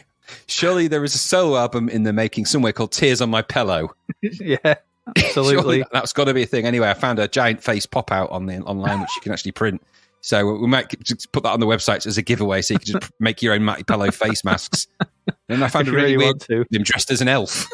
Surely there is a solo album in the making somewhere called Tears on My Pillow. Yeah. Absolutely. That's got to be a thing. Anyway, I found a giant face pop out online, which you can actually print. So we might just put that on the website as a giveaway, so you can just make your own Matty Pello face masks. And I found it really weird. Him dressed as an elf.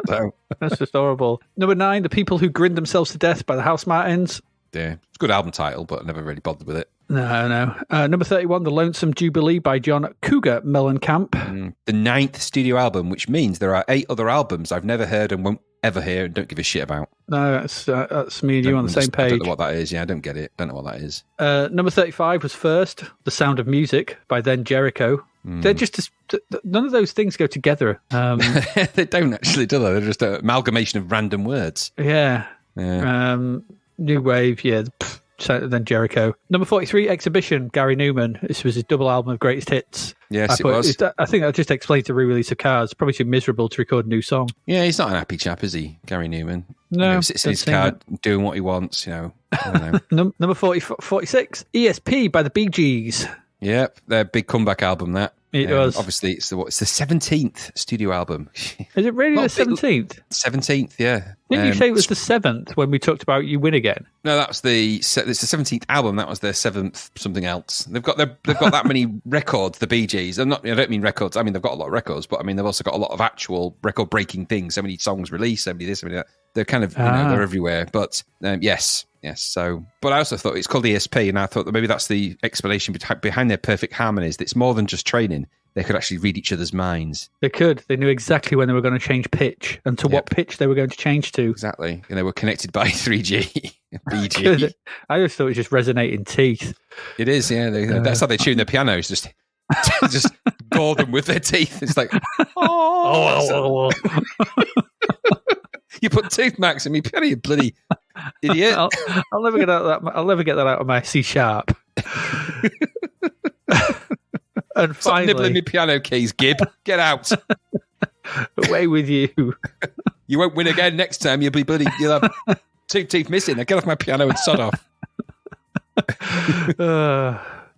so. That's just horrible. Number 9, The People Who Grinned Themselves to Death by the House Martins. Yeah, it's a good album title, but I never really bothered with it. No. Number 31, The Lonesome Jubilee by John Cougar Mellencamp. The 9th studio album, which means there are 8 other albums I've never heard and won't ever hear and don't give a shit about. No, that's me and you on the same page. I don't know what that is. Yeah, I don't get it. Don't know what that is. Number 35 was First, The Sound of Music by Then Jericho. They're just none of those things go together. They don't actually, do they? They're just an amalgamation of random words. Yeah. New Wave, yeah. Then Jericho. Number 43, Exhibition, Gary Newman. This was his double album of greatest hits. Yes, it was. I think that just explains the re-release of Cars. Probably too miserable to record a new song. Yeah, he's not an happy chap, is he, Gary Newman? No. He sits in his car doing what he wants, I don't know. Number 46, ESP by the Bee Gees. Yep, their big comeback album, that. It was. Obviously, it's the 17th studio album. Is it really the 17th? 17th, yeah. Didn't you say it was the 7th when we talked about You Win Again? No, it's the 17th album. That was their 7th something else. They've got that many records, the Bee Gees. I don't mean records. I mean, they've got a lot of records, but I mean, they've also got a lot of actual record-breaking things. So many songs released, so many this, so many that. They're kind of, they're everywhere. But yes. So, but I also thought it's called ESP, and I thought that maybe that's the explanation behind their perfect harmonies. That it's more than just training. They could actually read each other's minds. They could. They knew exactly when they were going to change pitch and to what pitch they were going to change to. Exactly. And they were connected by 3G, BG. I just thought it was just resonating teeth. It is, yeah. That's how they tune their pianos. Just gore them with their teeth. It's like, oh. You put tooth marks in me piano, you bloody idiot. I'll never get that. I'll never get that out of my C sharp. And stop finally, nibbling me piano keys, Gib. Get out. Away with you. You won't win again next time. You'll have 2 teeth missing. Now get off my piano and sod off.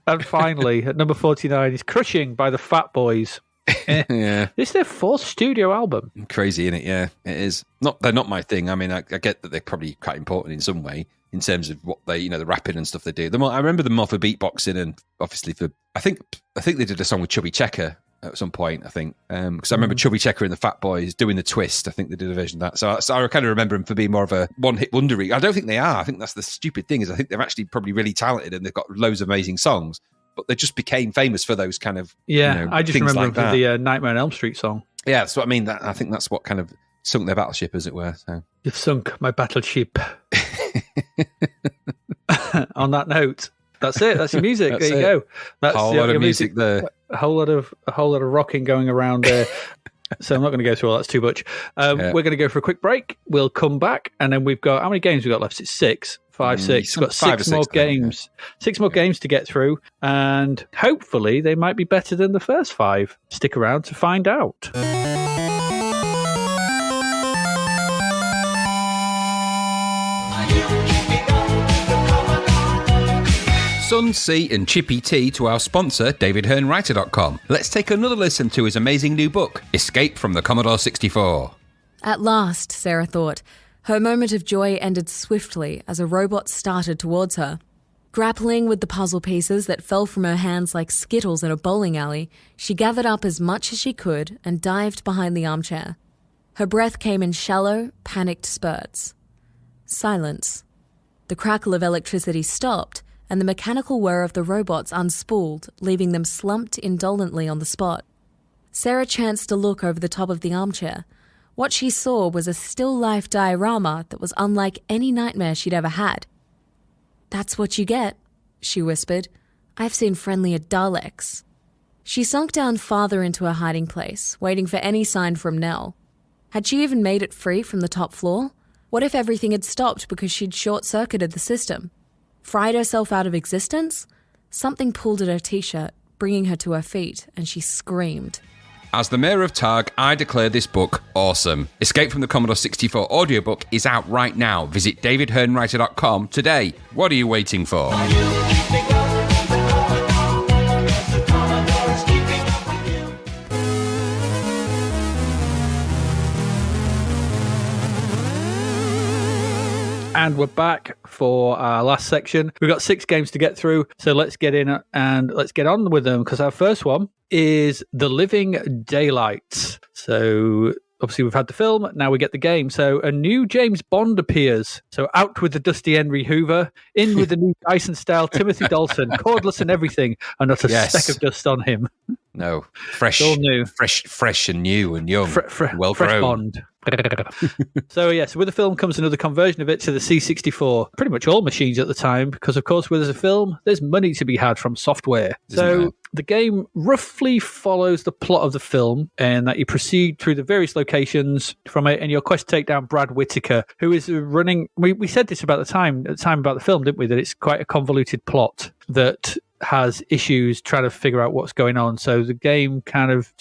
And finally, at number 49 is Crushing by the Fat Boys. Yeah, it's their 4th studio album. Crazy, isn't it? Yeah, it is. They're not my thing. I mean, I get that they're probably quite important in some way in terms of what they, the rapping and stuff they do. I remember them more for beatboxing and obviously for. I think they did a song with Chubby Checker at some point. I think because I remember Chubby Checker and the Fat Boys doing the twist. I think they did a version of that. So I kind of remember them for being more of a one-hit wondery. I don't think they are. I think that's the stupid thing is I think they're actually probably really talented and they've got loads of amazing songs. But they just became famous for those kind of I just remember like them for the Nightmare on Elm Street song. Yeah, that's what I mean. I think that's what kind of sunk their battleship, as it were. So. You've sunk my battleship. On that note, that's it. That's your music. There you go. That's a whole lot of music there. A whole lot of rocking going around there. So I'm not going to go through all that too much. We're going to go for a quick break. We'll come back, and then we've got how many games we've got left? It's 6. 5, 6. We've got 6 more games. 6 more games to get through, and hopefully they might be better than the first 5. Stick around to find out. Sun, Sea and Chippy Tea to our sponsor, DavidHearnWriter.com. Let's take another listen to his amazing new book, Escape from the Commodore 64. At last, Sarah thought. Her moment of joy ended swiftly as a robot started towards her. Grappling with the puzzle pieces that fell from her hands like skittles in a bowling alley, she gathered up as much as she could and dived behind the armchair. Her breath came in shallow, panicked spurts. Silence. The crackle of electricity stopped, and the mechanical whir of the robots unspooled, leaving them slumped indolently on the spot. Sarah chanced to look over the top of the armchair. What she saw was a still-life diorama that was unlike any nightmare she'd ever had. "That's what you get," she whispered. "I've seen friendlier Daleks." She sunk down farther into her hiding place, waiting for any sign from Nell. Had she even made it free from the top floor? What if everything had stopped because she'd short-circuited the system? Fried herself out of existence? Something pulled at her t-shirt, bringing her to her feet, and she screamed. As the Mayor of Targ, I declare this book awesome. Escape from the Commodore 64 audiobook is out right now. Visit davidhearnwriter.com today. What are you waiting for? Are you keeping up with the Commodore? Yes, the Commodore is keeping up with you. And we're back for our last section. We've got 6 games to get through, so let's get in and let's get on with them, because our first one is The Living Daylights. So obviously we've had the film, now we get the game. So a new James Bond appears. So out with the dusty Henry Hoover, in with the new Dyson-style Timothy Dalton, cordless and everything, and not a speck of dust on him. No, fresh, all new, fresh and new and young, well fresh grown. Bond. So with the film comes another conversion of it to the C64. Pretty much all machines at the time, because of course, where there's a film, there's money to be had from software. So the game roughly follows the plot of the film, and that you proceed through the various locations from it, and your quest to take down Brad Whitaker, who is running. We said this about the time about the film, didn't we? That it's quite a convoluted plot that has issues trying to figure out what's going on. So the game kind of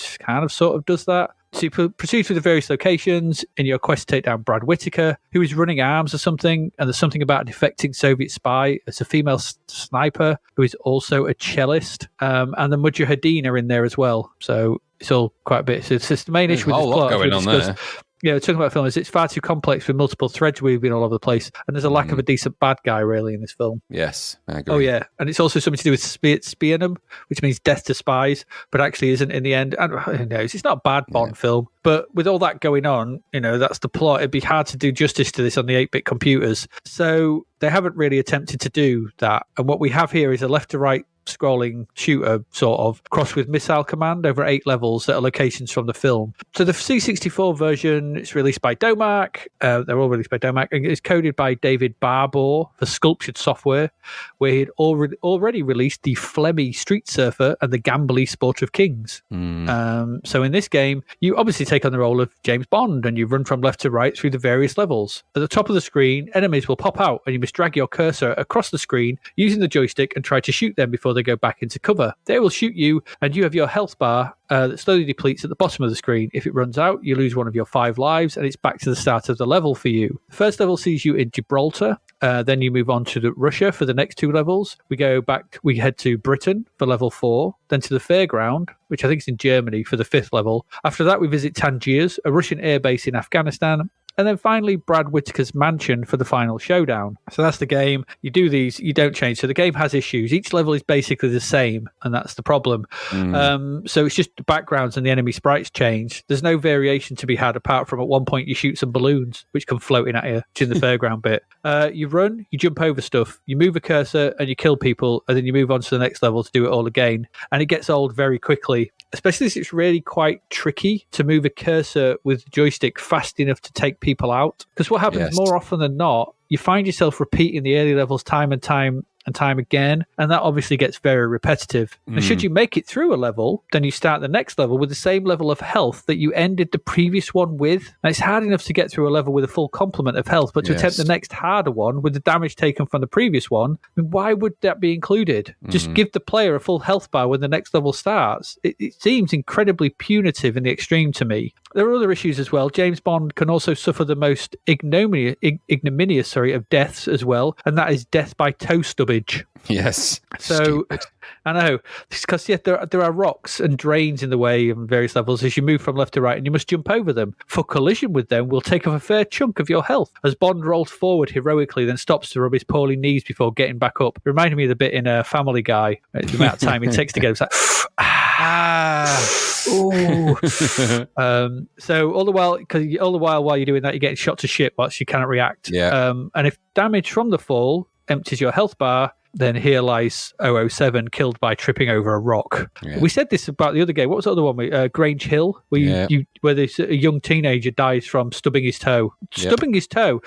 sort of does that. So you proceed through the various locations in your quest to take down Brad Whitaker, who is running arms or something, and there's something about a defecting Soviet spy. It's a female sniper who is also a cellist, and the Mujahideen are in there as well. So it's all quite a bit. So it's just the main issue with this plot. Going on there. Yeah, talking about film is it's far too complex with multiple threads weaving all over the place, and there's a lack of a decent bad guy really in this film. Yes, I agree. Oh yeah, and it's also something to do with Spearnum, which means death to spies, but actually isn't in the end. And who knows? It's not a bad Bond film, but with all that going on, that's the plot. It'd be hard to do justice to this on the 8-bit computers, so they haven't really attempted to do that. And what we have here is a left to right scrolling shooter sort of crossed with Missile Command over 8 levels that are locations from the film. So the C64 version is released by Domac. They're all released by Domac, and it's coded by David Barbour for Sculptured Software, where he'd already released the Flemmy Street Surfer and the Gambly Sport of Kings. So in this game, you obviously take on the role of James Bond, and you run from left to right through the various levels. At the top of the screen, enemies will pop out, and you must drag your cursor across the screen using the joystick and try to shoot them before they go back into cover. They will shoot you, and you have your health bar that slowly depletes at the bottom of the screen. If it runs out, you lose one of your 5 lives, and it's back to the start of the level for you. The first level sees you in Gibraltar. Then you move on to Russia for the next 2 levels. We head to Britain for level 4, then to the Fairground, which I think is in Germany, for the 5th level. After that, we visit Tangiers, a Russian airbase in Afghanistan. And then finally, Brad Whitaker's mansion for the final showdown. So that's the game. You do these, you don't change. So the game has issues. Each level is basically the same, and that's the problem. So it's just the backgrounds and the enemy sprites change. There's no variation to be had, apart from at one point you shoot some balloons, which come floating at you, which is in the fairground bit. You run, you jump over stuff, you move a cursor, and you kill people, and then you move on to the next level to do it all again. And it gets old very quickly, especially as it's really quite tricky to move a cursor with the joystick fast enough to take people out. Because what happens more often than not, you find yourself repeating the early levels time and time again, and that obviously gets very repetitive. And should you make it through a level, then you start the next level with the same level of health that you ended the previous one with. And it's hard enough to get through a level with a full complement of health, but to attempt the next harder one with the damage taken from the previous one, I mean, why would that be included? Just give the player a full health bar when the next level starts. It seems incredibly punitive in the extreme to me. There are other issues as well. James Bond can also suffer the most ignominious of deaths as well, and that is death by toe stubbage. Yes. So stupid. I know, because there are rocks and drains in the way in various levels as you move from left to right, and you must jump over them. For collision with them will take off a fair chunk of your health. As Bond rolls forward heroically, then stops to rub his poorly knees before getting back up. It reminded me of the bit in Family Guy. The amount of time it takes to get him. It's like, ooh. So all the while while you're doing that, you're getting shot to shit whilst you cannot react. Yeah. And if damage from the fall empties your health bar, then here lies 007 killed by tripping over a rock. Yeah. We said this about the other game. What was the other one? Grange Hill, where where this a young teenager dies from stubbing his toe. Stubbing his toe.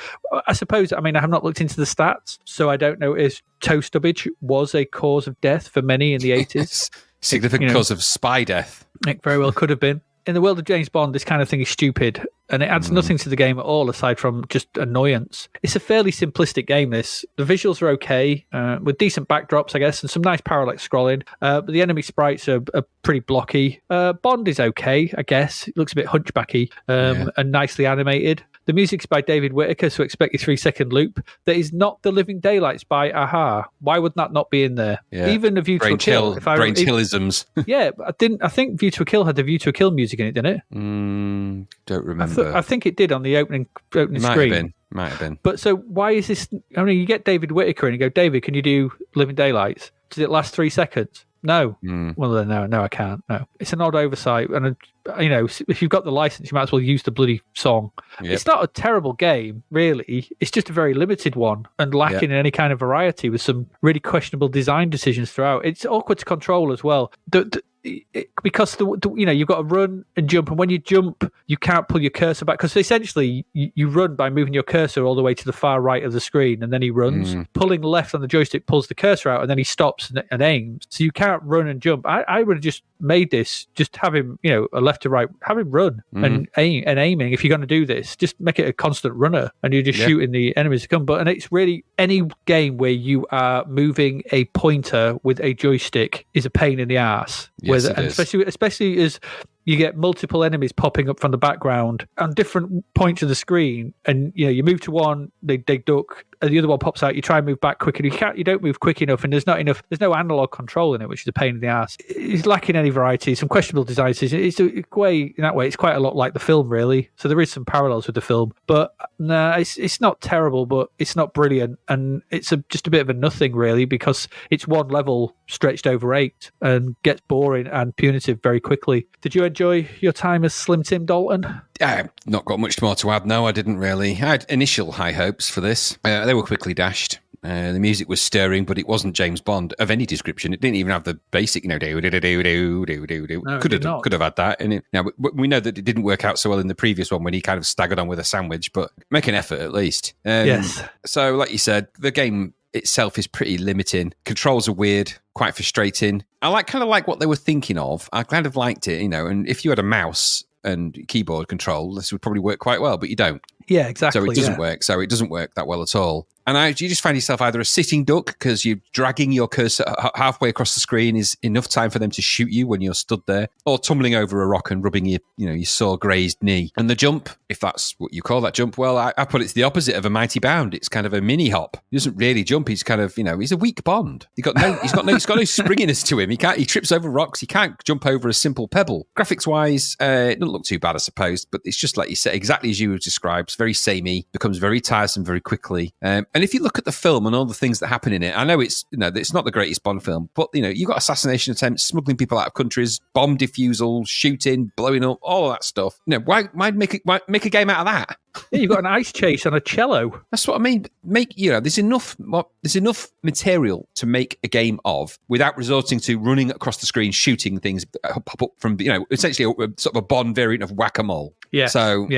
I suppose. I mean, I have not looked into the stats, so I don't know if toe stubbage was a cause of death for many in the 80s. Significant cause of spy death. It very well could have been. In the world of James Bond, this kind of thing is stupid, and it adds nothing to the game at all aside from just annoyance. It's a fairly simplistic game, this. The visuals are okay, with decent backdrops, I guess, and some nice parallax scrolling, but the enemy sprites are pretty blocky. Bond is okay, I guess. It looks a bit hunchbacky and nicely animated. The music's by David Whittaker, so expect a 3-second loop. That is not The Living Daylights by Aha. Why would that not be in there? Yeah. Even A View to a Kill. Grange Hillisms. Yeah, I think View to a Kill had the View to a Kill music in it, didn't it? Don't remember. I think it did on the opening screen. Might have been. But so why is this? I mean, you get David Whittaker and you go, David, can you do Living Daylights? Does it last 3 seconds? No. Well, then, no, I can't. No. It's an odd oversight. And, if you've got the license, you might as well use the bloody song. Yep. It's not a terrible game, really. It's just a very limited one and lacking in any kind of variety with some really questionable design decisions throughout. It's awkward to control as well. Because you've got to run and jump, and when you jump, you can't pull your cursor back because essentially you run by moving your cursor all the way to the far right of the screen, and then he runs. Pulling left on the joystick pulls the cursor out, and then he stops and aims. So you can't run and jump. I would have just made this, just have him, a left to right, have him run and aiming. If you're going to do this, just make it a constant runner, and you're just shooting the enemies to come. And it's really any game where you are moving a pointer with a joystick is a pain in the ass. Especially as you get multiple enemies popping up from the background on different points of the screen, and you move to one, they duck, and the other one pops out. You try and move back quicker, you don't move quick enough, and there's no analog control in it, which is a pain in the ass. It's lacking any variety, some questionable design decisions. In that way, it's quite a lot like the film, really. So there is some parallels with the film, but it's not terrible, but it's not brilliant, and it's just a bit of a nothing, really, because it's one level stretched over 8 and gets boring and punitive very quickly. Did you enjoy your time as Slim Tim Dalton? I've not got much more to add. No, I didn't really. I had initial high hopes for this. They were quickly dashed. The music was stirring, but it wasn't James Bond of any description. It didn't even have the basic, do. No, could have had that. And we know that it didn't work out so well in the previous one when he kind of staggered on with a sandwich, but make an effort at least. Yes. So, like you said, the game itself is pretty limiting. Controls are weird, quite frustrating. I kind of like what they were thinking of. I kind of liked it, and if you had a mouse and keyboard control, this would probably work quite well, but you don't. Yeah, exactly. So it doesn't work. So it doesn't work that well at all. And you just find yourself either a sitting duck because you're dragging your cursor halfway across the screen is enough time for them to shoot you when you're stood there, or tumbling over a rock and rubbing your sore grazed knee. And the jump, if that's what you call that jump, well, I put it's the opposite of a mighty bound. It's kind of a mini hop. He doesn't really jump. He's kind of, he's a weak Bond. He's got no springiness to him. He trips over rocks. He can't jump over a simple pebble. Graphics wise, it doesn't look too bad, I suppose, but it's just like you said, exactly as you described. It's very samey, becomes very tiresome very quickly. And if you look at the film and all the things that happen in it, I know it's it's not the greatest Bond film, but you've got assassination attempts, smuggling people out of countries, bomb defusal, shooting, blowing up, all of that stuff. Why make a game out of that? Yeah, you've got an ice chase on a cello. That's what I mean. There's enough material to make a game of without resorting to running across the screen, shooting things pop up from essentially a sort of a Bond variant of whack-a-mole. Yeah. So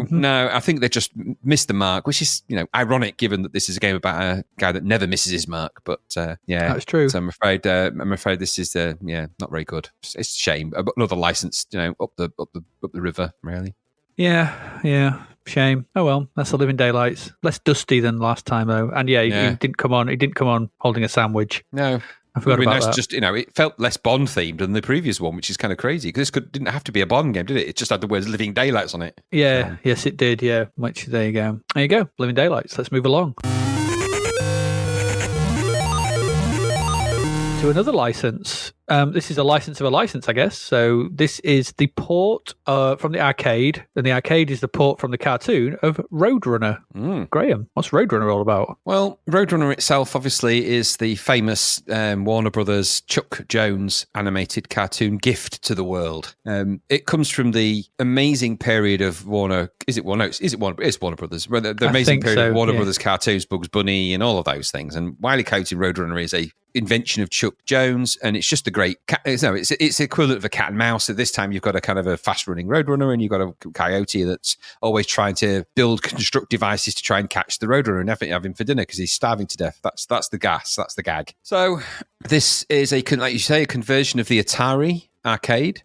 no, I think they just missed the mark, which is ironic given that this is a game about a guy that never misses his mark. But that's true. So I'm afraid this is not very good. It's a shame. Another license, up the river, really. Yeah. Shame. Oh well, that's The Living Daylights. Less dusty than last time though. And he didn't come on holding a sandwich. No. I forgot about that. Just it felt less Bond themed than the previous one, which is kind of crazy because this didn't have to be a Bond game, did it? It just had the words Living Daylights on it. Yeah, yes it did, yeah. There you go. There you go. Living Daylights. Let's move along. To another license This is a license of a license, I guess. So this is the port from the arcade, and the arcade is the port from the cartoon of Roadrunner. Graham, what's Roadrunner all about? Well, Roadrunner itself, obviously, is the famous Warner Brothers Chuck Jones animated cartoon gift to the world. It comes from the amazing period of Warner. Is it Warner? It's Warner Brothers. The amazing period of Warner Brothers cartoons, Bugs Bunny, and all of those things. And Wile E. Coyote Roadrunner is a invention of Chuck Jones, and it's just a great it's equivalent of a cat and mouse. So this time you've got a kind of a fast running roadrunner, and you've got a coyote that's always trying to construct devices to try and catch the roadrunner and have him for dinner because he's starving to death. That's the gag. So this is like you say, a conversion of the Atari arcade.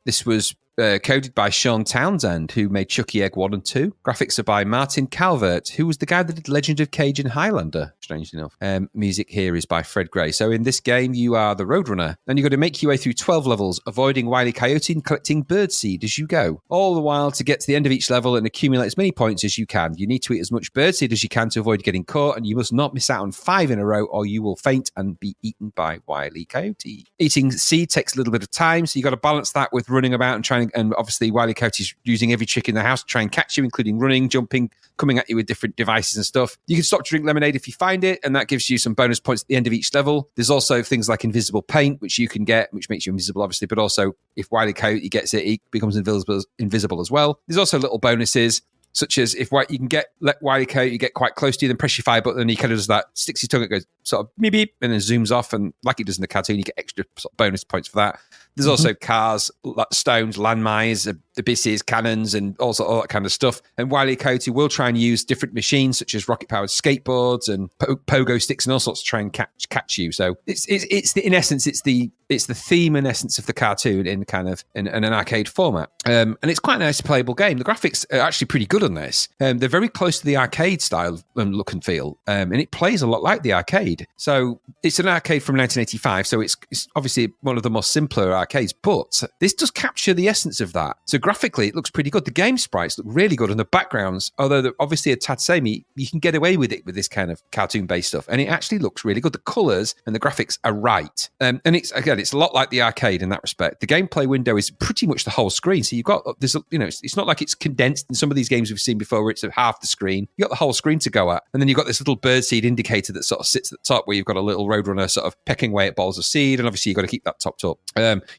This was coded by Sean Townsend, who made Chucky Egg 1 and 2. Graphics are by Martin Calvert, who was the guy that did Legend of Cage and Highlander, strangely enough. Music here is by Fred Gray. So in this game, you are the Roadrunner, and you've got to make your way through 12 levels, avoiding Wile E. Coyote and collecting birdseed as you go. All the while, to get to the end of each level and accumulate as many points as you can. You need to eat as much birdseed as you can to avoid getting caught, and you must not miss out on 5 in a row, or you will faint and be eaten by Wile E. Coyote. Eating seed takes a little bit of time, so you've got to balance that with running about and trying, and obviously Wile E. Coyote's using every trick in the house to try and catch you, including running, jumping, coming at you with different devices and stuff. You can stop to drink lemonade if you find it, and that gives you some bonus points at the end of each level. There's also things like invisible paint, which you can get, which makes you invisible, obviously, but also if Wile E. Coyote gets it, he becomes invisible as well. There's also little bonuses, such as if you can let Wile E. Coyote get quite close to you, then press your fire button, and he kind of does that, sticks his tongue, it goes sort of beep, beep, and then zooms off, and like it does in the cartoon, you get extra sort of bonus points for that. There's also cars, stones, landmines, abysses, cannons, and all that kind of stuff. And Wile E. Coyote will try and use different machines, such as rocket-powered skateboards and pogo sticks and all sorts to try and catch you. So in essence, it's the theme and essence of the cartoon in kind of in an arcade format. And it's quite a nice playable game. The graphics are actually pretty good on this. They're very close to the arcade style look and feel, and it plays a lot like the arcade. So it's an arcade from 1985, so it's obviously one of the more simpler arcades, but this does capture the essence of that. So graphically, it looks pretty good. The game sprites look really good, and the backgrounds, although they're obviously a tad samey, you can get away with it with this kind of cartoon-based stuff, and it actually looks really good. The colours and the graphics are right, and it's a lot like the arcade in that respect. The gameplay window is pretty much the whole screen, so you've got it's not like it's condensed in some of these games we've seen before where it's half the screen. You've got the whole screen to go at, and then you've got this little birdseed indicator that sort of sits at the top where you've got a little Roadrunner sort of pecking away at balls of seed, and obviously you've got to keep that topped up.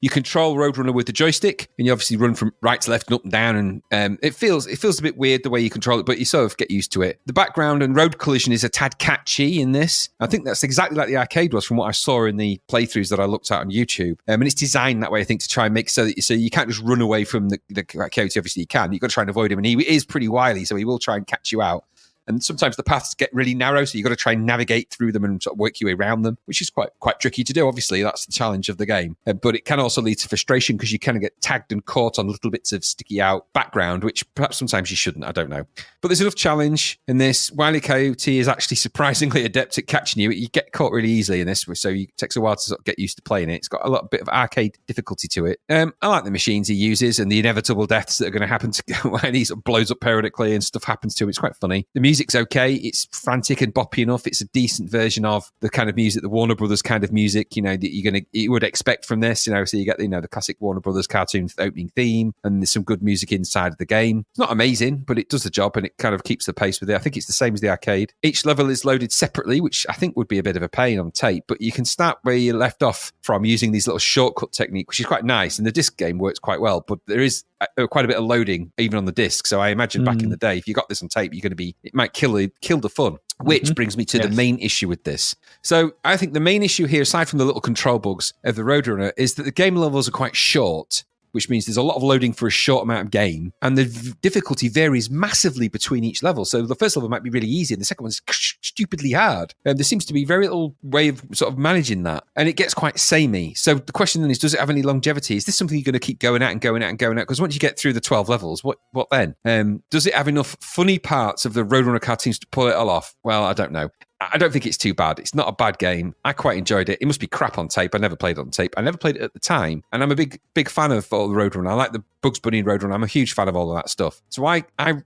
You control Roadrunner with the joystick, and you obviously run from right to left and up and down, and it feels a bit weird the way you control it, but you sort of get used to it. The background and road collision is a tad catchy in this. I think that's exactly like the arcade was from what I saw in the playthroughs that I looked at on YouTube. And it's designed that way, I think, to try and make so you can't just run away from the coyote. Obviously you can. You've got to try and avoid him, and he is pretty wily, so he will try and catch you out. And sometimes the paths get really narrow, so you've got to try and navigate through them and sort of work your way around them, which is quite tricky to do. Obviously, that's the challenge of the game. But it can also lead to frustration because you kind of get tagged and caught on little bits of sticky out background, which perhaps sometimes you shouldn't. I don't know. But there's enough challenge in this. Wile E. Coyote is actually surprisingly adept at catching you. You get caught really easily in this, so it takes a while to sort of get used to playing it. It's got a bit of arcade difficulty to it. I like the machines he uses and the inevitable deaths that are going to happen to when he sort of blows up periodically and stuff happens to him. It's quite funny. The music's okay. It's frantic and boppy enough. It's a decent version of the kind of music, the Warner Brothers kind of music, that you would expect from this, so you get, the classic Warner Brothers cartoon opening theme, and there's some good music inside of the game. It's not amazing, but it does the job, and it kind of keeps the pace with it. I think it's the same as the arcade. Each level is loaded separately, which I think would be a bit of a pain on tape, but you can start where you left off from using these little shortcut technique, which is quite nice, and the disc game works quite well, but there is quite a bit of loading even on the disc. So I imagine back in the day, if you got this on tape, it might kill the fun. Which brings me to the main issue with this. So I think the main issue here, aside from the little control bugs of the Roadrunner, is that the game levels are quite short, which means there's a lot of loading for a short amount of game, and the difficulty varies massively between each level. So the first level might be really easy, and the second one's stupidly hard. There seems to be very little way of sort of managing that, and it gets quite samey. So the question then is, does it have any longevity? Is this something you're going to keep going at and going at and going at? Because once you get through the 12 levels, what then? Does it have enough funny parts of the Roadrunner cartoons to pull it all off? Well, I don't know. I don't think it's too bad. It's not a bad game. I quite enjoyed it. It must be crap on tape. I never played it on tape. I never played it at the time. And I'm a big fan of all the Roadrunner. I like the Bugs Bunny and Roadrunner. I'm a huge fan of all of that stuff. So I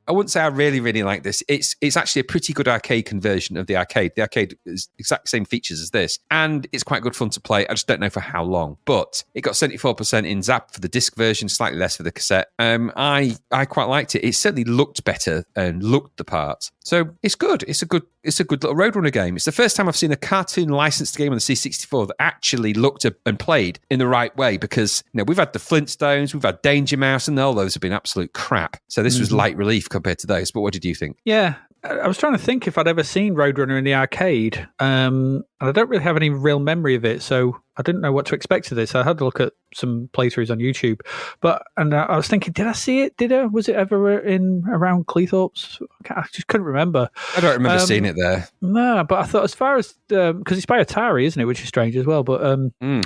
wouldn't say I really, really like this. It's actually a pretty good arcade conversion of the arcade. The arcade is exact same features as this, and it's quite good fun to play. I just don't know for how long. But it got 74% in Zapped for the disc version, slightly less for the cassette. I quite liked it. It certainly looked better and looked the part. So it's good. It's a good little Roadrunner game. It's the first time I've seen a cartoon licensed game on the C64 that actually looked and played in the right way, because we've had the Flintstones, we've had Danger Mouse, and all those have been absolute crap. So this was light relief compared to those. But what did you think? Yeah, I was trying to think if I'd ever seen Roadrunner in the arcade, and I don't really have any real memory of it, so I didn't know what to expect of this. I had to look at some playthroughs on YouTube, and I was thinking, did I see it? Was it ever around Cleethorpes? I just couldn't remember. I don't remember seeing it there. No, but I thought as far as because it's by Atari, isn't it? Which is strange as well. But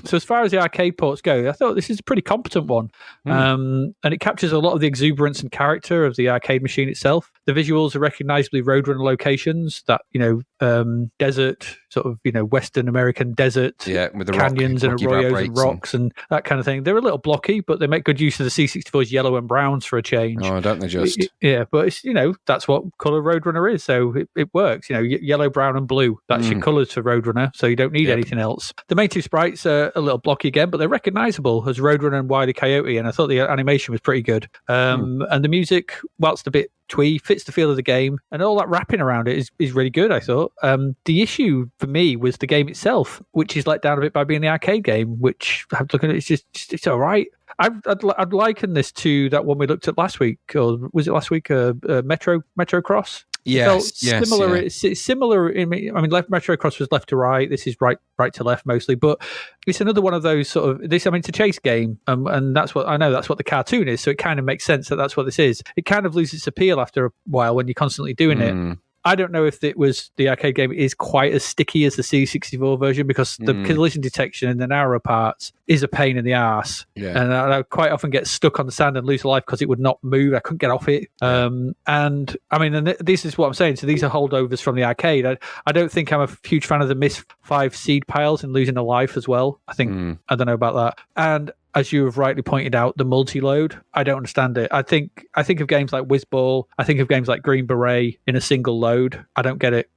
so as far as the arcade ports go, I thought this is a pretty competent one, and it captures a lot of the exuberance and character of the arcade machine itself. The visuals are recognisably Roadrunner locations, that desert, sort of Western American desert, with the canyons and arroyos and rocks and that kind of thing. They're a little blocky, but they make good use of the C64's yellow and browns for a change. Oh, don't they just? Yeah, but it's that's what colour Roadrunner is, so it works. Yellow, brown, and blue. That's your colours for Roadrunner, so you don't need anything else. The main two sprites are a little blocky again, but they're recognisable as Roadrunner and Wile E. Coyote, and I thought the animation was pretty good. And the music, whilst a bit twee, fits the feel of the game, and all that wrapping around it is really good, I thought. The issue for me was the game itself, which is let down a bit by being the arcade game, which I'm looking at, it's all right. I'd liken this to that one we looked at last week, or was it last week? Metro Cross. Yes, similar. Yeah. It's similar. Metro Cross was left to right. This is right to left mostly, but it's another one of those sort of this. It's a chase game, and that's what I know. That's what the cartoon is. So it kind of makes sense that that's what this is. It kind of loses its appeal after a while when you're constantly doing it. I don't know if the arcade game is quite as sticky as the C64 version, because the collision detection in the narrow parts is a pain in the arse. Yeah. And I quite often get stuck on the sand and lose a life because it would not move. I couldn't get off it. And this is what I'm saying. So these are holdovers from the arcade. I don't think I'm a huge fan of the miss 5 seed piles and losing a life as well. I think, I don't know about that. And as you have rightly pointed out, the multi-load, I don't understand it. I think of games like Whizball. I think of games like Green Beret in a single load. I don't get it.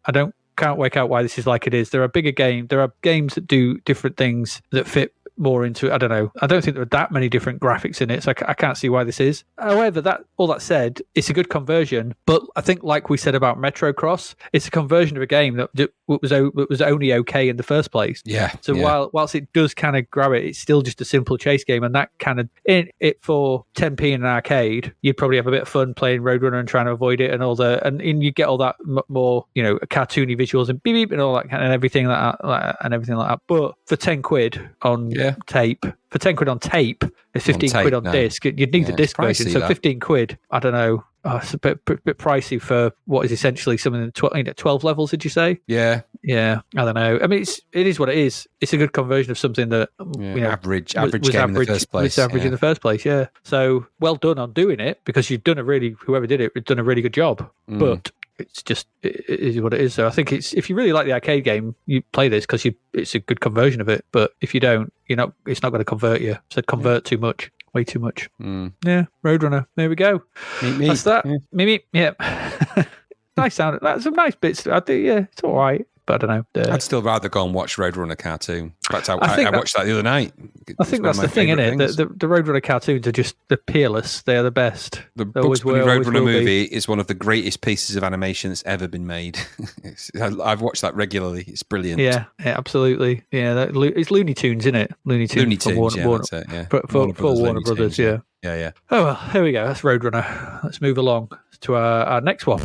Can't work out why this is like it is. There are games that do different things that fit more into, I don't know. I don't think there are that many different graphics in it, so I can't see why this is. However, all that said, it's a good conversion. But I think, like we said about Metro Cross, it's a conversion of a game that was only okay in the first place. Yeah. So whilst it does kind of grab it, it's still just a simple chase game, and that kind of in it for 10p in an arcade, you'd probably have a bit of fun playing Roadrunner and trying to avoid it, and you get all that more cartoony visuals and beep beep and all that kind of everything like that. But for 10 quid on tape, for 10 quid on tape, it's 15 quid on disc. You'd need the disc version, so 15 quid. I don't know. It's a bit pricey for what is essentially something in 12 levels. Did you say? Yeah. I don't know. I mean, it is what it is. It's a good conversion of something that average was game average, in the first place. Was average in the first place. Yeah. So well done on doing it, because whoever did it, has done a really good job. But it's just it is what it is. So I think if you really like the arcade game, you play this because it's a good conversion of it. But if you don't, it's not going to convert you. So convert too much. Way too much. Yeah, Roadrunner. There we go. Meep. That's that. Meep. Yeah. Nice sound. That's some nice bits. I do. Yeah, it's all right. But I don't know. I'd still rather go and watch Roadrunner cartoon. In fact, I watched that the other night. I think that's the thing, isn't it? The Roadrunner cartoons are they're peerless. They are the best. The Bugs Bunny Roadrunner movie is one of the greatest pieces of animation that's ever been made. I've watched that regularly. It's brilliant. Yeah, absolutely. Yeah, it's Looney Tunes, isn't it? Looney Tunes, for Warner, that's it, yeah. For Warner Brothers, yeah. Yeah. Oh, well, here we go. That's Roadrunner. Let's move along to our next one.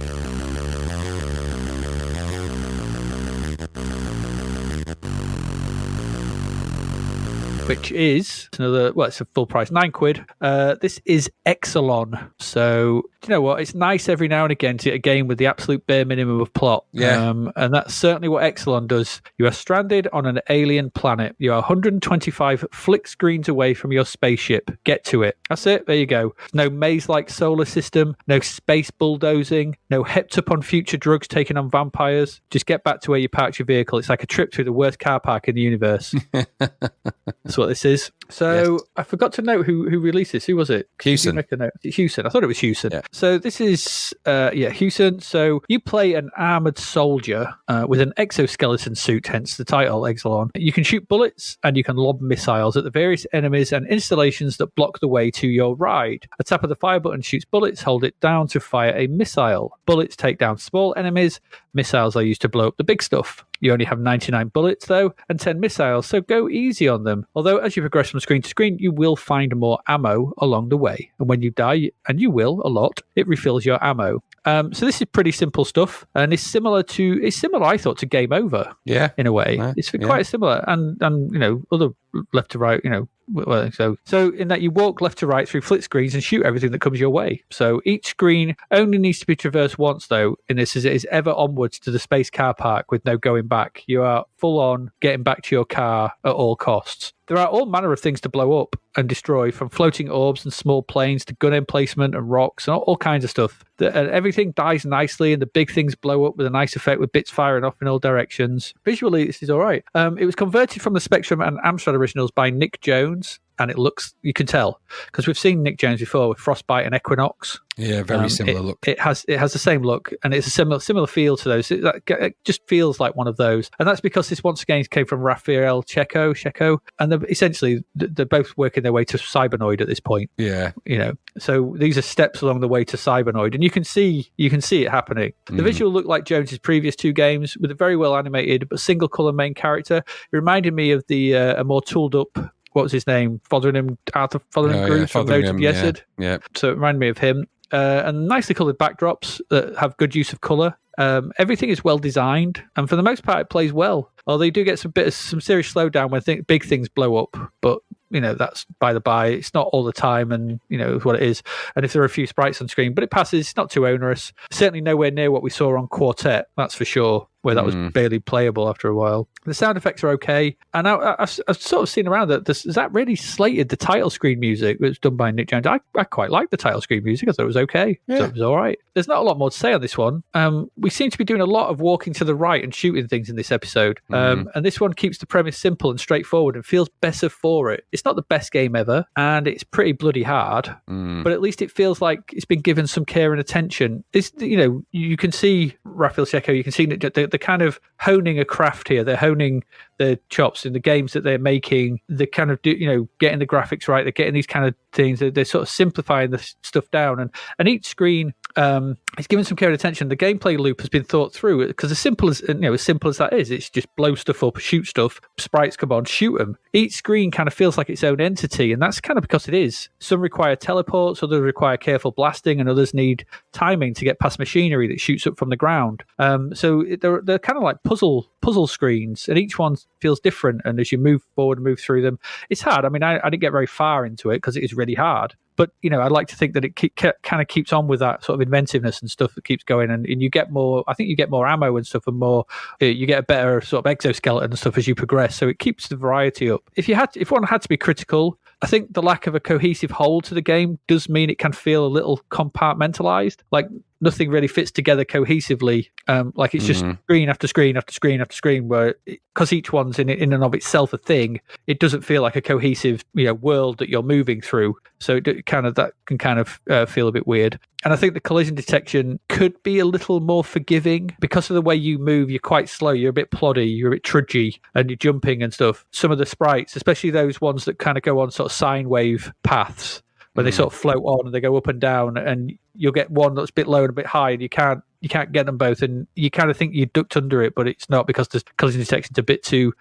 Which is another, it's a full price, 9 quid. This is Exolon. So, do you know what? It's nice every now and again to get a game with the absolute bare minimum of plot. Yeah. And that's certainly what Exolon does. You are stranded on an alien planet. You are 125 flick screens away from your spaceship. Get to it. That's it. There you go. No maze-like solar system. No space bulldozing. No hepped up on future drugs taken on vampires. Just get back to where you parked your vehicle. It's like a trip through the worst car park in the universe. That's what this is. So Yes. I forgot to note who released this. Who was it? Hewson. Hewson. I thought it was Hewson. Yeah. So this is Hewson. So you play an armored soldier with an exoskeleton suit, hence the title, Exolon. You can shoot bullets and you can lob missiles at the various enemies and installations that block the way to your ride. A tap of the fire button shoots bullets. Hold it down to fire a missile. Bullets take down small enemies. Missiles are used to blow up the big stuff. You only have 99 bullets, though, and 10 missiles, so go easy on them. Although, as you progress from screen to screen, you will find more ammo along the way. And when you die, and you will a lot, it refills your ammo. So this is pretty simple stuff, and it's similar, I thought, to Game Over. Yeah. In a way. Yeah. It's quite similar, and other left to right, so in that you walk left to right through flit screens and shoot everything that comes your way. So each screen only needs to be traversed once, though, in this, as it is ever onwards to the space car park with no going back. You are full on getting back to your car at all costs. There are all manner of things to blow up and destroy, from floating orbs and small planes to gun emplacement and rocks and all kinds of stuff. And everything dies nicely, and the big things blow up with a nice effect with bits firing off in all directions. Visually, this is all right. It was converted from the Spectrum and Amstrad originals by Nick Jones, and it looks, you can tell, because we've seen Nick Jones before with Frostbite and Equinox. Yeah, very similar look. It has the same look, and it's a similar feel to those. It just feels like one of those, and that's because this once again came from Raphael Checo, and essentially they're both working their way to Cybernoid at this point. Yeah, so these are steps along the way to Cybernoid, and you can see it happening. The visual looked like Jones's previous two games, with a very well animated but single color main character. It reminded me of the a more tooled up. What was his name? Arthur Fotheringham from Notes of Yesod. Yeah. So it reminded me of him. And nicely coloured backdrops that have good use of colour. Everything is well designed, and for the most part, it plays well. Although you do get some serious slowdown when big things blow up, but that's by the by. It's not all the time, and what it is. And if there are a few sprites on screen, but it passes. It's not too onerous. Certainly nowhere near what we saw on Quartet. That's for sure. Where that was barely playable after a while. The sound effects are okay, and I've sort of seen around that that really slated the title screen music that was done by Nick Jones. I quite liked the title screen music. I thought it was okay. Yeah. So it was all right. There's not a lot more to say on this one. We seem to be doing a lot of walking to the right and shooting things in this episode, and this one keeps the premise simple and straightforward and feels better for it. It's not the best game ever, and it's pretty bloody hard, but at least it feels like it's been given some care and attention. It's you can see Raphael Checo, you can see the kind of honing a craft here. They're honing their chops in the games that they're making. They're kind of getting the graphics right. They're getting these kind of things. They're sort of simplifying the stuff down, and each screen is given some care and attention. The gameplay loop has been thought through, because as simple as that is, it's just blow stuff up, shoot stuff, sprites come on, shoot them. Each screen kind of feels like its own entity, and that's kind of because it is. Some require teleports, others require careful blasting, and others need timing to get past machinery that shoots up from the ground. So they're kind of like puzzle screens, and each one feels different. And as you move forward and move through them, it's hard. I mean, I didn't get very far into it because it is really hard. But, I'd like to think that it kind of keeps on with that sort of inventiveness and stuff that keeps going. And you get more, I think you get more ammo and stuff, and more, you get a better sort of exoskeleton and stuff as you progress. So it keeps the variety up. If one had to be critical, I think the lack of a cohesive whole to the game does mean it can feel a little compartmentalized. Like nothing really fits together cohesively. Like it's just screen after screen after screen after screen, where because each one's in and of itself a thing, it doesn't feel like a cohesive world that you're moving through. So that can feel a bit weird. And I think the collision detection could be a little more forgiving because of the way you move. You're quite slow. You're a bit ploddy. You're a bit trudgy, and you're jumping and stuff. Some of the sprites, especially those ones that kind of go on sort of sine wave paths, where they sort of float on and they go up and down, and you'll get one that's a bit low and a bit high, and you can't get them both, and you kind of think you ducked under it, but it's not, because the collision detection's a bit too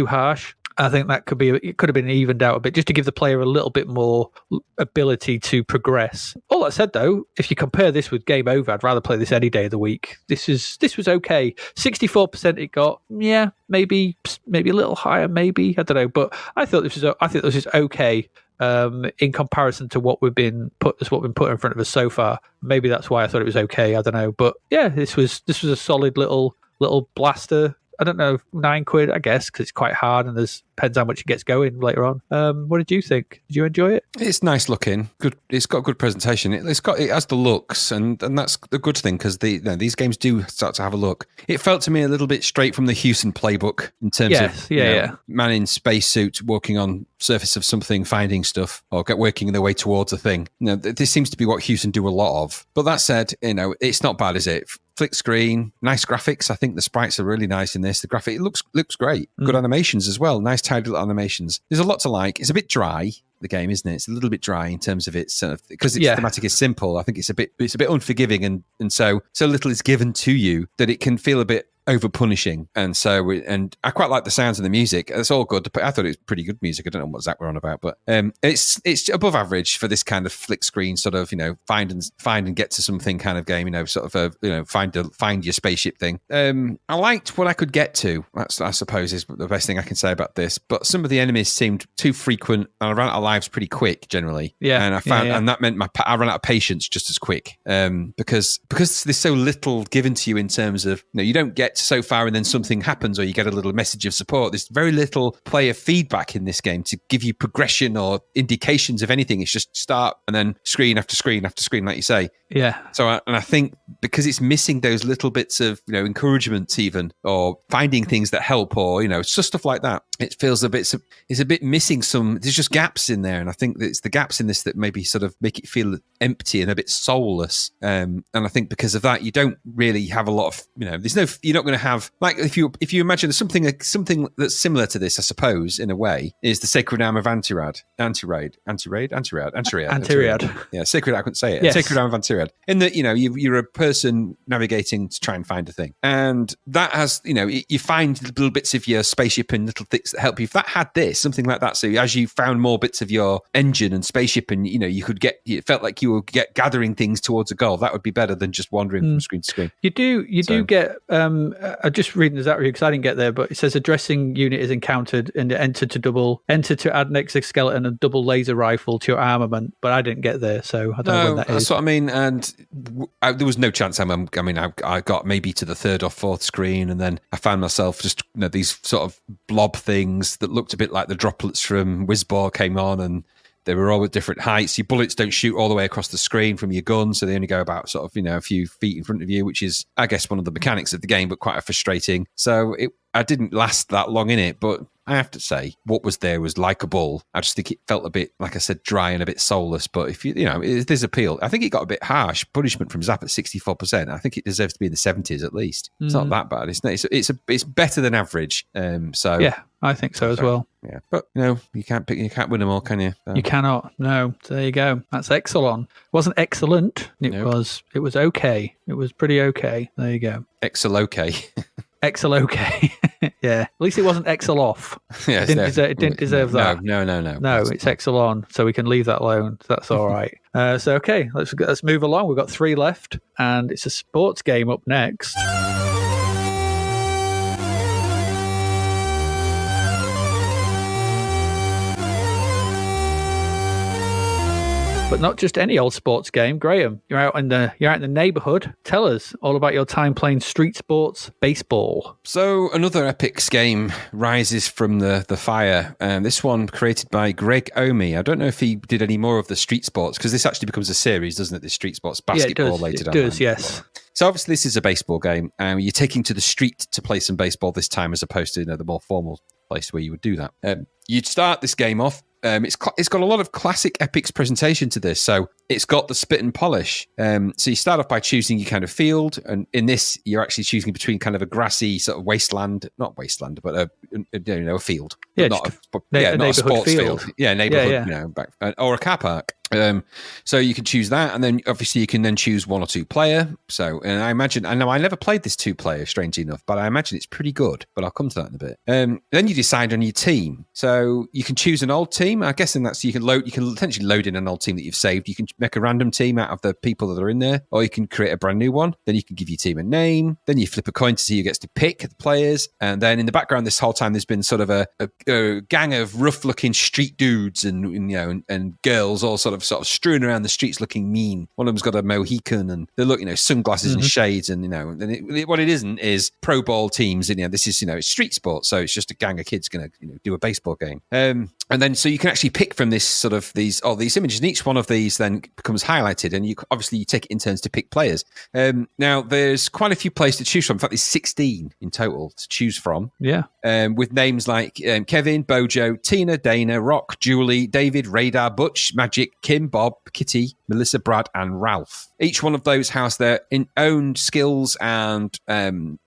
harsh. I think that it could have been evened out a bit, just to give the player a little bit more ability to progress. All that said, though, if you compare this with Game Over, I'd rather play this any day of the week. This was okay. 64% it got. Yeah, maybe a little higher, maybe. I don't know, but I think this is okay. In comparison to what we've been put in front of us so far. Maybe that's why I thought it was okay. I don't know, but yeah, this was a solid little blaster I don't know, £9, I guess, because it's quite hard and depends how much it gets going later on. What did you think? Did you enjoy it? It's nice looking. Good. It's got a good presentation. It has the looks, and that's the good thing because these games do start to have a look. It felt to me a little bit straight from the Houston playbook in terms of man in spacesuit walking on surface of something, finding stuff, or working their way towards a thing. This seems to be what Houston do a lot of. But that said, it's not bad, is it? Flick screen, nice graphics. I think the sprites are really nice in this. The graphic, it looks great. Good animations as well. Nice tidy little animations. There's a lot to like. It's a bit dry, the game, isn't it? It's a little bit dry in terms of its because its thematic is simple. I think it's a bit unforgiving, and so little is given to you that it can feel a bit over punishing. And I quite like the sounds and the music. It's all good. I thought it was pretty good music. I don't know what Zach were on about, but it's above average for this kind of flick screen sort of find and get to something kind of game. Sort of find your spaceship thing. I liked what I could get to. That's, I suppose, is the best thing I can say about this. But some of the enemies seemed too frequent, and I ran out of lives pretty quick generally. Yeah, and I found and that meant I ran out of patience just as quick. Because there's so little given to you in terms of you don't get so far and then something happens or you get a little message of support. There's very little player feedback in this game to give you progression or indications of anything. It's just start and then screen after screen after screen, like you say. Yeah. So I think because it's missing those little bits of encouragement even, or finding things that help, or stuff like that, it feels it's a bit missing. There's just gaps in there, and I think that it's the gaps in this that maybe sort of make it feel empty and a bit soulless. And I think because of that, you don't really have a lot of you're not going to have, like, if you imagine something that's similar to this, I suppose, in a way, is the Sacred Arm of Antiriad. Yeah, Sacred. I couldn't say it. Yes. Sacred Arm of Antiriad. In that you're a person navigating to try and find a thing, and that has you find little bits of your spaceship and little things that help you. If that had something like that, so as you found more bits of your engine and spaceship, and it felt like you were gathering things towards a goal, that would be better than just wandering from screen to screen. You do get. I'm just reading the Zap review because I didn't get there, but it says a dressing unit is encountered and enter to add an exoskeleton and double laser rifle to your armament, but I didn't get there, so I don't know when that is. That's what I mean, and there was no chance. I got maybe to the third or fourth screen, and then I found myself just these sort of blob things that looked a bit like the droplets from Whizball came on, and they were all at different heights. Your bullets don't shoot all the way across the screen from your gun, so they only go about sort of a few feet in front of you, which is, I guess, one of the mechanics of the game, but quite frustrating. So I didn't last that long in it, but I have to say, what was there was likeable. I just think it felt a bit, like I said, dry and a bit soulless. But if there's appeal. I think it got a bit harsh punishment from Zap at 64%. I think it deserves to be in the 70s at least. It's not that bad. It's better than average. So yeah, I think so as well. Yeah, but you can't win them all, can you? So. You cannot. No. So there you go. That's Exolon. It wasn't excellent. It was okay. It was pretty okay. There you go. Okay. Excel okay. Yeah. At least it wasn't Excel off. Yeah, it didn't deserve that. No. No, it's Excel on, so we can leave that alone. That's all right. So okay, let's move along. We've got 3 left, and it's a sports game up next. But not just any old sports game. Graham, you're out in the neighborhood. Tell us all about your time playing street sports baseball. So another Epic's game rises from the fire. This one created by Greg Omi. I don't know if he did any more of the street sports, because this actually becomes a series, doesn't it? This street sports basketball later on. It does, yes. So obviously this is a baseball game, and you're taking to the street to play some baseball this time, as opposed to the more formal place where you would do that. You'd start this game off. It's got a lot of classic Epic's presentation to this. So it's got the spit and polish. So you start off by choosing your kind of field. And in this, you're actually choosing between kind of a grassy sort of wasteland, not wasteland, but a field. Yeah, not a sports field. Yeah, neighborhood, Yeah. Or a car park. So you can choose that, and then obviously you can then choose 1 or 2 player. So, and I know I never played this 2 player, strangely enough, but I imagine it's pretty good. But I'll come to that in a bit. Then you decide on your team. So you can choose an old team, team. I'm guessing that's you can potentially load in an old team that you've saved. You can make a random team out of the people that are in there, or you can create a brand new one. Then you can give your team a name. Then you flip a coin to see who gets to pick the players. And then in the background this whole time, there's been sort of a gang of rough-looking street dudes and girls all sort of strewn around the streets looking mean. One of them's got a Mohican and they look, sunglasses and shades, and what it isn't is pro ball teams. This is it's street sport, so it's just a gang of kids going to do a baseball game. And then so you can actually pick from this sort of these images, and each one of these then becomes highlighted, and you take it in turns to pick players. Now there's quite a few players to choose from. In fact, there's 16 in total to choose from. Yeah. With names like Kevin, Bojo, Tina, Dana, Rock, Julie, David, Radar, Butch, Magic, Kim, Bob, Kitty, Melissa, Brad, and Ralph. Each one of those has their own skills and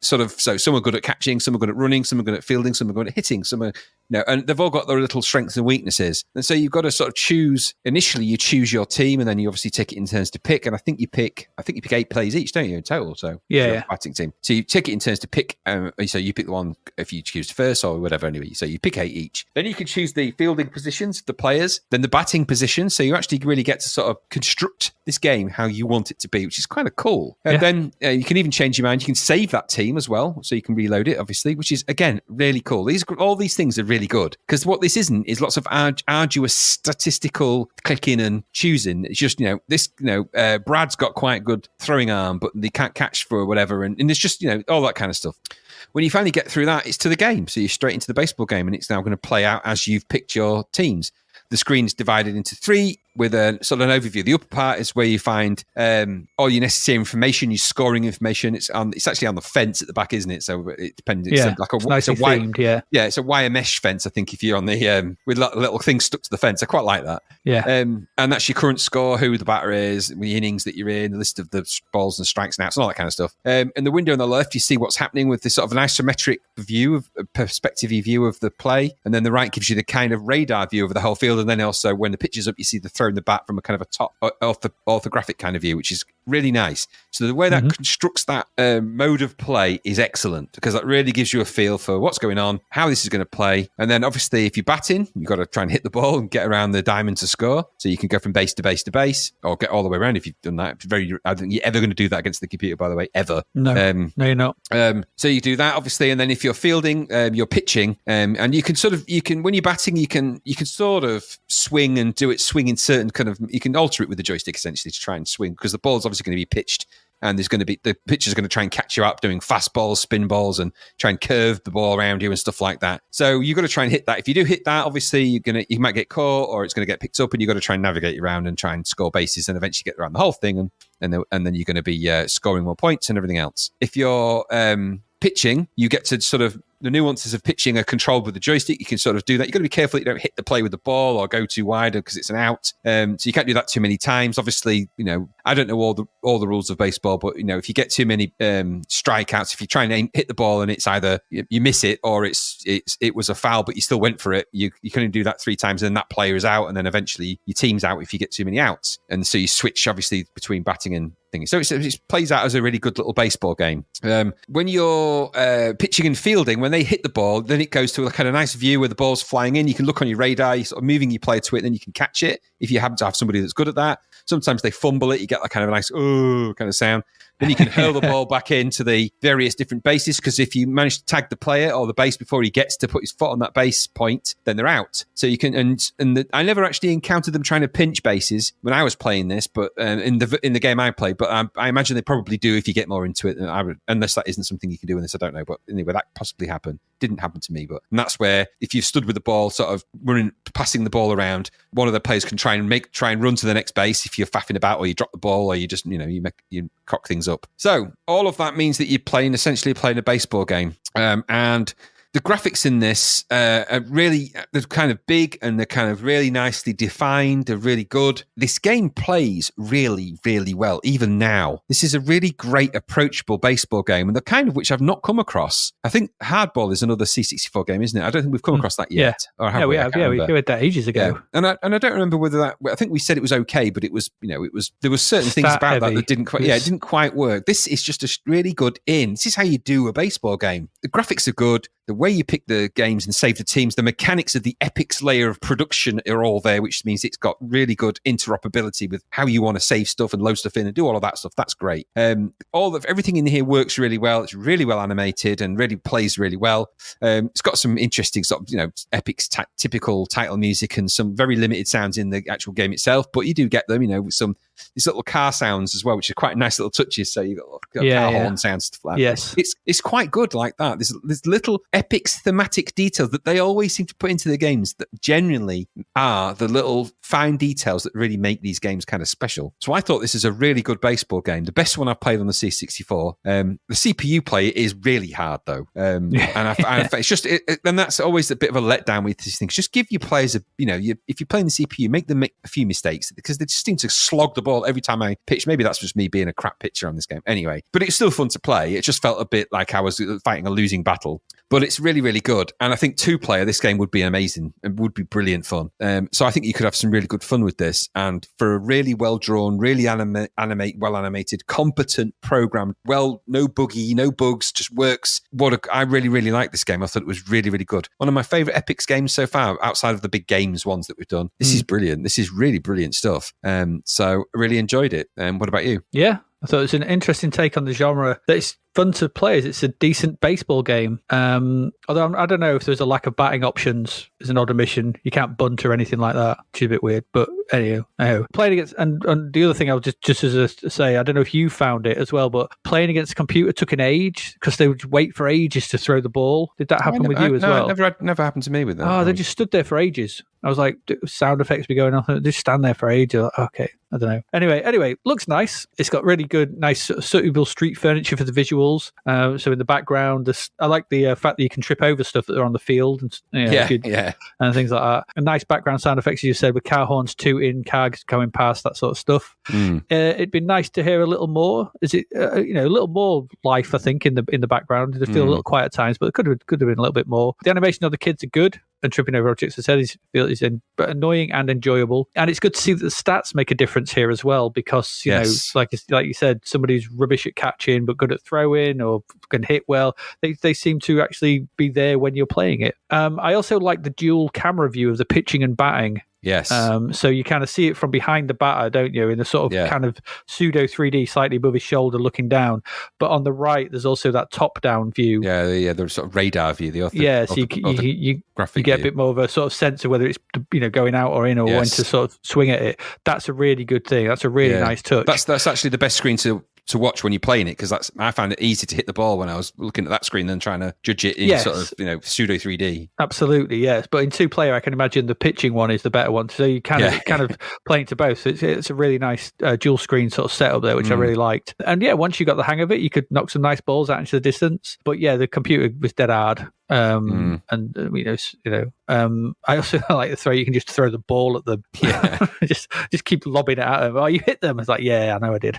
so some are good at catching, some are good at running, some are good at fielding, some are good at hitting, some are and they've all got their little strengths and weaknesses. And so you've got to sort of choose. Initially, you choose your team, and then you obviously take it in turns to pick. And I think you pick 8 players each, don't you, in total? So yeah, batting team. So you take it in turns to pick. So you pick the one if you choose first or whatever. Anyway, so you pick 8 each. Then you can choose the fielding positions, the players, then the batting position. So you actually really get to sort of construct this game how you want it to be, which is kind of cool. And then you can even change your mind. You can save that team as well, so you can reload it, obviously, which is again really cool. All these things are really good, because what this isn't is lots of arduous statistical clicking and choosing. It's just Brad's got quite good throwing arm, but they can't catch for whatever, and it's just all that kind of stuff. When you finally get through that, it's to the game, so you're straight into the baseball game, and it's now going to play out as you've picked your teams. The screen is divided into 3 with a sort of an overview. The upper part is where you find all your necessary information, your scoring information. It's actually on the fence at the back, isn't it? So it depends. Yeah, it's it's a wire mesh fence. I think if you're on the with little things stuck to the fence, I quite like that. Yeah, and that's your current score, who the batter is, the innings that you're in, the list of the balls and strikes and outs, and all that kind of stuff. In the window on the left, you see what's happening with this sort of an isometric view, of a perspective view of the play, and then the right gives you the kind of radar view of the whole field, and then also when the pitch is up, you see the throw in the bat from a kind of a top orthographic kind of view, which is really nice. So the way that constructs that mode of play is excellent, because that really gives you a feel for what's going on, how this is going to play. And then obviously if you're batting, you've got to try and hit the ball and get around the diamond to score. So you can go from base to base to base, or get all the way around if you've done that. I don't think you're ever going to do that against the computer, by the way, ever. No, no, you're not. So you do that, obviously, and then if you're fielding, you're pitching, and when you're batting, you can sort of swing and do it, swing in certain kind of, you can alter it with the joystick essentially to try and swing, because the ball's obviously going to be pitched, and the pitcher's going to try and catch you up doing fastballs, spin balls, and try and curve the ball around you and stuff like that. So you've got to try and hit that. If you do hit that, obviously you might get caught, or it's going to get picked up, and you've got to try and navigate around and try and score bases, and eventually get around the whole thing, and then you're going to be scoring more points and everything else. If you're pitching, you get to sort of, the nuances of pitching are controlled with the joystick. You can sort of do that. You've got to be careful that you don't hit the play with the ball or go too wide, because it's an out. So you can't do that too many times. Obviously, I don't know all the rules of baseball, but if you get too many strikeouts, if you try and hit the ball and it's either you miss it or it was a foul, but you still went for it, you can only do that 3 times, and then that player is out, and then eventually your team's out if you get too many outs. And so you switch obviously between batting and things. So it plays out as a really good little baseball game. When you're pitching and fielding, when they hit the ball, then it goes to a kind of nice view where the ball's flying in. You can look on your radar, you're sort of moving your player to it, and then you can catch it if you happen to have somebody that's good at that. Sometimes they fumble it, you get that kind of a nice kind of sound. Then you can hurl the ball back into the various different bases, because if you manage to tag the player or the base before he gets to put his foot on that base point, then they're out. So you can, I never actually encountered them trying to pinch bases when I was playing this, but in the game I played. But I imagine they probably do if you get more into it. Unless that isn't something you can do in this, I don't know. But anyway, that possibly happened. Didn't happen to me, and that's where if you've stood with the ball, sort of passing the ball around, one of the players can try and run to the next base if you're faffing about, or you drop the ball, or you just you cock things up. So all of that means that you're essentially playing a baseball game, and the graphics in this are really, they're kind of big, and they're kind of really nicely defined. They're really good. This game plays really, really well, even now. This is a really great, approachable baseball game, and the kind of which I've not come across. I think Hardball is another C64 game, isn't it? I don't think we've come across that yet. Yeah, we have. Yeah, we did that ages ago. Yeah. And I don't remember whether that, I think we said it was okay, but it was, there were certain things about that didn't quite, it didn't quite work. This is just a really good this is how you do a baseball game. The graphics are good. the way you pick the games and save the teams, the mechanics of the epics layer of production are all there, which means it's got really good interoperability with how you want to save stuff and load stuff in and do all of that stuff. That's great. Everything in here works really well. It's really well animated and really plays really well. It's got some interesting sort of, epics typical title music and some very limited sounds in the actual game itself, but you do get them, with some these little car sounds as well, which are quite nice little touches. So you've got car horn sounds, stuff like that. Yes. It's quite good like that. There's little epics thematic details that they always seem to put into the games that genuinely are the little fine details that really make these games kind of special. So I thought this is a really good baseball game. The best one I've played on the C64. The CPU play is really hard though. And it's just, and that's always a bit of a letdown with these things. Just give your players if you're playing the CPU, make them make a few mistakes because they just seem to slog the ball every time I pitch. Maybe that's just me being a crap pitcher on this game. Anyway, but it's still fun to play. It just felt a bit like I was fighting a losing battle. But it's really, really good. And I think 2-player, this game would be amazing and would be brilliant fun. So I think you could have some really good fun with this. And for a really well-drawn, really well-animated, competent program, no buggy, no bugs, just works. I really, really like this game. I thought it was really, really good. One of my favourite Epics games so far, outside of the big games ones that we've done. This is brilliant. This is really brilliant stuff. So I really enjoyed it. What about you? Yeah, I thought it was an interesting take on the genre. That it's fun to play. It's a decent baseball game. Although I don't know if there's a lack of batting options as an odd omission. You can't bunt or anything like that, which is a bit weird. But anyhow, playing against and the other thing I was just as a say, I don't know if you found it as well, but playing against a computer took an age because they would wait for ages to throw the ball. Did that happen with you as well? Never happened to me with that. Oh, they just stood there for ages. I was like, sound effects be going on. They just stand there for ages. Like, okay, I don't know. Anyway, looks nice. It's got really good, nice, suitable street furniture for the visuals. So in the background, I like the fact that you can trip over stuff that are on the field and and things like that. And nice background sound effects, as you said, with car horns tooting, cars going past, that sort of stuff. It'd be nice to hear a little more. Is it a little more life? I think in the background, they feel a little quiet at times, but it could have been a little bit more. The animation of the kids are good. And tripping over objects, I said, is annoying and enjoyable. And it's good to see that the stats make a difference here as well, because like you said, somebody's rubbish at catching but good at throwing or can hit well. They seem to actually be there when you're playing it. I also like the dual camera view of the pitching and batting. Yes. So you kind of see it from behind the batter, don't you? In the sort of kind of pseudo 3D, slightly above his shoulder, looking down. But on the right, there's also that top-down view. Yeah, the sort of radar view. So you get a bit more of a sort of sense of whether it's going out or in or when to sort of swing at it. That's a really good thing. That's a really nice touch. That's actually the best screen to watch when you're playing it, because I found it easy to hit the ball when I was looking at that screen than trying to judge it in sort of pseudo 3D. Absolutely, yes. But in 2-player, I can imagine the pitching one is the better one. So you kind of playing to both. So it's a really nice dual screen sort of setup there, which I really liked. And once you got the hang of it, you could knock some nice balls out into the distance. But the computer was dead hard. And I also like the throw. You can just throw the ball at them. just keep lobbing it at them. Oh, you hit them. It's like, I know I did.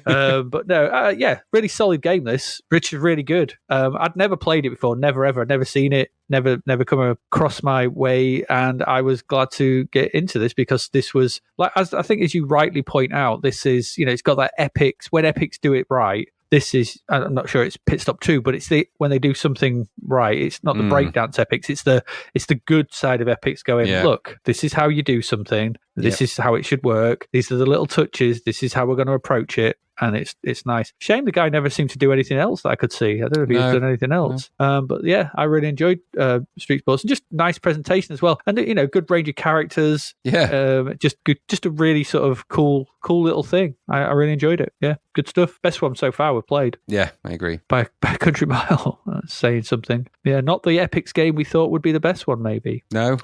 But no, really solid game. This Rich is really good. I'd never played it before, never ever, never seen it, never come across my way, and I was glad to get into this because this was like, as I think as you rightly point out, this is it's got that epics when epics do it right. This is, I'm not sure it's Pit Stop 2, but it's when they do something right. It's not the breakdance epics. It's the good side of epics going, look, this is how you do something. This is how it should work. These are the little touches. This is how we're going to approach it. And it's nice. Shame the guy never seemed to do anything else that I could see. I don't know if he's done anything else. But I really enjoyed Street Sports, and just nice presentation as well. And good range of characters. Just good, just a really sort of cool little thing. I really enjoyed it. Yeah, good stuff. Best one so far we've played. Yeah, I agree. By a country mile. Saying something. Yeah, not the Epics game we thought would be the best one, maybe. No.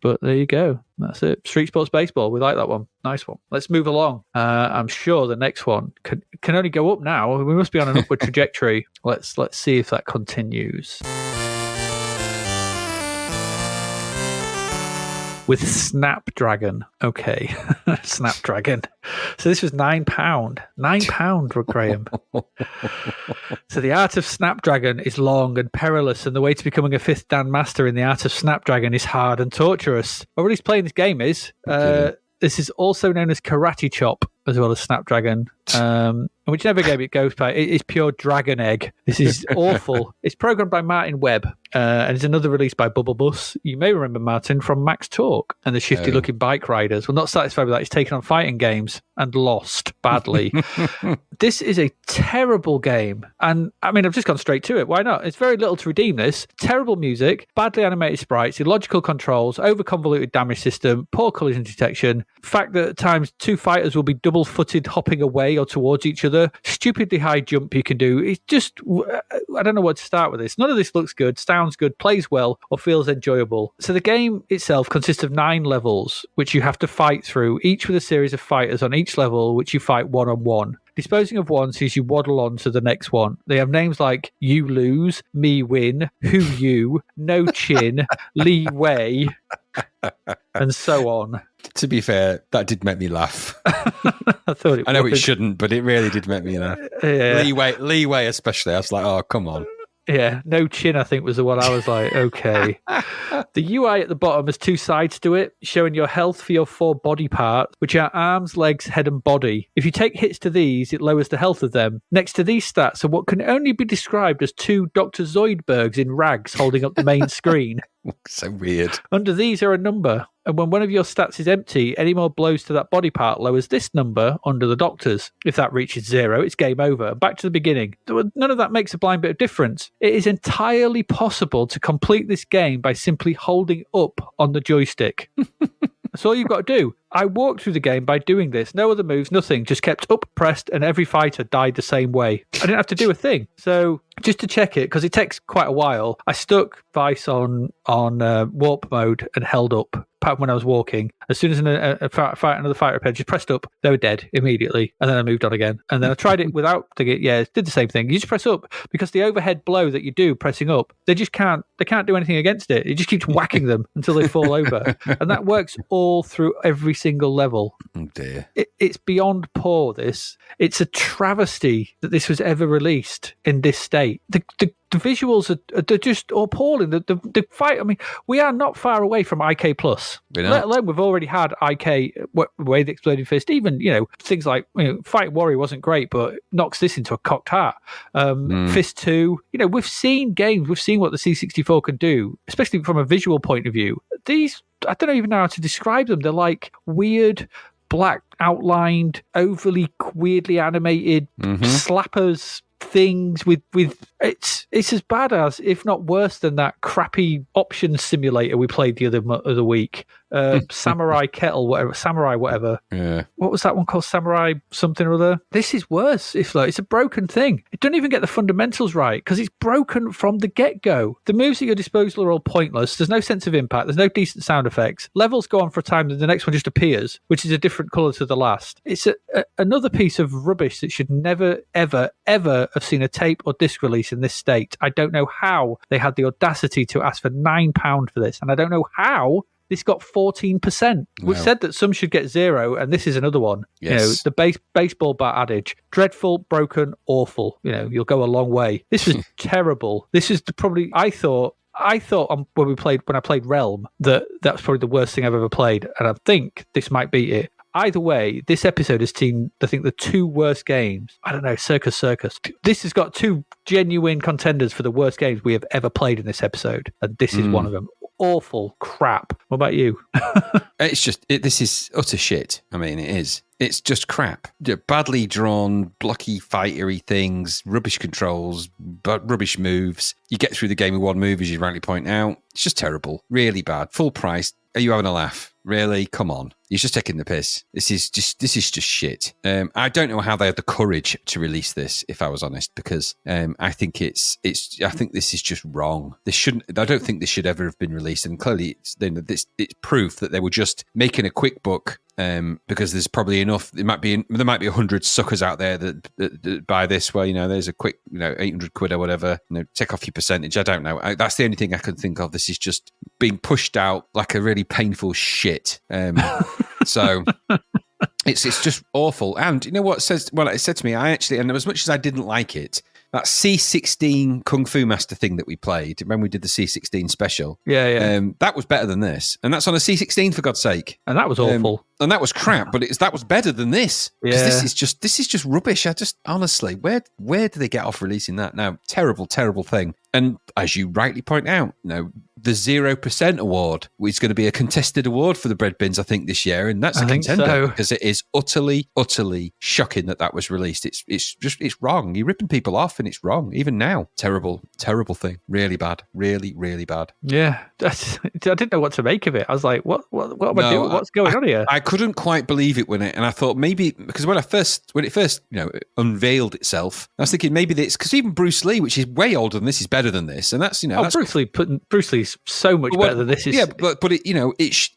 But there you go. That's it. Street Sports Baseball. We like that one. Nice one. Let's move along. I'm sure the next one can only go up now. We must be on an upward trajectory. Let's see if that continues. With Snapdragon. Okay. Snapdragon. So this was £9. £9, Graham. So the art of Snapdragon is long and perilous, and the way to becoming a 5th Dan master in the art of Snapdragon is hard and torturous. Or at least playing this game is. This is also known as Karate Chop, as well as Snapdragon. and whichever game it goes by, it is pure dragon egg. This is awful. It's programmed by Martin Webb, and it's another release by Bubble Bus. You may remember Martin from Max Talk and the shifty-looking bike riders. Well, not satisfied with that, he's taken on fighting games and lost badly. This is a terrible game, and I mean, I've just gone straight to it. Why not? It's very little to redeem this. Terrible music, badly animated sprites, illogical controls, over-convoluted damage system, poor collision detection, fact that at times two fighters will be double-footed hopping away or towards each other, stupidly high jump you can do. It's just, I don't know what to start with this. None of this looks good, sounds good, plays well, or feels enjoyable. So the game itself consists of 9 levels, which you have to fight through, each with a series of fighters on each level, which you fight one-on-one. Disposing of one sees you waddle on to the next one. They have names like You Lose, Me Win, Who You, No Chin, Lee Wei, and so on. To be fair, that did make me laugh. I know it shouldn't, but it really did make me laugh. Yeah. Leeway especially. I was like, oh, come on. Yeah, No Chin, I think, was the one I was like, okay. The UI at the bottom has 2 sides to it, showing your health for your 4 body parts, which are arms, legs, head, and body. If you take hits to these, it lowers the health of them. Next to these stats are what can only be described as 2 Dr. Zoidbergs in rags holding up the main screen. So weird. Under these are a number, and when one of your stats is empty, any more blows to that body part lowers this number under the doctor's. If that reaches 0, it's game over. Back to the beginning. None of that makes a blind bit of difference. It is entirely possible to complete this game by simply holding up on the joystick. That's all you've got to do. I walked through the game by doing this. No other moves, nothing. Just kept up, pressed, and every fighter died the same way. I didn't have to do a thing. So just to check it, because it takes quite a while, I stuck Vice on warp mode and held up when I was walking. As soon as another fighter appeared, just pressed up, they were dead immediately. And then I moved on again. And then I tried it without thinking, it did the same thing. You just press up, because the overhead blow that you do pressing up, they can't do anything against it. It just keeps whacking them until they fall over. And that works all through every single level. Oh dear. It's beyond poor, this. It's a travesty that this was ever released in this state. The visuals are just appalling. The fight, I mean, we are not far away from IK+. Let alone we've already had IK, Way the Exploding Fist, even, things like, Fight Warrior wasn't great, but knocks this into a cocked hat. Fist 2, we've seen games, we've seen what the C64 can do, especially from a visual point of view. These, I don't even know how to describe them. They're like weird, black outlined, overly weirdly animated slappers things with it's as bad as, if not worse than, that crappy options simulator we played the other week. Samurai whatever. Yeah. What was that one called? Samurai something or other. This is worse. It's a broken thing. It doesn't even get the fundamentals right, because it's broken from the get-go. The moves at your disposal are all pointless. There's no sense of impact. There's no decent sound effects. Levels go on for a time, and the next one just appears, which is a different colour to the last. It's another piece of rubbish that should never, ever, ever have seen a tape or disc release in this state. I don't know how they had the audacity to ask for £9 for this, and I don't know how this got 14%. We've said that some should get 0, and this is another one. Yes. The baseball bat adage: dreadful, broken, awful. You'll go a long way. This was terrible. This is probably, I thought when I played Realm, that was probably the worst thing I've ever played, and I think this might beat it. Either way, this episode has seen, I think, the 2 worst games. I don't know, Circus. This has got 2 genuine contenders for the worst games we have ever played in this episode, and this is one of them. Awful crap. What about you? This is utter shit. I mean, it is. It's just crap. Badly drawn, blocky, fightery things, rubbish controls, but rubbish moves. You get through the game with one move, as you rightly point out. It's just terrible. Really bad. Full price. Are you having a laugh? Really? Come on. You're just taking the piss. This is just shit. I don't know how they had the courage to release this, if I was honest, because I think I think this is just wrong. I don't think this should ever have been released, and clearly it's proof that they were just making a quick buck. Because there's probably enough. There might be 100 suckers out there that buy this. Where there's a quick 800 quid or whatever. Take off your percentage. I don't know. That's the only thing I can think of. This is just being pushed out like a really painful shit. So it's just awful. And you know what it said to me? And as much as I didn't like it, that C16 Kung Fu Master thing that we played when we did the C16 special. Yeah. That was better than this. And that's on a C16, for God's sake. And that was awful. And that was crap, but that was better than this. Because this is just rubbish. Honestly, where do they get off releasing that now? Terrible, terrible thing. And as you rightly point out, the 0% award is going to be a contested award for the bread bins, I think, this year. And that's a contender because it is utterly, utterly shocking that was released. It's wrong. You're ripping people off and it's wrong. Even now. Terrible, terrible thing. Really bad. Really, really bad. Yeah. I didn't know what to make of it. I was like, what am I doing? What's going on here? I couldn't quite believe it and I thought maybe, because when it first unveiled itself, I was thinking maybe it's because even Bruce Lee, which is way older than this, is better than this. And that's, that's Bruce Lee's so much better than this. Yeah, but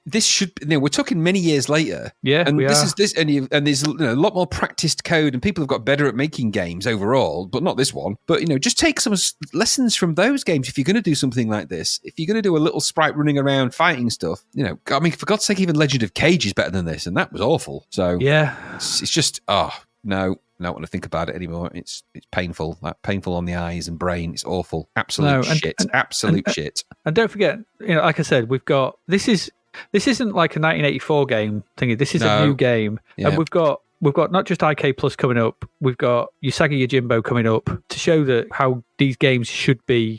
this should, we're talking many years later. Yeah, and and there's a lot more practiced code and people have got better at making games overall, but not this one. But, just take some lessons from those games if you're going to do something like this. If you're going to do a little sprite running around fighting stuff, I mean, for God's sake, even Legend of Cage is better than this, and that was awful. So yeah, it's just no. I don't want to think about it anymore. It's painful. Painful on the eyes and brain. It's awful. Absolute shit. Absolute shit. And don't forget, like I said, we've got this isn't like a 1984 game thingy. This is a new game, and we've got not just IK Plus coming up. We've got Usagi Yojimbo coming up to show that how these games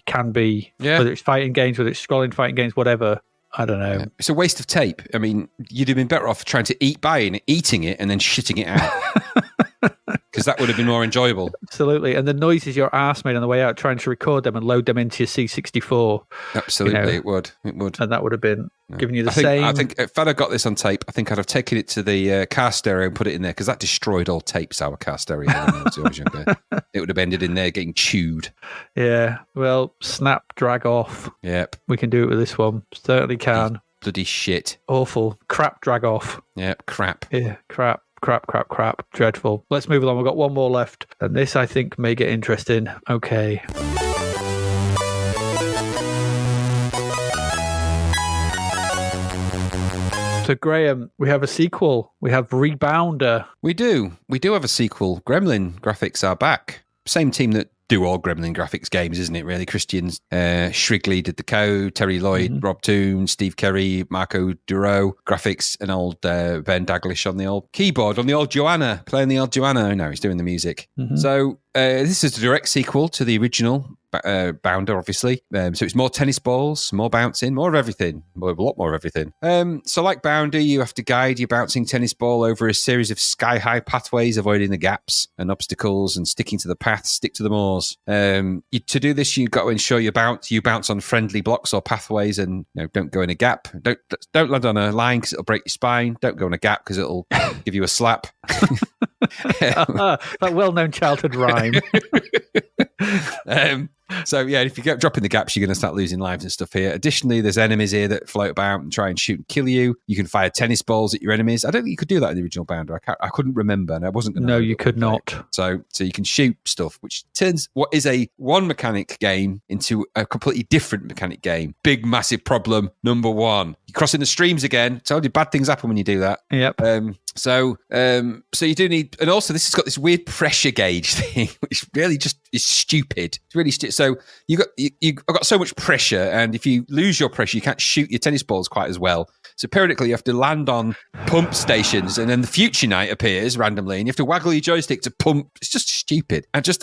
can be, whether it's fighting games, whether it's scrolling fighting games, whatever. I don't know. Yeah. It's a waste of tape. I mean, you'd have been better off trying to eating it and then shitting it out. Because that would have been more enjoyable. Absolutely. And the noises your ass made on the way out trying to record them and load them into your C64. Absolutely, it would. And that would have been giving you the same. I think if I'd have got this on tape, I think I'd have taken it to the car stereo and put it in there, because that destroyed all tapes, our car stereo. It would have ended in there getting chewed. Yeah. Well, snap, drag off. Yep. We can do it with this one. Certainly can. Bloody shit. Awful. Crap, drag off. Yep, crap. Yeah, crap. Dreadful. Let's move along. We've got one more left. And this, I think, may get interesting. Okay. So, Graham, we have a sequel. We have Rebounder. We do have a sequel. Gremlin graphics are back. Same team that do all Gremlin graphics games, isn't it, really? Christian Shrigley did the code, Terry Lloyd, Rob Toon, Steve Kerry, Marco Duro, graphics, and old Ben Daglish on the old keyboard, on the old Joanna, playing the old Joanna. No, he's doing the music. So this is a direct sequel to the original Bounder, obviously. So it's more tennis balls, more bouncing, more of everything. A lot more of everything. So like Bounder, you have to guide your bouncing tennis ball over a series of sky-high pathways, avoiding the gaps and obstacles and sticking to the paths, stick to the moors. To do this, you've got to ensure you bounce on friendly blocks or pathways, and don't go in a gap. Don't land on a line because it'll break your spine. Don't go in a gap because it'll give you a slap. That well-known childhood rhyme. So yeah, if you get dropping the gaps, you're going to start losing lives and stuff here. Additionally, there's enemies here that float about and try and shoot and kill you. You can fire tennis balls at your enemies. I don't think you could do that in the original Bounder. I couldn't remember, and I wasn't going to. No, you could not. So you can shoot stuff, which turns what is a one mechanic game into a completely different mechanic game. Big, massive problem. Number one, you're crossing the streams again. Told you bad things happen when you do that. Yep. So you do need, and also this has got this weird pressure gauge thing, which really just is stupid. It's really stupid. So you've got so much pressure, and if you lose your pressure, you can't shoot your tennis balls quite as well. So periodically you have to land on pump stations, and then the Future Knight appears randomly, and you have to waggle your joystick to pump. It's just stupid. And it's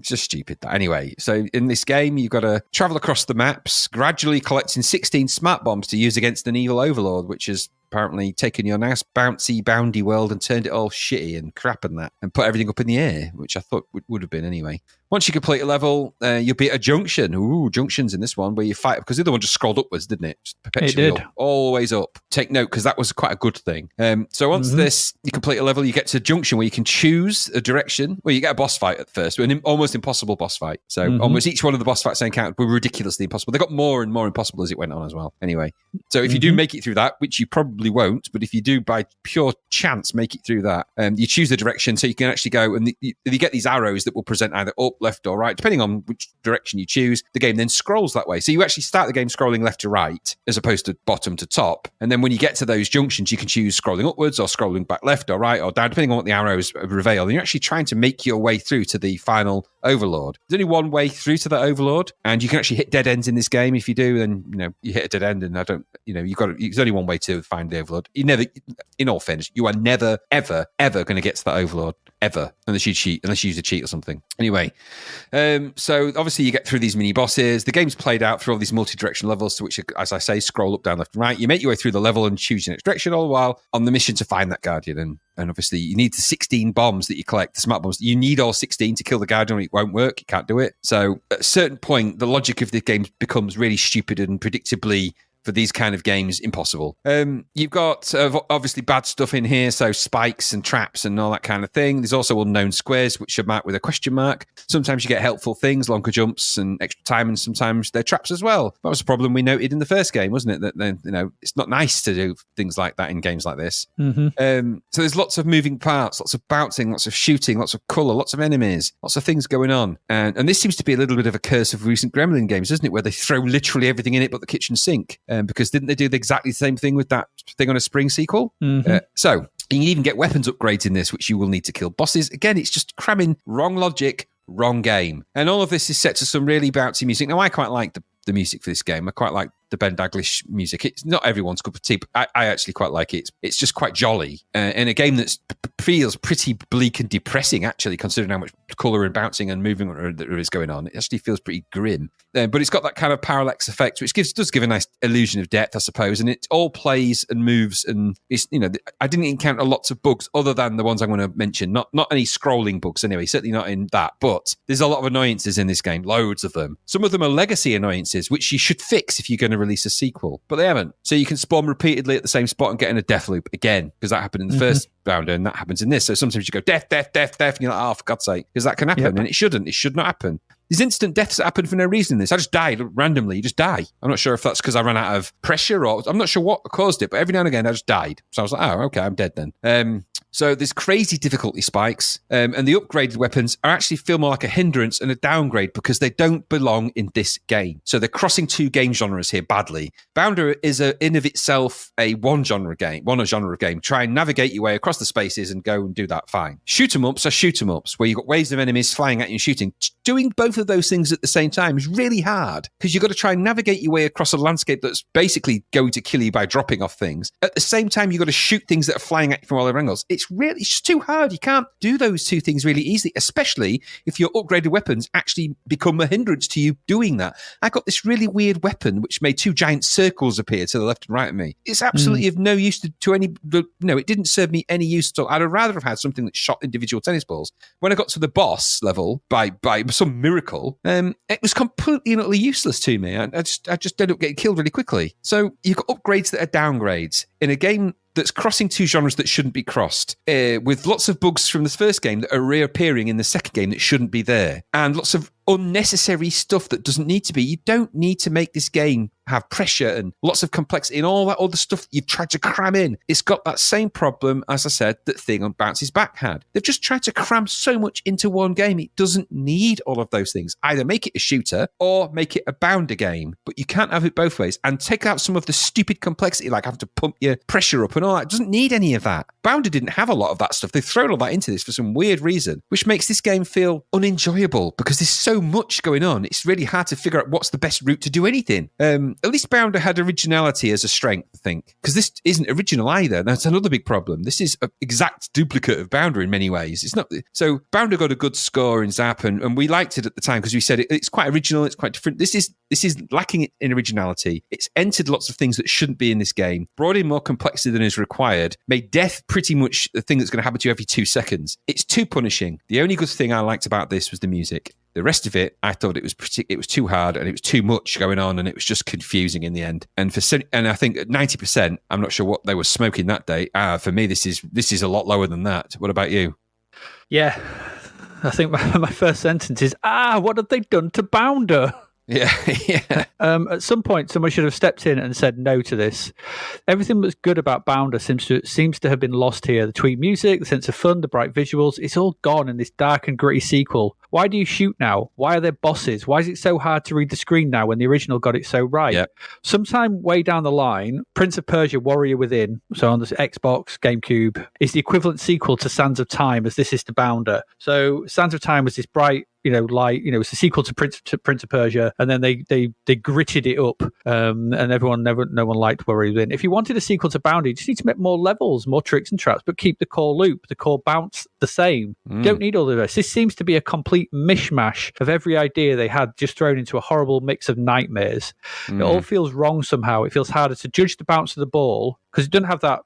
just stupid. Anyway, so in this game, you've got to travel across the maps, gradually collecting 16 smart bombs to use against an evil overlord, which is apparently taken your nice bouncy, boundy world and turned it all shitty and crap and that, and put everything up in the air, which I thought would have been anyway. Once you complete a level, you'll be at a junction. Ooh, junctions in this one where you fight, because the other one just scrolled upwards, didn't it? Just perpetually it did. Always up. Take note, because that was quite a good thing. So once you complete a level, you get to a junction where you can choose a direction. Well, you get a boss fight at first, an almost impossible boss fight. So almost each one of the boss fights they encountered were ridiculously impossible. They got more and more impossible as it went on as well. Anyway, so if you do make it through that, which you probably won't, but if you do by pure chance make it through that, you choose the direction so you can actually go, and you get these arrows that will present either up, left, or right, depending on which direction you choose. The game then scrolls that way. So you actually start the game scrolling left to right as opposed to bottom to top. And then when you get to those junctions, you can choose scrolling upwards or scrolling back left or right or down, depending on what the arrows reveal. And you're actually trying to make your way through to the final overlord. There's only one way through to that overlord, and you can actually hit dead ends in this game. If you do, then you hit a dead end, and there's only one way to find the overlord. You never, in all fairness, you are never, ever, ever going to get to that overlord. Ever, unless you use a cheat or something. Anyway, so obviously you get through these mini bosses. The game's played out through all these multi-directional levels, to which, as I say, scroll up, down, left, and right. You make your way through the level and choose your next direction, all the while on the mission to find that guardian. And obviously you need the 16 bombs that you collect, the smart bombs. You need all 16 to kill the guardian, or it won't work. You can't do it. So at a certain point, the logic of the game becomes really stupid and predictably, for these kind of games, impossible. You've got obviously bad stuff in here, so spikes and traps and all that kind of thing. There's also unknown squares, which are marked with a question mark. Sometimes you get helpful things, longer jumps and extra time, and sometimes they're traps as well. That was a problem we noted in the first game, wasn't it? That it's not nice to do things like that in games like this. Mm-hmm. So there's lots of moving parts, lots of bouncing, lots of shooting, lots of colour, lots of enemies, lots of things going on. And this seems to be a little bit of a curse of recent Gremlin games, doesn't it? Where they throw literally everything in it but the kitchen sink. Because didn't they do exactly the same thing with that thing on a Spring sequel? Mm-hmm. So you can even get weapons upgrades in this, which you will need to kill bosses. Again, it's just cramming wrong logic, wrong game. And all of this is set to some really bouncy music. Now, I quite like the music for this game. I quite like the Ben Daglish music. It's not everyone's cup of tea, but I actually quite like it. It's just quite jolly. In a game that feels pretty bleak and depressing, actually, considering how much colour and bouncing and moving there is going on. It actually feels pretty grim. But it's got that kind of parallax effect, which does give a nice illusion of depth, I suppose. And it all plays and moves. And it's, I didn't encounter lots of bugs other than the ones I'm going to mention. Not any scrolling bugs anyway, certainly not in that. But there's a lot of annoyances in this game, loads of them. Some of them are legacy annoyances, which you should fix if you're going to release a sequel, but they haven't. So you can spawn repeatedly at the same spot and get in a death loop again, because that happened in the first rounder and that happens in this. So sometimes you go death, death, death, death, and you're like, oh, for God's sake, because that can happen. Yep. And it shouldn't. It should not happen. There's instant deaths that happen for no reason in this. I just died randomly. You just die. I'm not sure if that's because I ran out of pressure or I'm not sure what caused it, but every now and again I just died. So I was like, oh, okay, I'm dead then. So there's crazy difficulty spikes, and the upgraded weapons are actually feel more like a hindrance and a downgrade because they don't belong in this game. So they're crossing two game genres here badly. Bounder is in of itself a one genre of game. Try and navigate your way across the spaces and go and do that fine. Shoot 'em ups are shoot 'em ups, where you've got waves of enemies flying at you and shooting. Doing both of those things at the same time is really hard because you've got to try and navigate your way across a landscape that's basically going to kill you by dropping off things. At the same time, you've got to shoot things that are flying at you from all other angles. It's just too hard. You can't do those two things really easily, especially if your upgraded weapons actually become a hindrance to you doing that. I got this really weird weapon which made two giant circles appear to the left and right of me. It's absolutely of no use to any. No, it didn't serve me any use at all. I'd have rather have had something that shot individual tennis balls. When I got to the boss level, by some miracle, it was completely and utterly useless to me. I just ended up getting killed really quickly. So you've got upgrades that are downgrades in a game that's crossing two genres that shouldn't be crossed, with lots of bugs from this first game that are reappearing in the second game that shouldn't be there, and lots of unnecessary stuff that doesn't need to be. You don't need to make this game have pressure and lots of complexity and all that other stuff that you've tried to cram in. It's got that same problem, as I said, that Thing on Bounce's Back had. They've just tried to cram so much into one game. It doesn't need all of those things. Either make it a shooter or make it a bounder game, but you can't have it both ways. And take out some of the stupid complexity, like having to pump your pressure up and all that. It doesn't need any of that. Bounder didn't have a lot of that stuff. They've thrown all that into this for some weird reason, which makes this game feel unenjoyable because there's so much going on. It's really hard to figure out what's the best route to do anything. At least Bounder had originality as a strength, I think, because this isn't original either. That's another big problem. This is an exact duplicate of Bounder in many ways. It's not. So Bounder got a good score in Zap, and we liked it at the time because we said it's quite original. It's quite different. This is lacking in originality. It's entered lots of things that shouldn't be in this game, brought in more complexity than is required, made death pretty much the thing that's going to happen to you every 2 seconds. It's too punishing. The only good thing I liked about this was the music. The rest of it, I thought it was too hard and it was too much going on and it was just confusing in the end. And I think at 90%, I'm not sure what they were smoking that day. For me, this is a lot lower than that. What about you? Yeah, I think my first sentence is, what have they done to Bounder? Yeah, yeah. At some point, someone should have stepped in and said no to this. Everything that's good about Bounder seems to have been lost here. The tweet music, the sense of fun, the bright visuals, it's all gone in this dark and gritty sequel. Why do you shoot now? Why are there bosses? Why is it so hard to read the screen now when the original got it so right? Yep. Sometime way down the line, Prince of Persia Warrior Within, so on the Xbox, GameCube, is the equivalent sequel to Sands of Time as this is to Bounder. So Sands of Time was this bright, it's a sequel to Prince of Persia, and then they gritted it up, and no one liked where he was in. If you wanted a sequel to Bounty, you just need to make more levels, more tricks and traps, but keep the core loop, the core bounce the same. You don't need all of this. This seems to be a complete mishmash of every idea they had just thrown into a horrible mix of nightmares. It all feels wrong somehow. It feels harder to judge the bounce of the ball because it doesn't have that.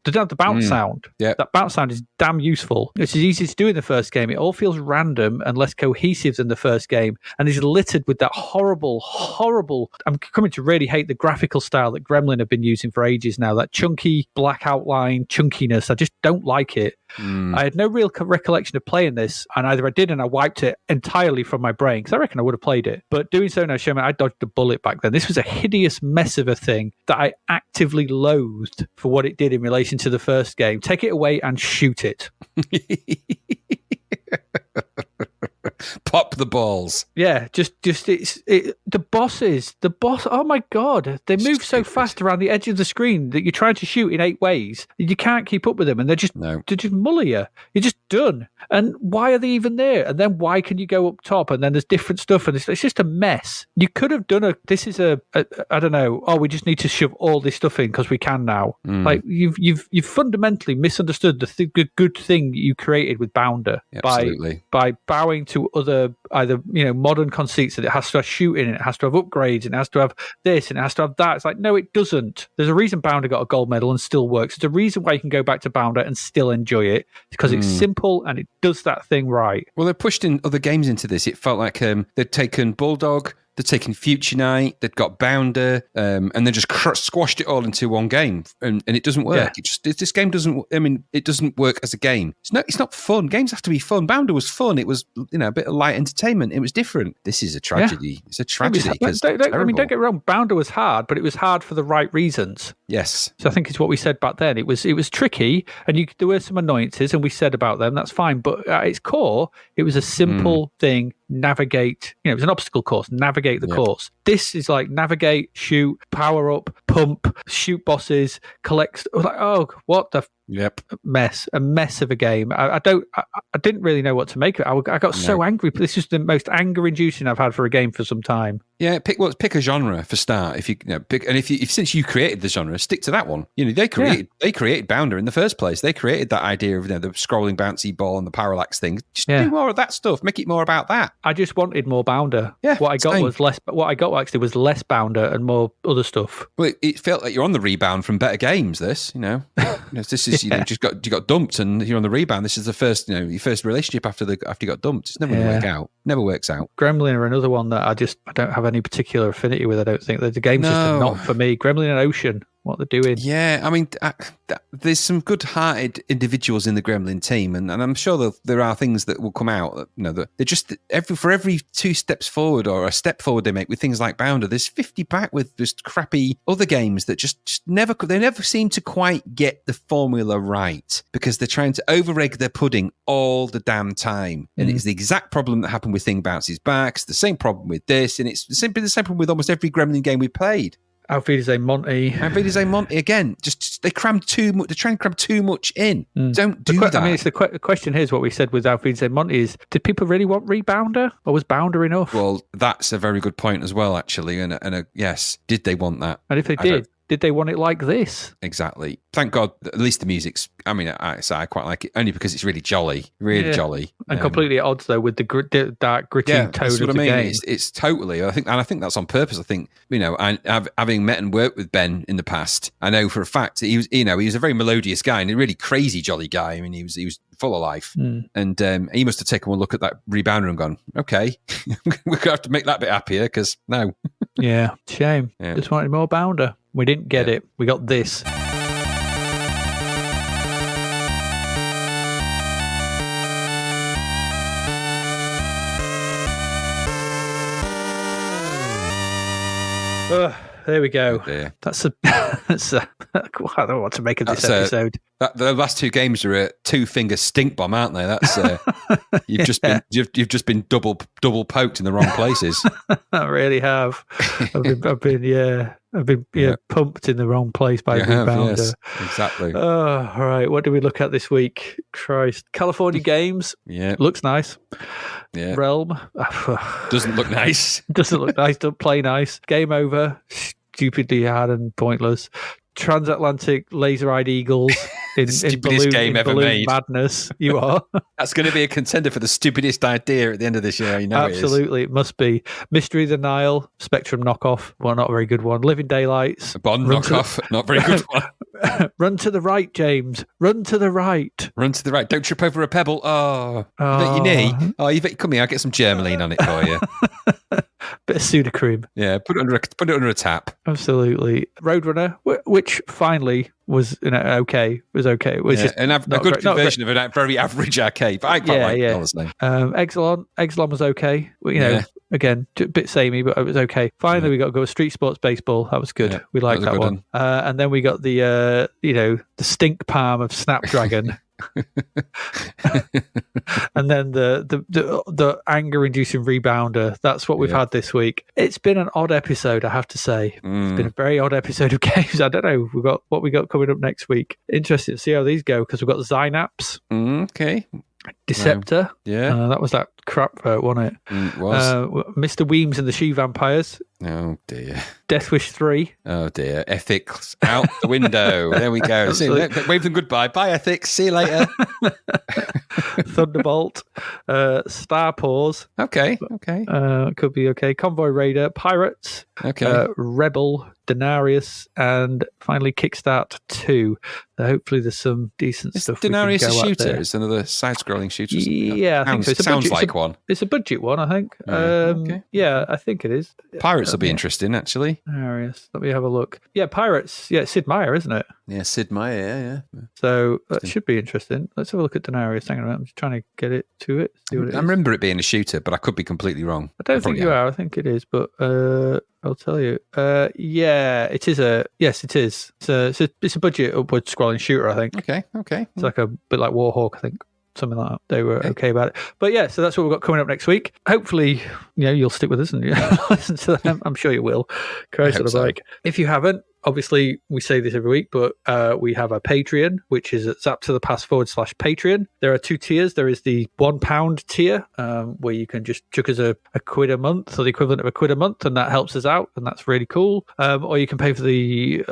They don't have the bounce sound. Yep. That bounce sound is damn useful. It's as easy to do in the first game. It all feels random and less cohesive than the first game, and is littered with that horrible. I'm coming to really hate the graphical style that Gremlin have been using for ages now. That chunky black outline chunkiness. I just don't like it. I had no real recollection of playing this, and either I did and I wiped it entirely from my brain because I reckon I would have played it. But doing so now, Sherman, I dodged a bullet back then. This was a hideous mess of a thing that I actively loathed for what it did in relation to the first game. Take it away and shoot it. Pop the balls. Yeah, the boss. Oh my God, they move so fast around the edge of the screen that you're trying to shoot in 8 ways. You can't keep up with them, and they're just muller you. You're just done. And why are they even there? And then why can you go up top? And then there's different stuff, and it's just a mess. You could have done I don't know. Oh, we just need to shove all this stuff in because we can now. Like you've fundamentally misunderstood the good thing you created with Bounder by bowing to other either modern conceits that it has to have shooting, it has to have upgrades, and it has to have this, and it has to have that. It's like, no, it doesn't. There's a reason Bounder got a gold medal and still works. There's a reason why you can go back to Bounder and still enjoy it, because it's simple and it does that thing right. Well, they pushed in other games into this. It felt like they'd taken Bulldog, they'd taken Future Night, they'd got Bounder, and they just squashed it all into one game, and it doesn't work. Yeah. This game doesn't. I mean, it doesn't work as a game. It's not fun. Games have to be fun. Bounder was fun. It was a bit of light entertainment. It was different. This is a tragedy. Yeah. It's a tragedy. Don't get me wrong. Bounder was hard, but it was hard for the right reasons. Yes. So I think it's what we said back then. It was tricky, and there were some annoyances, and we said about them. That's fine, but at its core, it was a simple thing. Navigate. It was an obstacle course. Navigate the course. This is like navigate, shoot, power up, pump, shoot bosses, collect. Like, oh, what the mess! A mess of a game. I didn't really know what to make of it. I got so angry. This is the most anger-inducing I've had for a game for some time. Yeah, pick a genre for start. If you pick, and if since you created the genre, stick to that one. They created Bounder in the first place. They created that idea of the scrolling bouncy ball and the parallax thing. Just do more of that stuff. Make it more about that. I just wanted more Bounder. Yeah, what I got was less. What I got actually was less Bounder and more other stuff. Well, it felt like you're on the rebound from better games. This, this is you got dumped and you're on the rebound. This is the first your first relationship after you got dumped. It's never going to work out. Never works out. Gremlin are another one that I don't have any particular affinity with. I don't think the game's just not for me. Gremlin and Ocean, what they're doing. Yeah, I mean, there's some good-hearted individuals in the Gremlin team, and I'm sure that there are things that will come out. That they're just for every 2 steps forward or a step forward they make with things like Bounder, there's 50 back with just crappy other games that just never seem to quite get the formula right because they're trying to over-egg their pudding all the damn time, and it's the exact problem that happened with Thing Bounces Back. It's the same problem with this, and it's simply the same problem with almost every Gremlin game we played. Auf Wiedersehen, Monty. Auf Wiedersehen, Monty again. Just they cram too much. They try and cram too much in. Don't do that. I mean, it's the question here is what we said with Auf Wiedersehen, Monty is: did people really want Rebounder, or was Bounder enough? Well, that's a very good point as well, actually. And yes, did they want that? And if they did they want it like this? Exactly. Thank God, at least the music's, I mean, I quite like it, only because it's really jolly. Jolly. And completely at odds, though, with the dark, gritty tone of the game. It's totally, I think that's on purpose. I think, having met and worked with Ben in the past, I know for a fact he was a very melodious guy and a really crazy, jolly guy. I mean, he was full of life. And he must have taken one look at that rebounder and gone, okay, we're going to have to make that bit happier because no. Yeah, shame. Yeah. Just wanted more Bounder. We didn't get it. We got this. There we go. Oh, that's I don't know what to make of this episode. The last 2 games are a 2-finger stink bomb, aren't they? That's you've just been double poked in the wrong places. I really have. I've been I've been pumped in the wrong place by a rebounder. Yes, exactly. All right. What did we look at this week? Christ. California Games. Yeah. Looks nice. Yeah. Realm. Doesn't look nice. Doesn't look nice. Don't play nice. Game over. Stupidly hard and pointless. Transatlantic laser-eyed eagles in stupidest game ever made. Madness. You are. That's going to be a contender for the stupidest idea at the end of this year. You know, absolutely, it must be. Mystery of the Nile, Spectrum knockoff. Well, not a very good one. Living Daylights, a Bond knockoff, not very good one. Run to the right, James. Run to the right. Run to the right. Don't trip over a pebble. Oh, you bet your knee. Oh, come here. I'll get some Germaline on it for you. Bit of Sudocreme. Yeah, put it under a tap. Absolutely. Roadrunner, which finally was okay. Was okay. It was just a good version of a very average arcade, but I quite like it, honestly. Exolon was okay. Again, a bit samey, but it was okay. Finally, we got to go with Street Sports Baseball. That was good. We liked that one. And then we got the the stink palm of Snapdragon. And then the anger-inducing rebounder. That's what we've had this week. It's been an odd episode, I have to say. It's been a very odd episode of games. I don't know. What we got coming up next week. Interesting to see how these go, because we've got Synapse. Okay. Deceptor. That was that crap vote, wasn't it? It was. Mr. Weems and the She-Vampires. Oh, dear. Death Wish 3. Oh, dear. Ethics out the window. There we go. Wave them goodbye. Bye, Ethics. See you later. Thunderbolt. Star Paws. Okay. Could be okay. Convoy Raider. Pirates. Okay. Rebel. Denarius. And finally, Kickstart 2. Hopefully there's some decent stuff. Denarius a shooter? It's another side-scrolling shooter. Yeah, I think so. Sounds like one. It's a budget one, I think. Okay. Yeah, I think it is. Pirates will be interesting, actually. Denarius. Let me have a look. Yeah, Pirates. Yeah, Sid Meier, isn't it? Yeah, Sid Meier, yeah. So that should be interesting. Let's have a look at Denarius. Hang on a minute. I'm just trying to get it to it. See what it is. I remember it being a shooter, but I could be completely wrong. I don't think you are. I think it is, but I'll tell you. Yeah, it is yes, it is. It's a budget upward scrolling shooter, I think. Okay. It's like a bit like Warhawk, I think. Something like that. They were okay about it. But yeah, so that's what we've got coming up next week. Hopefully, you'll stick with us and listen to them. I'm sure you will. If you haven't, obviously we say this every week, but we have a Patreon, which is at zappedtothepast.com/Patreon. There are 2 tiers. There is the £1 tier, where you can just chuck us a quid a month, or the equivalent of a quid a month, and that helps us out, and that's really cool. Or you can pay for the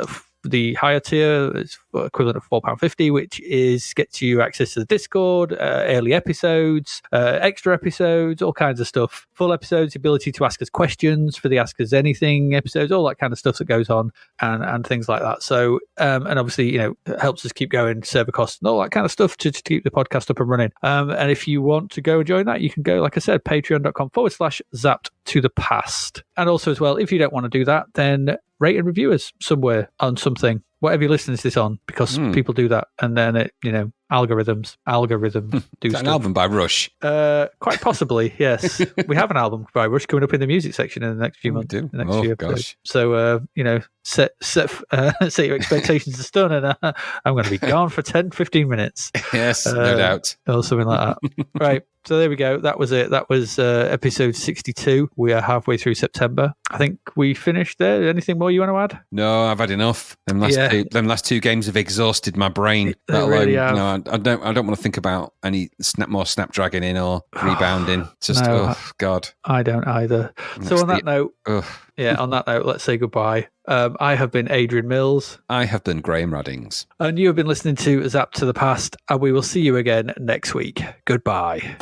higher tier. It's equivalent of £4.50, which gets you access to the Discord, early episodes, extra episodes, all kinds of stuff. Full episodes, the ability to ask us questions for the Ask Us Anything episodes, all that kind of stuff that goes on, and things like that. So, and obviously, it helps us keep going, server costs and all that kind of stuff to keep the podcast up and running. And if you want to go and join that, you can go, like I said, patreon.com/zapped-to-the-past. And also as well, if you don't want to do that, then rate and review us somewhere on something, whatever you're listening to this on, because people do that, and then it, algorithms do stuff. An album by Rush? Quite possibly, yes. We have an album by Rush coming up in the music section in the next few months. The next few episodes. So set your expectations to stun, and I'm going to be gone for 10-15 minutes. Yes, no doubt, or something like that. Right. So there we go. That was it. That was episode 62. We are halfway through September. I think we finished there. Anything more you want to add? No, I've had enough. Them last two games have exhausted my brain. They really have. No, I don't want to think about any more Snapdragon in or rebounding. Just God. I don't either. So on that note, let's say goodbye. I have been Adrian Mills. I have been Graham Raddings. And you have been listening to Zapped to the Past, and we will see you again next week. Goodbye.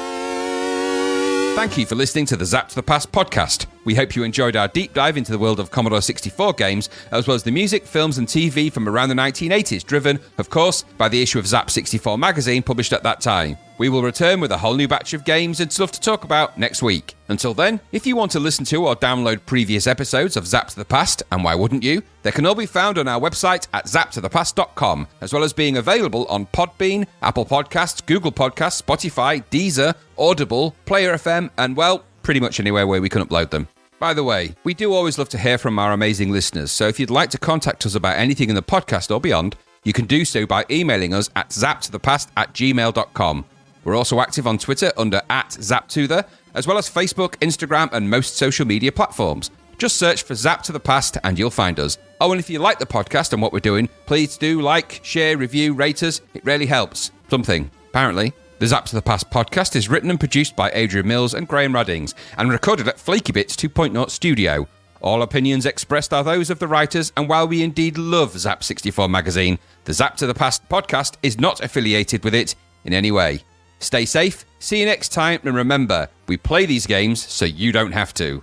Thank you for listening to the Zapped to the Past podcast. We hope you enjoyed our deep dive into the world of Commodore 64 games, as well as the music, films and TV from around the 1980s, driven, of course, by the issue of Zap 64 magazine published at that time. We will return with a whole new batch of games and stuff to talk about next week. Until then, if you want to listen to or download previous episodes of Zapped to the Past, and why wouldn't you, they can all be found on our website at zappedtothepast.com, as well as being available on Podbean, Apple Podcasts, Google Podcasts, Spotify, Deezer, Audible, Player FM, and, well, pretty much anywhere where we can upload them. By the way, we do always love to hear from our amazing listeners, so if you'd like to contact us about anything in the podcast or beyond, you can do so by emailing us at zappedtothepast@gmail.com. We're also active on Twitter under @ZapToThe, as well as Facebook, Instagram, and most social media platforms. Just search for Zapped to the Past and you'll find us. Oh, and if you like the podcast and what we're doing, please do like, share, review, rate us. It really helps. Something, apparently. The Zapped to the Past podcast is written and produced by Adrian Mills and Graham Raddings and recorded at Flaky Bits 2.0 Studio. All opinions expressed are those of the writers, and while we indeed love Zap 64 magazine, the Zapped to the Past podcast is not affiliated with it in any way. Stay safe, see you next time, and remember, we play these games so you don't have to.